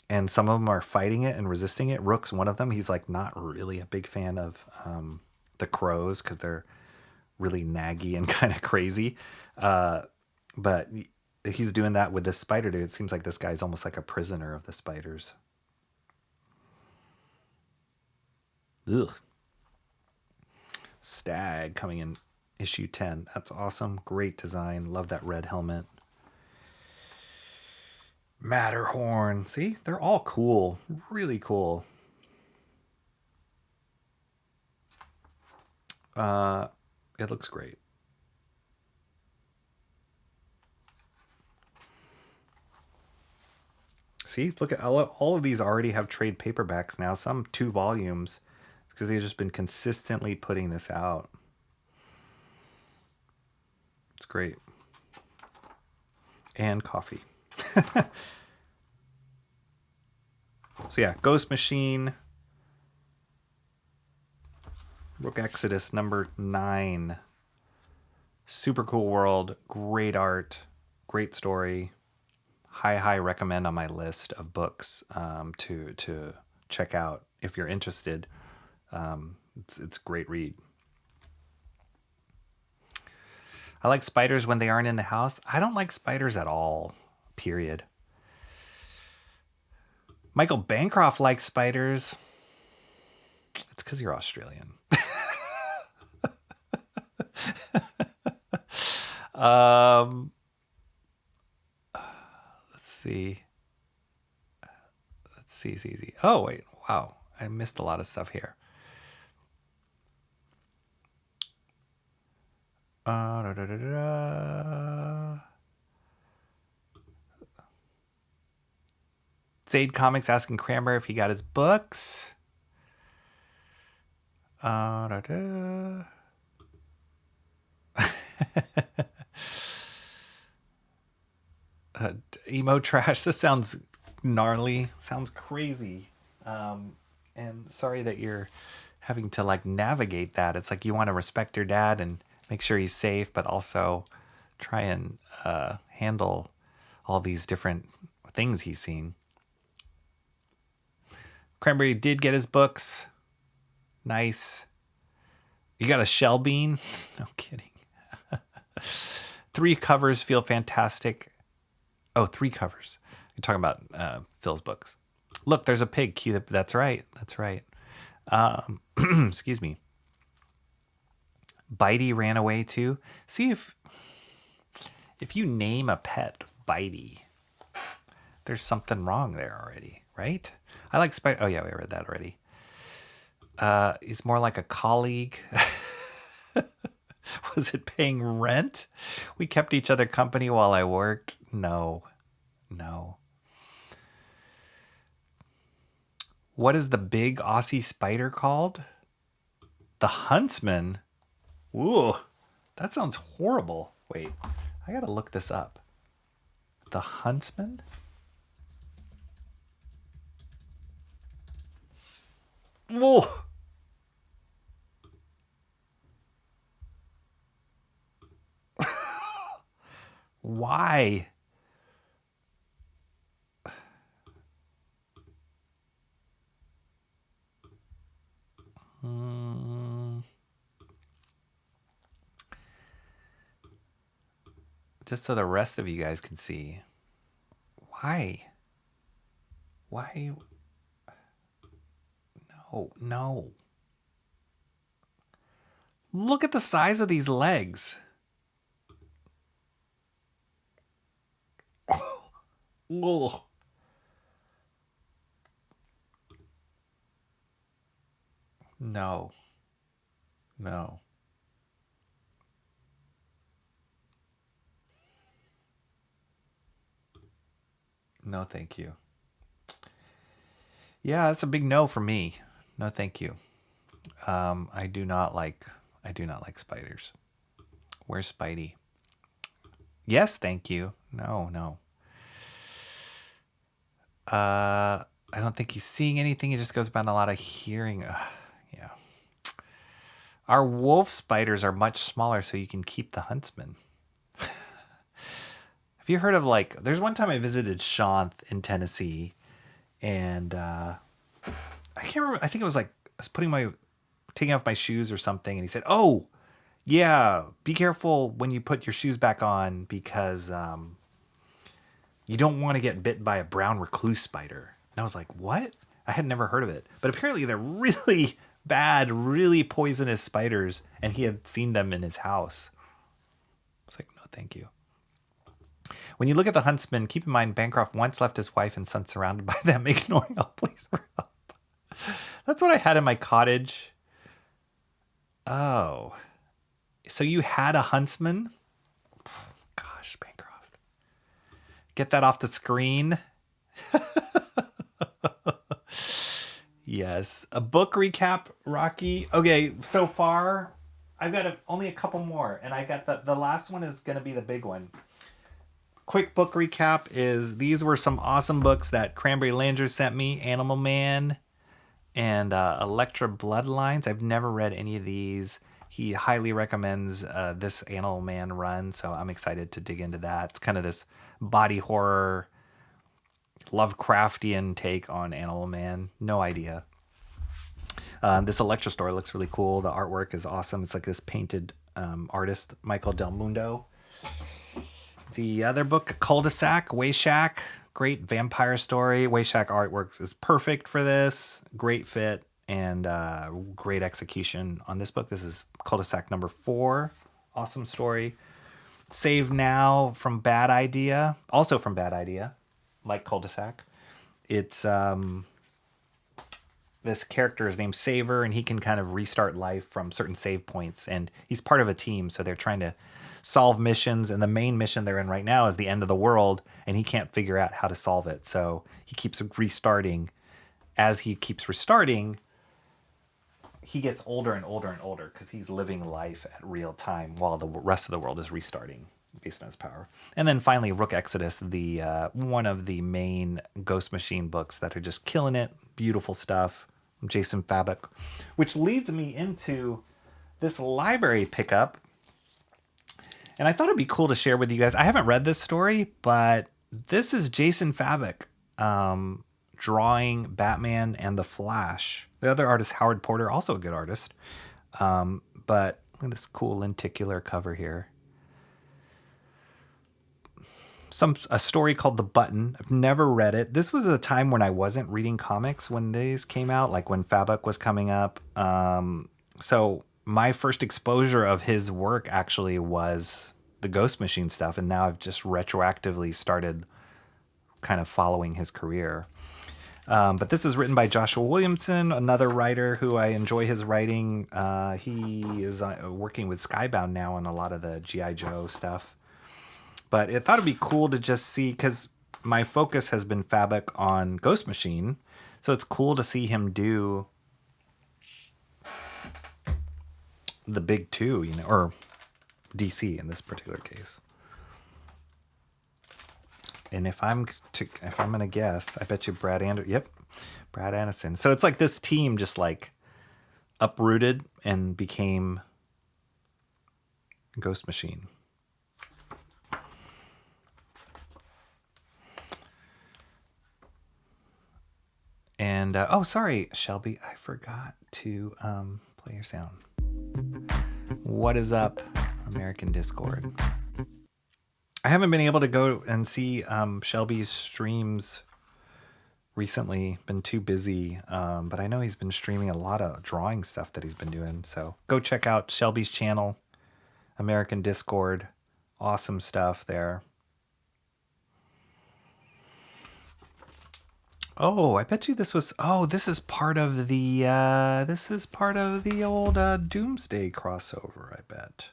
and some of them are fighting it and resisting it. Rook's one of them. He's like not really a big fan of the crows because they're really naggy and kind of crazy. But he's doing that with this spider dude. It seems like this guy's almost like a prisoner of the spiders. Ugh. Stag coming in issue 10. That's awesome. Great design. Love that red helmet. Matterhorn. See, they're all cool. Really cool. It looks great. See, look at all of these already have trade paperbacks now. Some 2 volumes. It's because they've just been consistently putting this out. It's great. And coffee. So yeah, Ghost Machine. Rook Exodus number 9. Super cool world. Great art. Great story. High recommend on my list of books to check out if you're interested. It's a great read. I like spiders when they aren't in the house. I don't like spiders at all, period. Michael Bancroft likes spiders. It's because you're Australian. Let's see. Oh, wait. Wow. I missed a lot of stuff here. Zade Comics asking Cranberry if he got his books. Emo trash. This sounds gnarly. Sounds crazy. And sorry that you're having to like navigate that. It's like you want to respect your dad and make sure he's safe, but also try and handle all these different things he's seen. Cranberry did get his books. Nice. You got a shell bean? No kidding. 3 covers feel fantastic. Oh, 3 covers. You're talking about Phil's books. Look, there's a pig. Cue that's right. That's right. Excuse me. Bitey ran away too. See if you name a pet Bitey, there's something wrong there already, right? I like Spider. Oh yeah, we read that already. He's more like a colleague. Was it paying rent? We kept each other company while I worked. No. What is the big Aussie spider called? The Huntsman. Ooh, that sounds horrible. Wait, I gotta look this up. The Huntsman? Whoa. Why? Just so the rest of you guys can see. Why? No. Look at the size of these legs. Whoa. No. No, thank you. Yeah, that's a big no for me. No, thank you. I do not like spiders. Where's Spidey? Yes, thank you. No. I don't think he's seeing anything. He just goes about a lot of hearing. Yeah. Our wolf spiders are much smaller, so you can keep the huntsman. Have you heard of there's one time I visited Shanth in Tennessee, and I can't remember. I think it was I was taking off my shoes or something, and he said, "Oh, yeah, be careful when you put your shoes back on because you don't want to get bit by a brown recluse spider." And I was like, "What?" I had never heard of it, but apparently they're really bad, really poisonous spiders, and he had seen them in his house. I was like, "No, thank you." When you look at the huntsman, keep in mind Bancroft once left his wife and son surrounded by them, ignoring all pleas for help. That's what I had in my cottage. Oh. So you had a huntsman? Gosh, Bancroft. Get that off the screen. Yes. A book recap, Rocky. Okay, so far, I've got only a couple more, and I got the last one is going to be the big one. Quick book recap is these were some awesome books that Cranberry Langer sent me. Animal Man and Elektra Bloodlines. I've never read any of these. He highly recommends this Animal Man run, so I'm excited to dig into that. It's kind of this body horror, Lovecraftian take on Animal Man. No idea. This Elektra story looks really cool. The artwork is awesome. It's like this painted artist, Michael Del Mundo. The other book, Cul-De-Sac, Wayshack, great vampire story. Wayshack artwork is perfect for this. Great fit and great execution on this book. This is Cul-De-Sac number 4. Awesome story. Save Now from Bad Idea. Also from Bad Idea, like Cul-De-Sac. It's this character is named Saver, and he can kind of restart life from certain save points. And he's part of a team, so they're trying to solve missions, and the main mission they're in right now is the end of the world, and he can't figure out how to solve it. So he keeps restarting. As he keeps restarting, he gets older and older and older because he's living life at real time while the rest of the world is restarting based on his power. And then finally, Rook Exodus, the one of the main Ghost Machine books that are just killing it. Beautiful stuff. Jason Fabok, which leads me into this library pickup And I thought it'd be cool to share with you guys. I haven't read this story, but this is Jason Fabok drawing Batman and the Flash. The other artist, Howard Porter, also a good artist. But look at this cool lenticular cover here. A story called The Button. I've never read it. This was a time when I wasn't reading comics when these came out, like when Fabok was coming up. So my first exposure of his work actually was the Ghost Machine stuff, and now I've just retroactively started kind of following his career. But this was written by Joshua Williamson, another writer who I enjoy his writing. He is working with Skybound now on a lot of the G.I. Joe stuff. But I thought it'd be cool to just see, because my focus has been Fabok on Ghost Machine, so it's cool to see him do the big two, you know, or DC in this particular case. And if I'm gonna guess, I bet you Brad Anderson. So it's like this team just like uprooted and became Ghost Machine. And oh, sorry, Shelby, I forgot to play your sound. What is up, American Discord? I haven't been able to go and see Shelby's streams recently. Been too busy, but I know he's been streaming a lot of drawing stuff that he's been doing. So go check out Shelby's channel, American Discord. Awesome stuff there. Oh, I bet you this was. Oh, this is part of the. This is part of the old Doomsday crossover. I bet.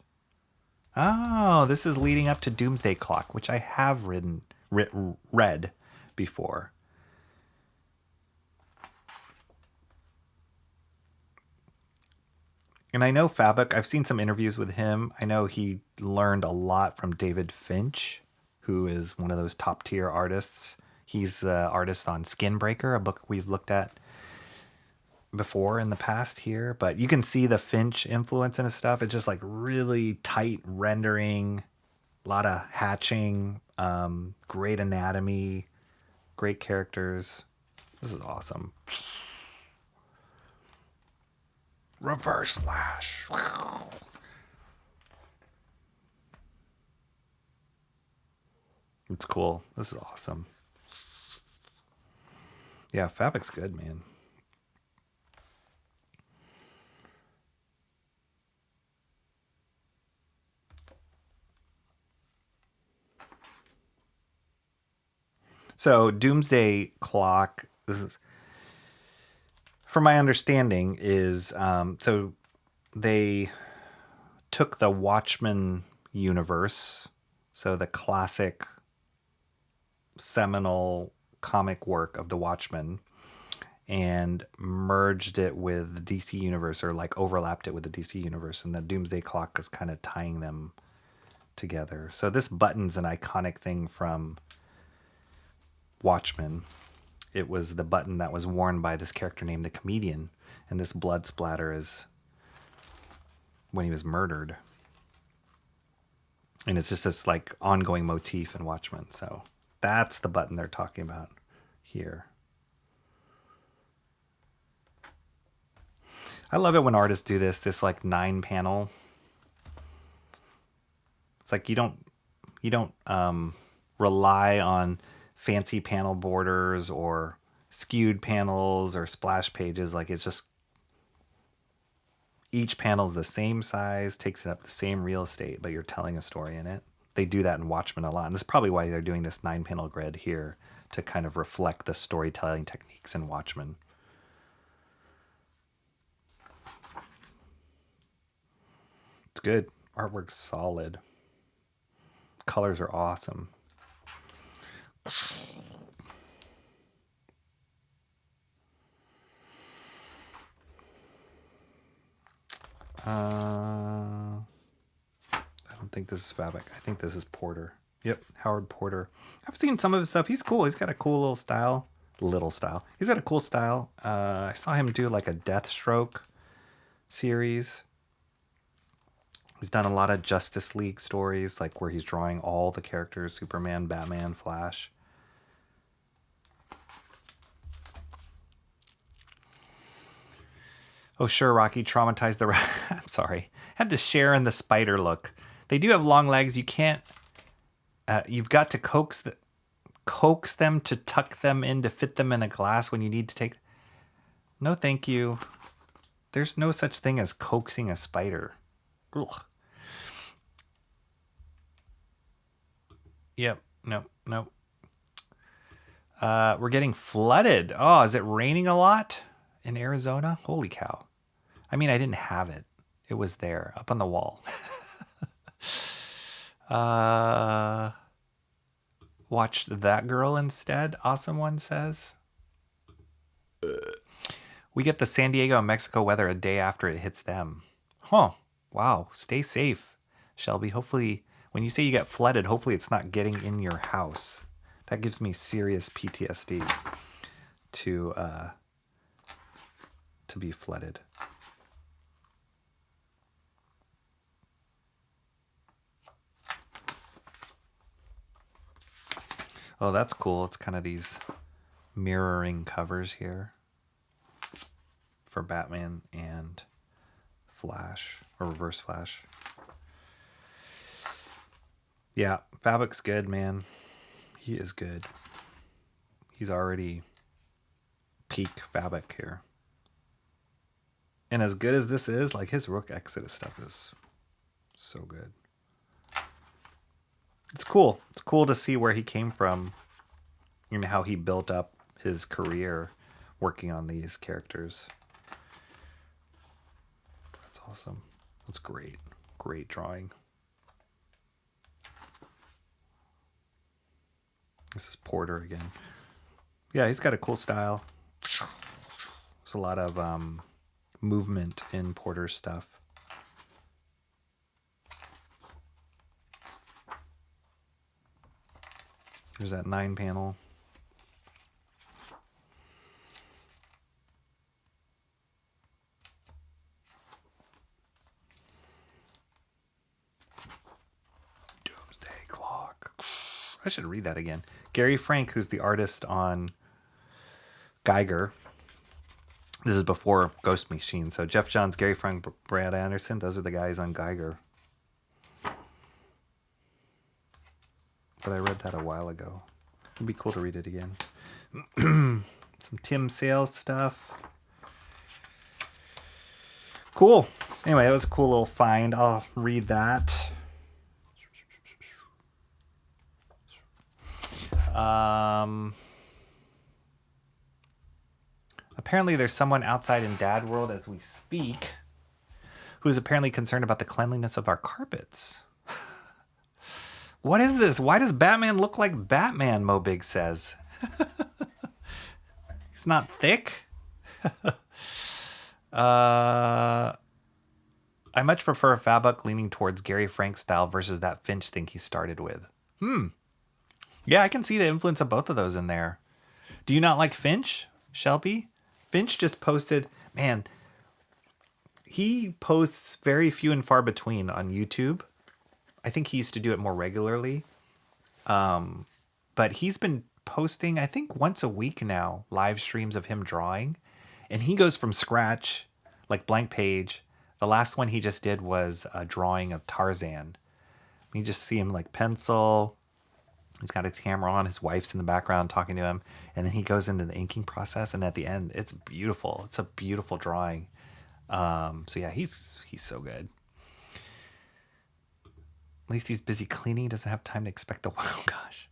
Oh, this is leading up to Doomsday Clock, which I have read before. And I know Fabok. I've seen some interviews with him. I know he learned a lot from David Finch, who is one of those top tier artists. He's the artist on Skinbreaker, a book we've looked at before in the past here. But you can see the Finch influence in his stuff. It's just like really tight rendering, a lot of hatching, great anatomy, great characters. This is awesome. Reverse Flash. Wow. It's cool. This is awesome. Yeah, Fabok's good, man. So Doomsday Clock, this is, from my understanding, is so they took the Watchmen universe, so the classic seminal comic work of the Watchmen, and merged it with the DC universe, or like overlapped it with the DC universe, and the Doomsday Clock is kind of tying them together. So this button's an iconic thing from Watchmen. It was the button that was worn by this character named the Comedian, and this blood splatter is when he was murdered. And it's just this like ongoing motif in Watchmen. So that's the button they're talking about here. I love it when artists do this like 9-panel. It's like you don't rely on fancy panel borders or skewed panels or splash pages. Like it's just each panel's the same size, takes up the same real estate, but you're telling a story in it. They do that in Watchmen a lot. And this is probably why they're doing this 9-panel grid here, to kind of reflect the storytelling techniques in Watchmen. It's good. Artwork's solid. Colors are awesome. I don't think this is Fabok. I think this is Porter. Yep, Howard Porter. I've seen some of his stuff. He's cool. He's got a cool little style. He's got a cool style. I saw him do like a Deathstroke series. He's done a lot of Justice League stories, like where he's drawing all the characters, Superman, Batman, Flash. Oh, sure, Rocky traumatized the... I'm sorry. Had to share in the spider look. They do have long legs. You can't... you've got to coax them to tuck them in to fit them in a glass when you need to take... No, thank you. There's no such thing as coaxing a spider. Ugh. Yep. No. We're getting flooded. Oh, is it raining a lot in Arizona? Holy cow. I mean, I didn't have it. It was there, up on the wall. Watched That Girl instead, Awesome One says. We get the San Diego and Mexico weather a day after it hits them. Huh. Wow. Stay safe, Shelby. Hopefully, when you say you get flooded, hopefully it's not getting in your house. That gives me serious PTSD to be flooded. Oh, that's cool. It's kind of these mirroring covers here for Batman and Flash, or Reverse Flash. Yeah, Faboc's good, man. He is good. He's already peak Fabic here. And as good as this is, like his Rook Exodus stuff is so good. It's cool. It's cool to see where he came from and how he built up his career working on these characters. That's awesome. That's great. Great drawing. This is Porter again. Yeah, he's got a cool style. There's a lot of movement in Porter's stuff. There's that 9-panel. Doomsday Clock. I should read that again. Gary Frank, who's the artist on Geiger. This is before Ghost Machine. So Jeff Johns, Gary Frank, Brad Anderson, those are the guys on Geiger. But I read that a while ago. It'd be cool to read it again. Some Tim Sale stuff. Cool. Anyway, that was a cool little find. I'll read that. Apparently there's someone outside in Dad World as we speak who is apparently concerned about the cleanliness of our carpets. What is this? Why does Batman look like Batman, Mobig says. He's not thick. I much prefer Fabuck leaning towards Gary Frank style versus that Finch thing he started with. Yeah, I can see the influence of both of those in there. Do you not like Finch, Shelby? Finch just posted, man, he posts very few and far between on YouTube. I think he used to do it more regularly. But he's been posting, I think once a week now, live streams of him drawing. And he goes from scratch, like blank page. The last one he just did was a drawing of Tarzan. You just see him like pencil. He's got his camera on. His wife's in the background talking to him. And then he goes into the inking process. And at the end, it's beautiful. It's a beautiful drawing. So yeah, he's so good. At least he's busy cleaning. He doesn't have time to expect the... Oh, gosh.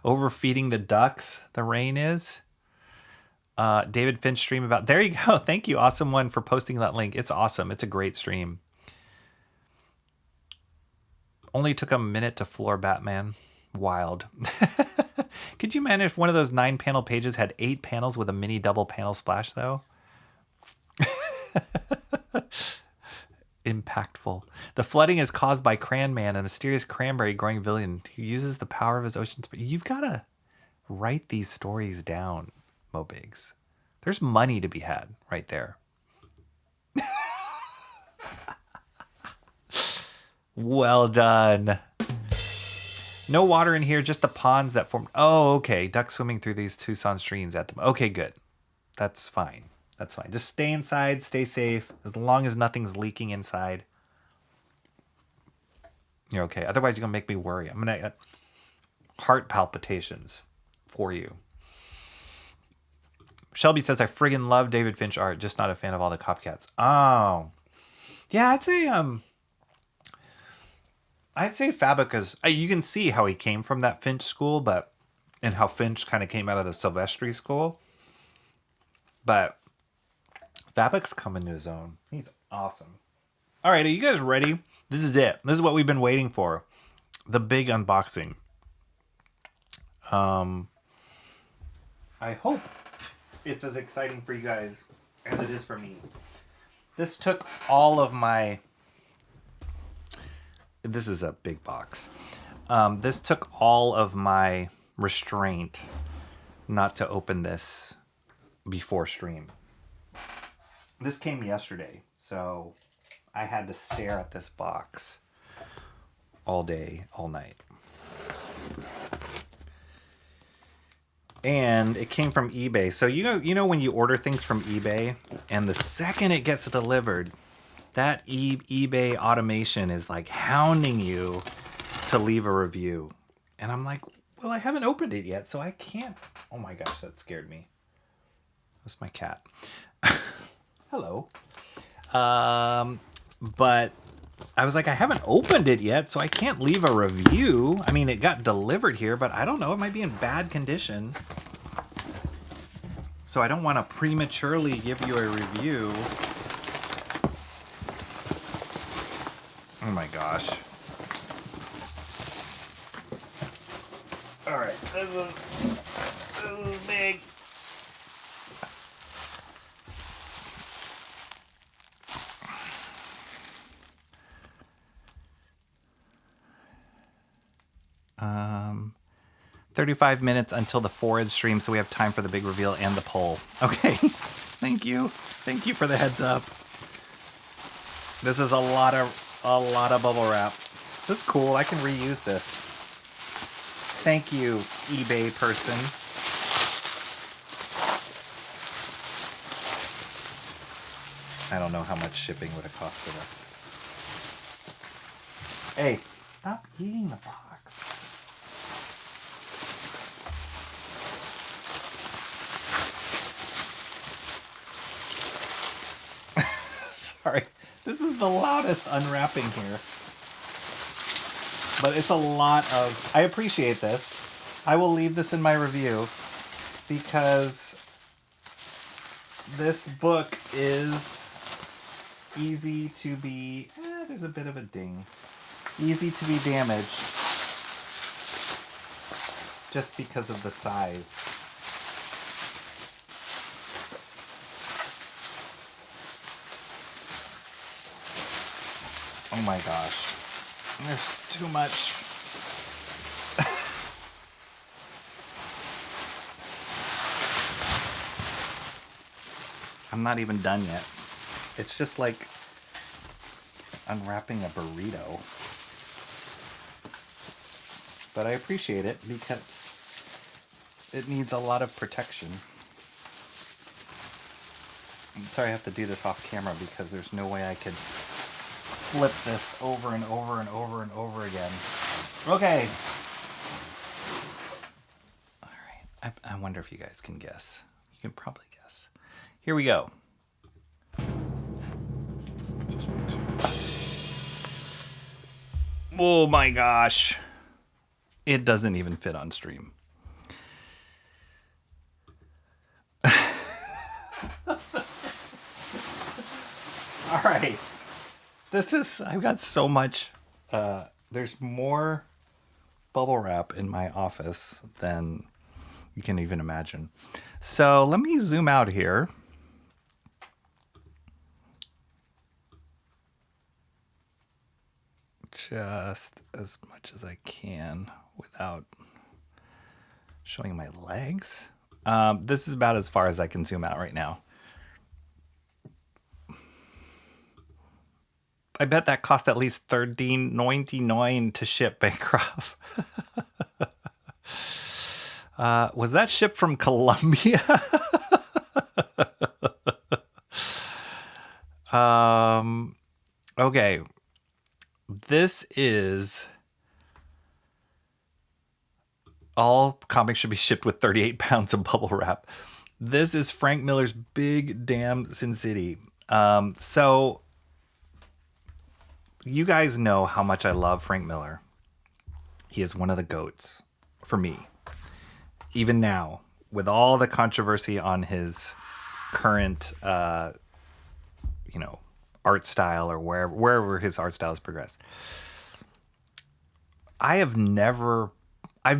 Overfeeding the ducks, the rain is. David Finch stream about... There you go. Thank you, Awesome One, for posting that link. It's awesome. It's a great stream. Only took a minute to floor Batman. Wild. Could you imagine if one of those 9-panel pages had 8 panels with a mini double panel splash, though? Impactful. The flooding is caused by Cranman, a mysterious cranberry growing villain who uses the power of his ocean spirit. You've got to write these stories down, Mobigs. There's money to be had right there. Well done. No water in here, just the ponds that formed. Oh, okay. Ducks swimming through these Tucson streams at the... Okay, good. That's fine. That's fine. Just stay inside, stay safe. As long as nothing's leaking inside, you're okay. Otherwise, you're going to make me worry. I'm going to... heart palpitations for you. Shelby says, I friggin' love David Finch art, just not a fan of all the copycats. Oh. Yeah, I'd say Fabrica's... You can see how he came from that Finch school, and how Finch kind of came out of the Silvestri school. But Fabic's coming to his own. He's awesome. All right, are you guys ready? This is it. This is what we've been waiting for. The big unboxing. I hope it's as exciting for you guys as it is for me. This took all of my... This is a big box. This took all of my restraint not to open this before stream. This came yesterday, so I had to stare at this box all day, all night. And it came from eBay. So you know when you order things from eBay, and the second it gets delivered, that eBay automation is like hounding you to leave a review. And I'm like, well, I haven't opened it yet, so I can't. Oh my gosh, that scared me. That's my cat. Hello. But I was like, I haven't opened it yet, so I can't leave a review. I mean, it got delivered here, but I don't know. It might be in bad condition. So I don't want to prematurely give you a review. Oh my gosh. All right, this is big. Um, 35 minutes until the forward stream, so we have time for the big reveal and the poll. Okay, thank you. Thank you for the heads up. This is a lot of bubble wrap. This is cool. I can reuse this. Thank you, eBay person. I don't know how much shipping would have cost for this. Hey, stop eating the box. Sorry, this is the loudest unwrapping here. But it's a lot of... I appreciate this. I will leave this in my review because this book is easy to be... there's a bit of a ding. Easy to be damaged just because of the size. Oh my gosh. There's too much. I'm not even done yet. It's just like unwrapping a burrito. But I appreciate it because it needs a lot of protection. I'm sorry I have to do this off camera because there's no way I could flip this over and over and over and over again. Okay. All right. I wonder if you guys can guess. You can probably guess. Here we go. Just make sure. Oh my gosh. It doesn't even fit on stream. All right. I've got so much, there's more bubble wrap in my office than you can even imagine. So let me zoom out here. Just as much as I can without showing my legs. This is about as far as I can zoom out right now. I bet that cost at least $13.99 to ship, Bancroft. Was that shipped from Colombia? Okay. This is... All comics should be shipped with 38 pounds of bubble wrap. This is Frank Miller's Big Damn Sin City. So you guys know how much I love Frank Miller. He is one of the GOATs for me. Even now, with all the controversy on his current, art style or wherever his art style has progressed. I've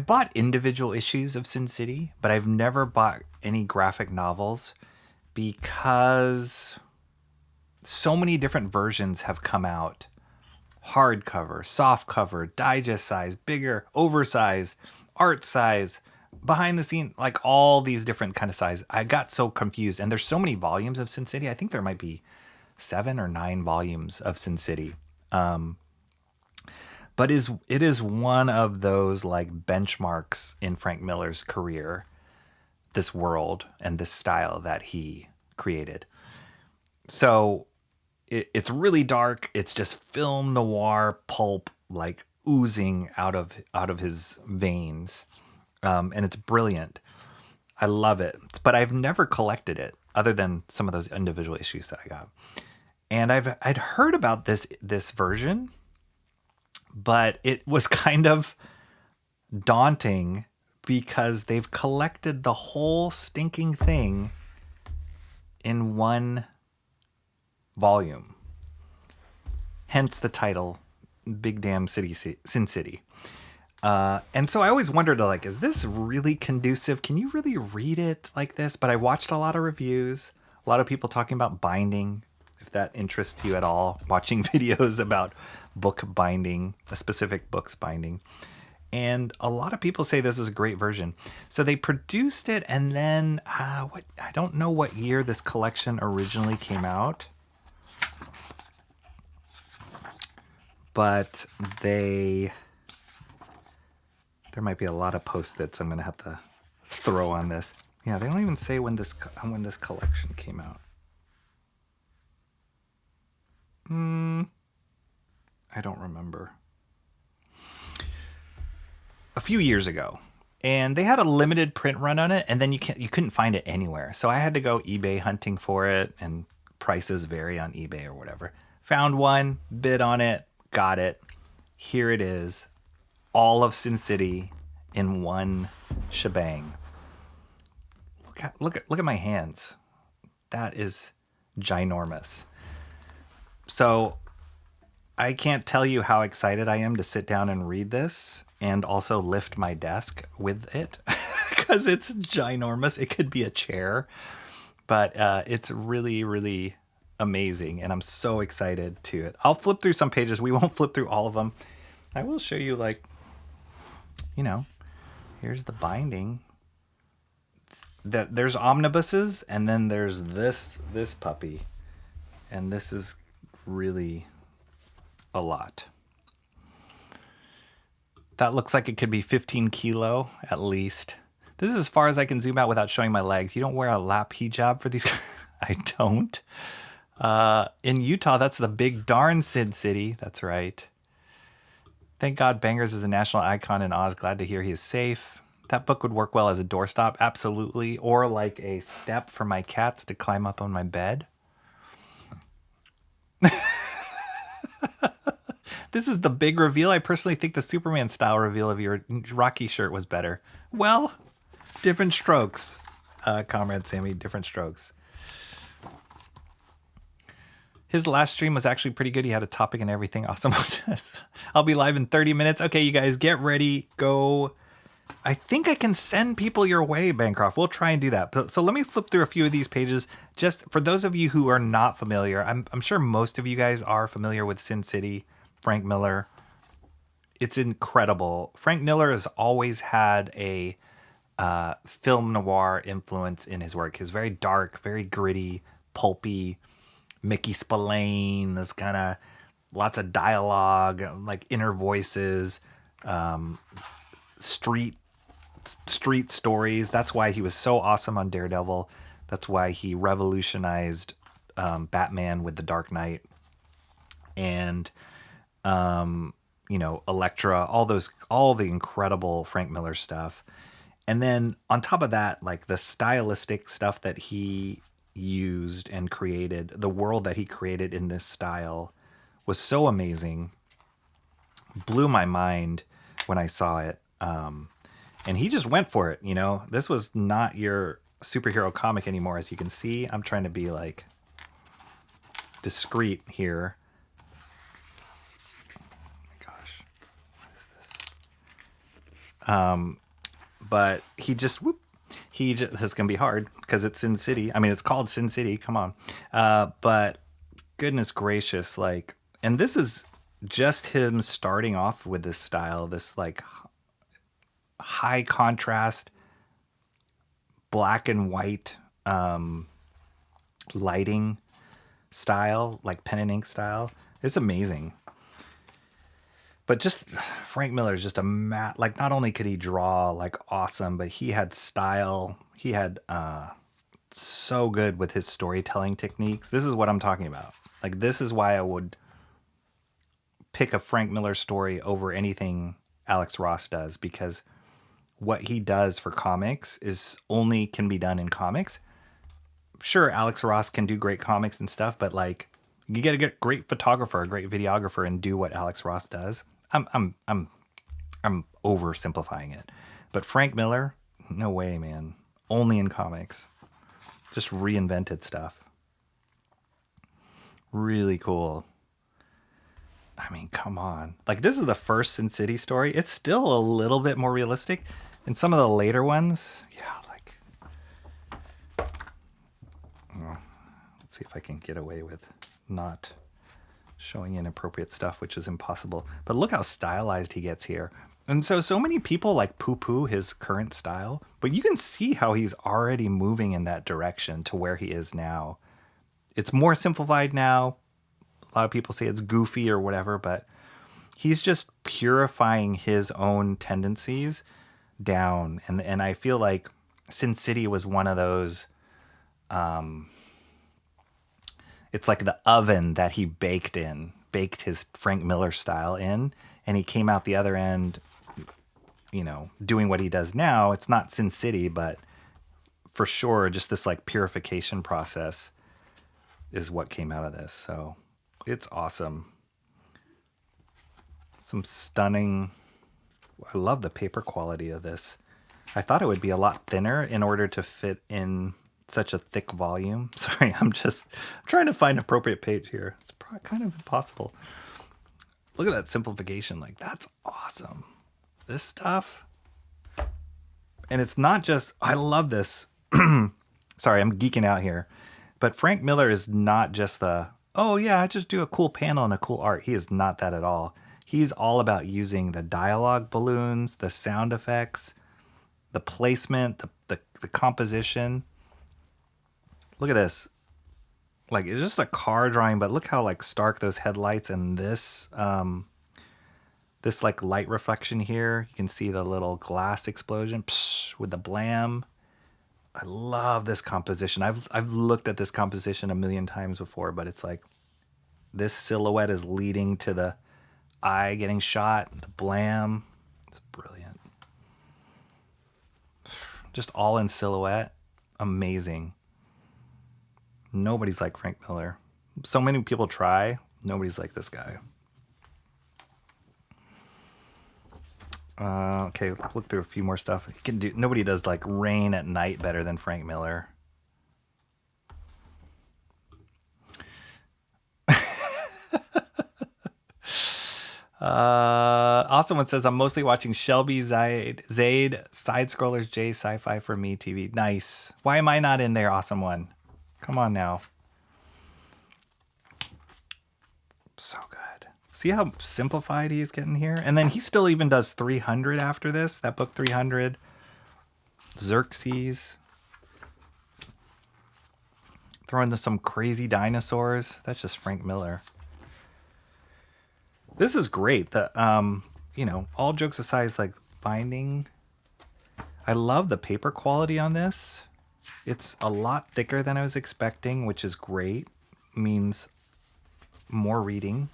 bought individual issues of Sin City, but I've never bought any graphic novels because so many different versions have come out. Hardcover, softcover, digest size, bigger, oversized, art size, behind the scene, like all these different kind of size. I got so confused. And there's so many volumes of Sin City. I think there might be 7 or 9 volumes of Sin City. But it is one of those like benchmarks in Frank Miller's career, this world and this style that he created. So it's really dark. It's just film noir pulp, like oozing out of his veins, and it's brilliant. I love it, but I've never collected it other than some of those individual issues that I got. And I'd heard about this version. But it was kind of daunting because they've collected the whole stinking thing in one volume. Hence the title, Big Damn Sin City. And so I always wondered, like, is this really conducive? Can you really read it like this? But I watched a lot of reviews, a lot of people talking about binding, if that interests you at all, watching videos about book binding, a specific book's binding. And a lot of people say this is a great version. So they produced it, and then I don't know what year this collection originally came out, but there might be a lot of post-its I'm gonna have to throw on this. Yeah, they don't even say when this collection came out. I don't remember. A few years ago, and they had a limited print run on it, and then you couldn't find it anywhere. So I had to go eBay hunting for it, and prices vary on eBay or whatever. Found one, bid on it, got it. Here it is, all of Sin City in one shebang. Look at my hands. That is ginormous. So I can't tell you how excited I am to sit down and read this and also lift my desk with it because it's ginormous. It could be a chair, but it's really, really amazing. And I'm so excited to it. I'll flip through some pages. We won't flip through all of them. I will show you, like, here's the binding. There's omnibuses, and then there's this puppy. And this is really a lot. That looks like it could be 15 kilo at least. This is as far as I can zoom out without showing my legs. You don't wear a lap hijab for these? I don't. In Utah, that's the big darn Sin City. That's right. Thank God Bangers is a national icon in Oz. Glad to hear he is safe. That book would work well as a doorstop, absolutely. Or like a step for my cats to climb up on my bed. This is the big reveal. I personally think the Superman style reveal of your Rocky shirt was better. Well, different strokes, Comrade Sammy, different strokes. His last stream was actually pretty good. He had a topic and everything. Awesome. I'll be live in 30 minutes. Okay, you guys, get ready. Go. I think I can send people your way, Bancroft. We'll try and do that. So let me flip through a few of these pages. Just for those of you who are not familiar, I'm sure most of you guys are familiar with Sin City, Frank Miller. It's incredible. Frank Miller has always had a film noir influence in his work. He's very dark, very gritty, pulpy, Mickey Spillane, this kind of lots of dialogue, like inner voices, street stories. That's why he was so awesome on Daredevil. That's why he revolutionized Batman with the Dark Knight, and Elektra, all the incredible Frank Miller stuff. And then on top of that, like the stylistic stuff that he used and created, the world that he created in this style was so amazing. Blew my mind when I saw it. And he just went for it, This was not your superhero comic anymore, as you can see. I'm trying to be like discreet here. But this is gonna be hard because it's Sin City. I mean, it's called Sin City. Come on. But goodness gracious, like, and this is just him starting off with this style, this like high contrast, black and white lighting style, like pen and ink style. It's amazing. But just Frank Miller is just like, not only could he draw like awesome, but he had style. He had so good with his storytelling techniques. This is what I'm talking about. Like, this is why I would pick a Frank Miller story over anything Alex Ross does, because what he does for comics can be done in comics. Sure, Alex Ross can do great comics and stuff, but like, you get a great photographer, a great videographer, and do what Alex Ross does. I'm oversimplifying it, but Frank Miller, no way, man. Only in comics. Just reinvented stuff. Really cool. I mean, come on. Like, this is the first Sin City story. It's still a little bit more realistic. And some of the later ones, let's see if I can get away with not showing inappropriate stuff, which is impossible. But look how stylized he gets here. And so many people like poo-poo his current style, but you can see how he's already moving in that direction to where he is now. It's more simplified now. A lot of people say it's goofy or whatever, but he's just purifying his own tendencies down. And I feel like Sin City was one of those, it's like the oven that he baked his Frank Miller style in, and he came out the other end, doing what he does now. It's not Sin City, but for sure, just this like purification process is what came out of this. So it's awesome. Some stunning, I love the paper quality of this. I thought it would be a lot thinner in order to fit in such a thick volume. Sorry, I'm trying to find an appropriate page here. It's kind of impossible. Look at that simplification. Like, that's awesome. This stuff. And it's not just, I love this. Sorry, I'm geeking out here. But Frank Miller is not just I just do a cool panel and a cool art. He is not that at all. He's all about using the dialogue balloons, the sound effects, the placement, the composition. Look at this. Like, it's just a car drawing, but look how like stark those headlights and this like light reflection here. You can see the little glass explosion with the blam. I love this composition. I've looked at this composition a million times before, but it's like this silhouette is leading to the eye getting shot, the blam. It's brilliant. Just all in silhouette. Amazing. Nobody's like Frank Miller. So many people try. Nobody's like this guy. Okay, I'll look through a few more stuff. Nobody does like Rain at Night better than Frank Miller. Awesome one says, I'm mostly watching Shelby Zaid Side Scrollers J Sci-Fi for Me TV. Nice. Why am I not in there, Awesome one? Come on now. So good. See how simplified he's getting here? And then he still even does 300 after this. That book 300. Xerxes. Throw into some crazy dinosaurs. That's just Frank Miller. This is great. The all jokes aside, like binding. I love the paper quality on this. It's a lot thicker than I was expecting, which is great. Means more reading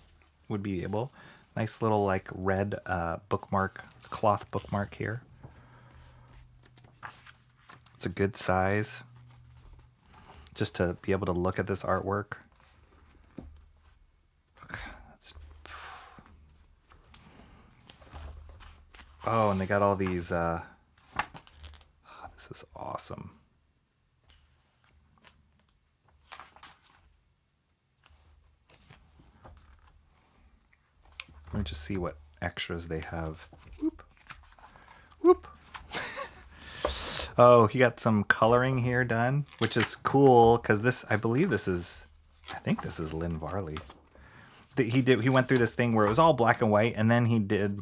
would be able. Nice little like red bookmark, cloth bookmark here. It's a good size. Just to be able to look at this artwork. Oh, and they got all these. This is awesome. Let me just see what extras they have. Whoop. Whoop. Oh, he got some coloring here done, which is cool because this, I think this is Lynn Varley. He went through this thing where it was all black and white, and then he did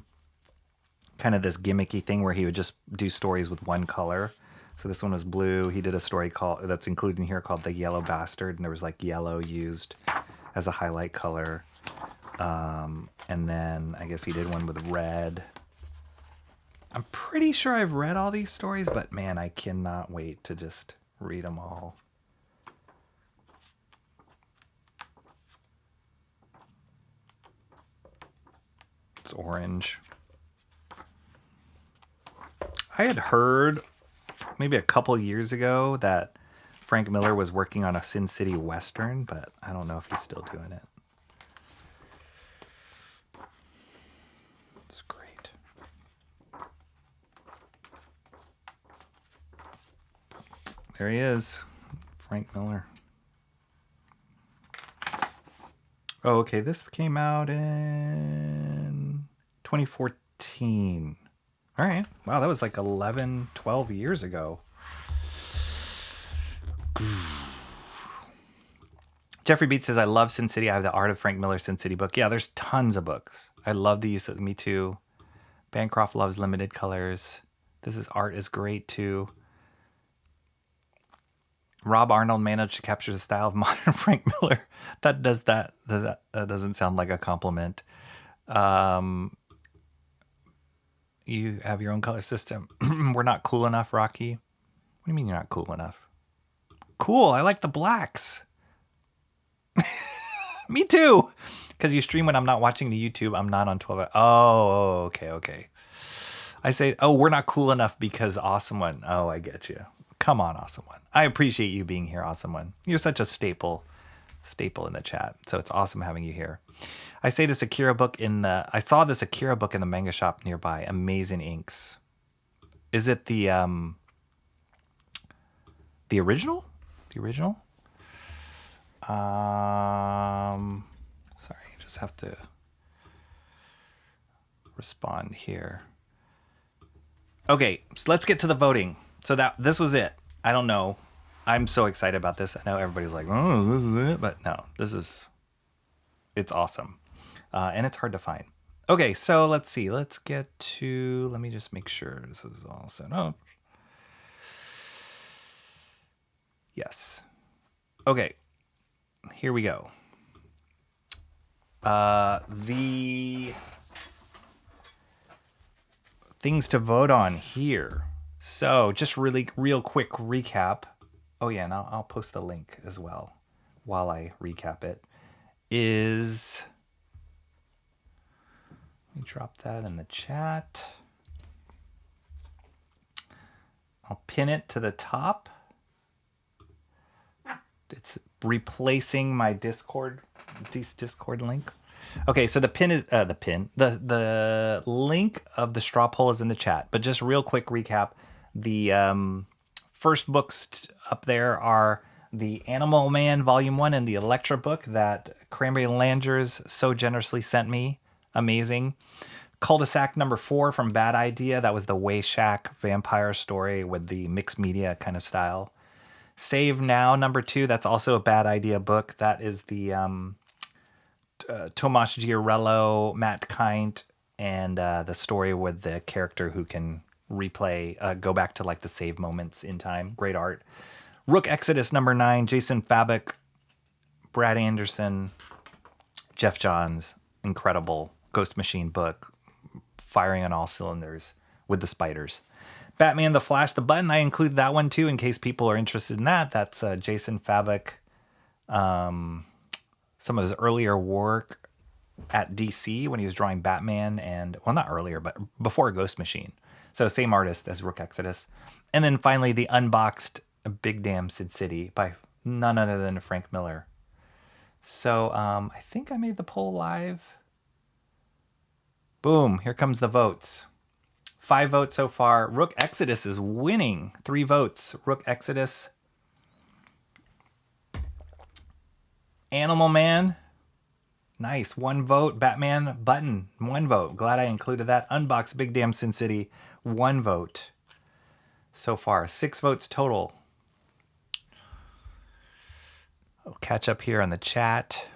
kind of this gimmicky thing where he would just do stories with one color. So this one was blue. He did a story that's included in here called The Yellow Bastard, and there was like yellow used as a highlight color. And then I guess he did one with red. I'm pretty sure I've read all these stories, but man, I cannot wait to just read them all. It's orange. I had heard maybe a couple years ago that Frank Miller was working on a Sin City Western, but I don't know if he's still doing it. It's great. There he is, Frank Miller. Oh, okay, this came out in 2014. All right. Wow, that was like 11, 12 years ago. Jeffrey Beat says, I love Sin City. I have the Art of Frank Miller Sin City book. Yeah, there's tons of books. I love the use of Me Too. Bancroft loves limited colors. This art is great too. Rob Arnold managed to capture the style of modern Frank Miller. That doesn't sound like a compliment. You have your own color system. We're not cool enough, Rocky. What do you mean you're not cool enough? Cool, I like the blacks. Me too. Because you stream when I'm not watching the YouTube. I'm not on 12. Oh, okay. I say, oh, we're not cool enough because Awesome One. Oh, I get you. Come on, Awesome One. I appreciate you being here, Awesome One. You're such a staple in the chat. So it's awesome having you here. I say this Akira book I saw this Akira book in the manga shop nearby. Amazing inks. Is it the original? The original? Sorry, just have to respond here. Okay, so let's get to the voting. So this was it. I don't know. I'm so excited about this. I know everybody's like, oh, this is it. But no, it's awesome. And it's hard to find. Okay, so let's see. Let me just make sure this is all set up. Yes. Okay, here we go. The things to vote on here. So just real quick recap. Oh yeah, and I'll post the link as well while I recap it. Let me drop that in the chat. I'll pin it to the top. It's replacing my Discord link. Okay, so the pin is the link of the straw poll is in the chat. But just real quick recap: the first books up there are the Animal Man Volume 1 and the Elektra book that Cranberry Langers so generously sent me. Amazing. Cul-De-Sac number 4 from Bad Idea. That was the Way Shack vampire story with the mixed media kind of style. Save Now number 2. That's also a Bad Idea book. That is the Tomas Giorello, Matt Kind, and the story with the character who can replay, go back to like the save moments in time. Great art. Rook Exodus number 9. Jason Fabok, Brad Anderson, Jeff Johns. Incredible Ghost Machine book, firing on all cylinders with the spiders. Batman, The Flash, The Button, I included that one too in case people are interested in that. That's Jason Fabok. Some of his earlier work at DC when he was drawing Batman and, well, not earlier, but before Ghost Machine. So same artist as Rook Exodus. And then finally the unboxed Big Damn Sin City by none other than Frank Miller. So I think I made the poll live. Boom, here comes the votes. 5 votes so far. Rook Exodus is winning. 3 votes. Rook Exodus. Animal Man. Nice. 1 vote. Batman Button. 1 vote. Glad I included that. Unbox Big Damn Sin City. 1 vote. So far. 6 votes total. I'll catch up here on the chat.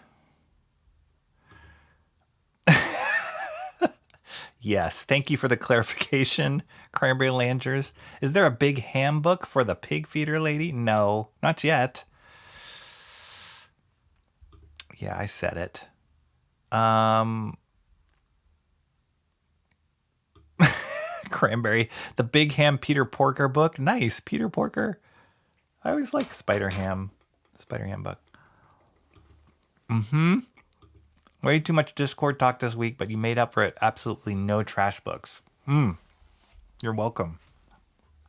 Yes, thank you for the clarification, Cranberry Langers. Is there a big ham book for the pig feeder lady? No, not yet. Yeah, I said it. Cranberry, the big ham Peter Porker book. Nice, Peter Porker. I always like Spider Ham book. Mm-hmm. Way too much Discord talk this week, but you made up for it. Absolutely no trash books. You're welcome.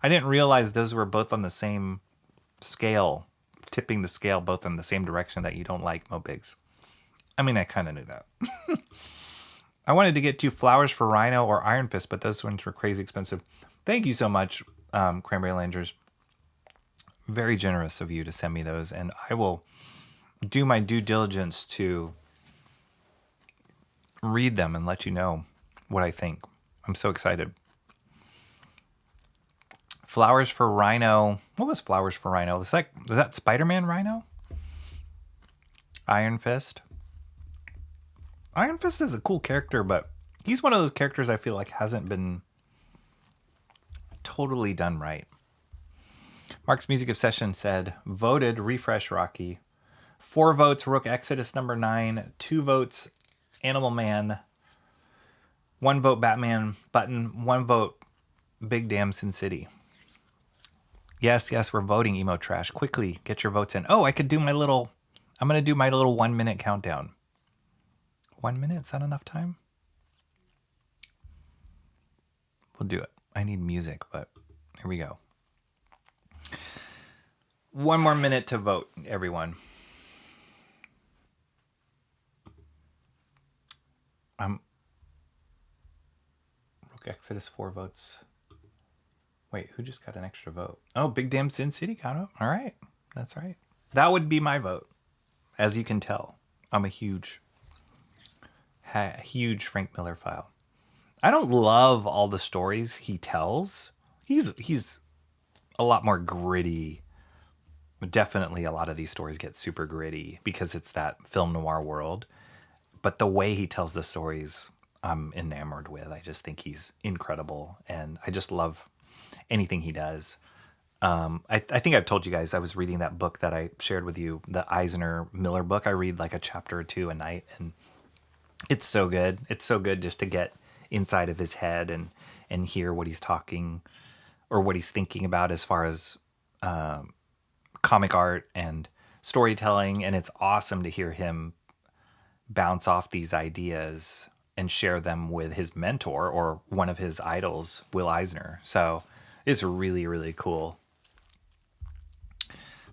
I didn't realize those were both on the same scale, tipping the scale both in the same direction that you don't like Mo Biggs. I mean, I kind of knew that. I wanted to get to Flowers for Rhino or Iron Fist, but those ones were crazy expensive. Thank you so much, Cranberry Langers. Very generous of you to send me those, and I will do my due diligence to read them and let you know what I think. I'm so excited. Flowers for Rhino. What was Flowers for Rhino? Was that Spider-Man Rhino? Iron Fist. Iron Fist is a cool character, but he's one of those characters I feel like hasn't been totally done right. Mark's Music Obsession said, voted refresh Rocky. 4 votes, Rook Exodus number 9. 2 votes, Animal Man. 1 vote, Batman Button. 1 vote, Big Damn Sin City. Yes, we're voting, Emo Trash. Quickly, get your votes in. Oh, I'm going to do my little 1 minute countdown. 1 minute? Is that enough time? We'll do it. I need music, but here we go. 1 more minute to vote, everyone. Rook Exodus 4 votes. Wait, who just got an extra vote? Oh, Big Damn Sin City got it. All right. That's right. That would be my vote. As you can tell, I'm a huge Frank Miller file. I don't love all the stories he tells. He's a lot more gritty. Definitely a lot of these stories get super gritty because it's that film noir world. But the way he tells the stories, I'm enamored with. I just think he's incredible. And I just love anything he does. I think I've told you guys I was reading that book that I shared with you, the Eisner Miller book. I read like a chapter or 2 a night, and it's so good. It's so good just to get inside of his head and hear what he's talking or what he's thinking about as far as comic art and storytelling. And it's awesome to hear him bounce off these ideas and share them with his mentor or one of his idols, Will Eisner. So it's really, really cool.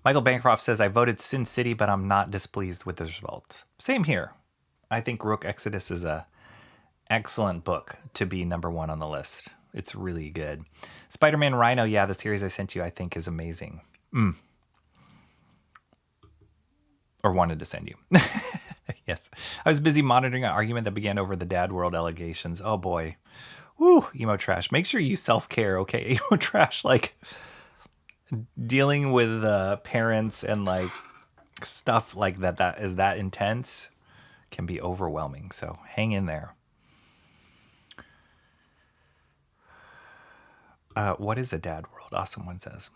Michael Bancroft says, I voted Sin City, but I'm not displeased with the results. Same here. I think Rook Exodus is a excellent book to be number 1 on the list. It's really good. Spider-Man Rhino, yeah, the series I sent you, I think is amazing. Or wanted to send you. Yes. I was busy monitoring an argument that began over the Dad World allegations. Oh boy. Woo, Emo Trash. Make sure you self-care, okay? Emo Trash, like dealing with parents and like stuff like that is that intense can be overwhelming. So hang in there. What is a dad world? Awesome one says.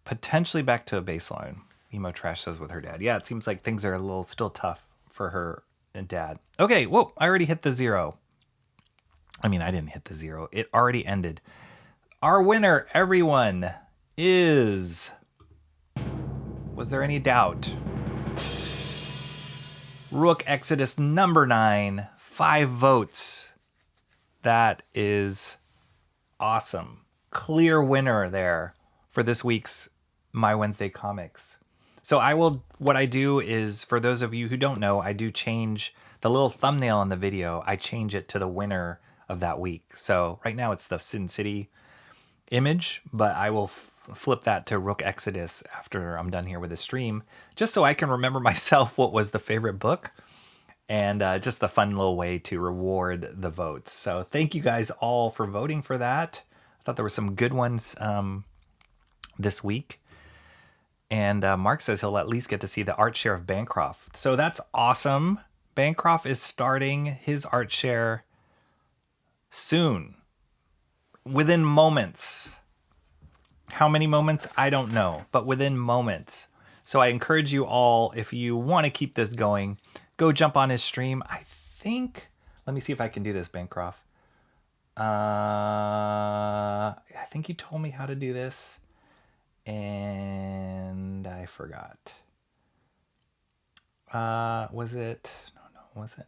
Potentially back to a baseline. Emo Trash says with her dad. Yeah, it seems like things are a little still tough for her and dad. Okay, whoa, I already hit the 0. I mean, I didn't hit the 0. It already ended. Our winner, everyone, is... Was there any doubt? Rook Exodus number 9, 5 votes. That is awesome. Clear winner there for this week's My Wednesday Comics. So what I do is, for those of you who don't know, I do change the little thumbnail in the video. I change it to the winner of that week. So right now it's the Sin City image, but I will flip that to Rook Exodus after I'm done here with the stream, just so I can remember myself what was the favorite book, and just the fun little way to reward the votes. So thank you guys all for voting for that. I thought there were some good ones this week. And Mark says he'll at least get to see the art share of Bancroft. So that's awesome. Bancroft is starting his art share soon. Within moments. How many moments? I don't know. But within moments. So I encourage you all, if you want to keep this going, go jump on his stream. I think... Let me see if I can do this, Bancroft. I think you told me how to do this. And I forgot. Was it? No, was it?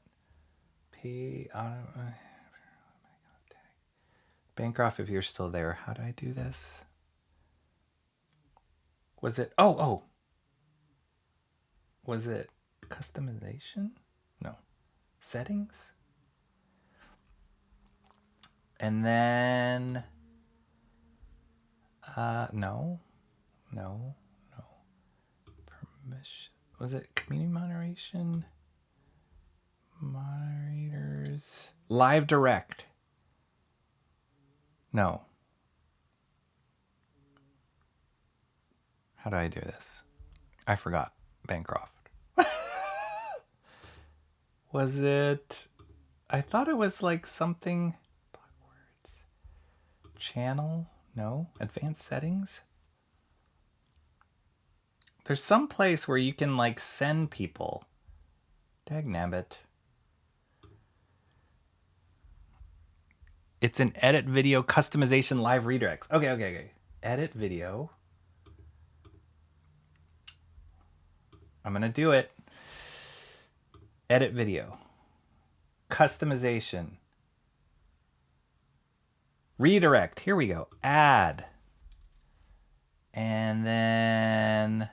Bancroft, if you're still there, how do I do this? Was it? Oh. Was it customization? No. Settings? And then... No. Permission. Was it community moderation? Moderators. Live direct. No. How do I do this? I forgot. Bancroft. Was it... I thought it was like something... Block words. Channel? No. Advanced settings? There's some place where you can like send people. Dagnabbit. It's an edit video customization live redirects. Okay. Edit video. I'm going to do it. Edit video. Customization. Redirect. Here we go. Add. And then...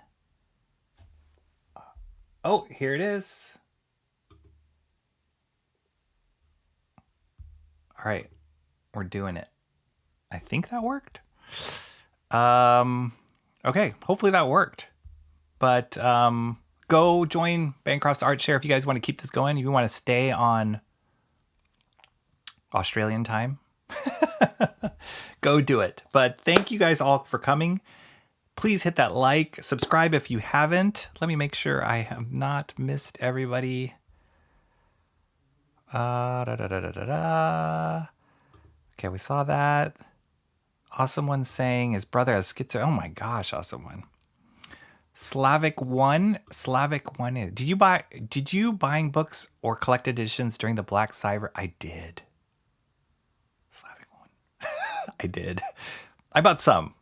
Oh, here it is. All right. We're doing it. I think that worked. Okay. Hopefully that worked. But go join Bancroft's Art Share if you guys want to keep this going. If you want to stay on Australian time, go do it. But thank you guys all for coming. Please hit that like, subscribe if you haven't. Let me make sure I have not missed everybody. Okay, we saw that. Awesome One saying his brother has schizo. Oh my gosh, Awesome One. Slavic One. Did you buying books or collect editions during the Black Cyber? I did. Slavic One. I did. I bought some.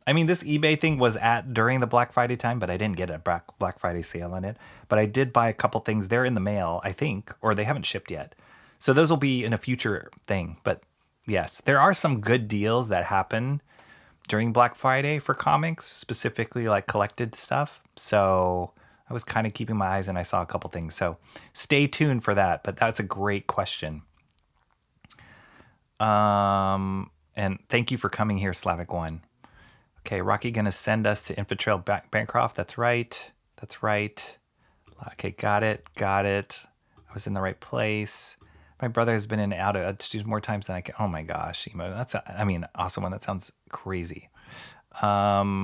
I mean, this eBay thing was during the Black Friday time, but I didn't get a Black Friday sale on it. But I did buy a couple things. They're in the mail, I think, or they haven't shipped yet. So those will be in a future thing. But yes, there are some good deals that happen during Black Friday for comics, specifically like collected stuff. So I was kind of keeping my eyes and I saw a couple things. So stay tuned for that. But that's a great question. And thank you for coming here, Slavic One. Okay, Rocky gonna send us to Infiltrate Bancroft. That's right. Okay, got it. I was in the right place. My brother has been in and out of more times than I can. Oh my gosh, Emo. Awesome One. That sounds crazy. I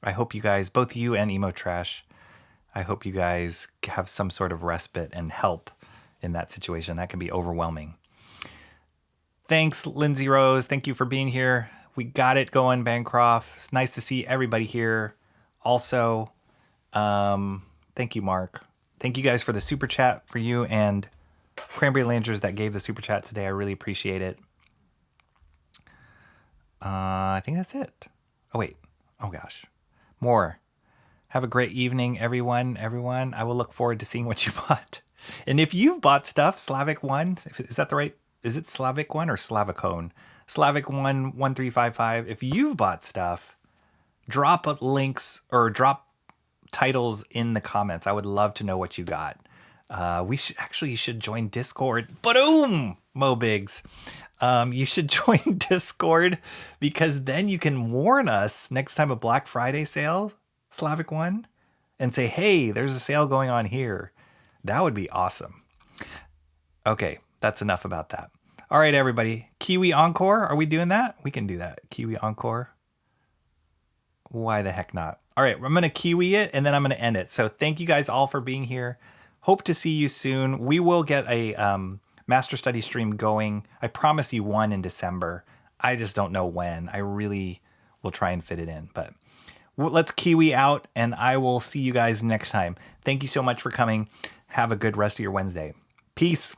hope you guys, both you and Emo Trash, I hope you guys have some sort of respite and help in that situation. That can be overwhelming. Thanks, Lindsay Rose. Thank you for being here. We got it going, Bancroft. It's nice to see everybody here. Also, thank you, Mark. Thank you guys for the super chat for you and Cranberry Landers that gave the super chat today. I really appreciate it. I think that's it. Oh, wait. Oh, gosh. More. Have a great evening, everyone. Everyone, I will look forward to seeing what you bought. And if you've bought stuff, Slavic One, is that the right? Is it Slavic One or Slavicone? Slavic One 1355. If you've bought stuff, drop links or drop titles in the comments. I would love to know what you got. We should actually, you should join Discord. Boom, Mo Biggs. You should join Discord because then you can warn us next time a Black Friday sale, Slavic One, and say, hey, there's a sale going on here. That would be awesome. Okay, that's enough about that. All right, everybody. Kiwi Encore, are we doing that? We can do that. Kiwi Encore. Why the heck not? All right, I'm going to Kiwi it, and then I'm going to end it. So thank you guys all for being here. Hope to see you soon. We will get a Master Study stream going. I promise you one in December. I just don't know when. I really will try and fit it in. But let's Kiwi out, and I will see you guys next time. Thank you so much for coming. Have a good rest of your Wednesday. Peace.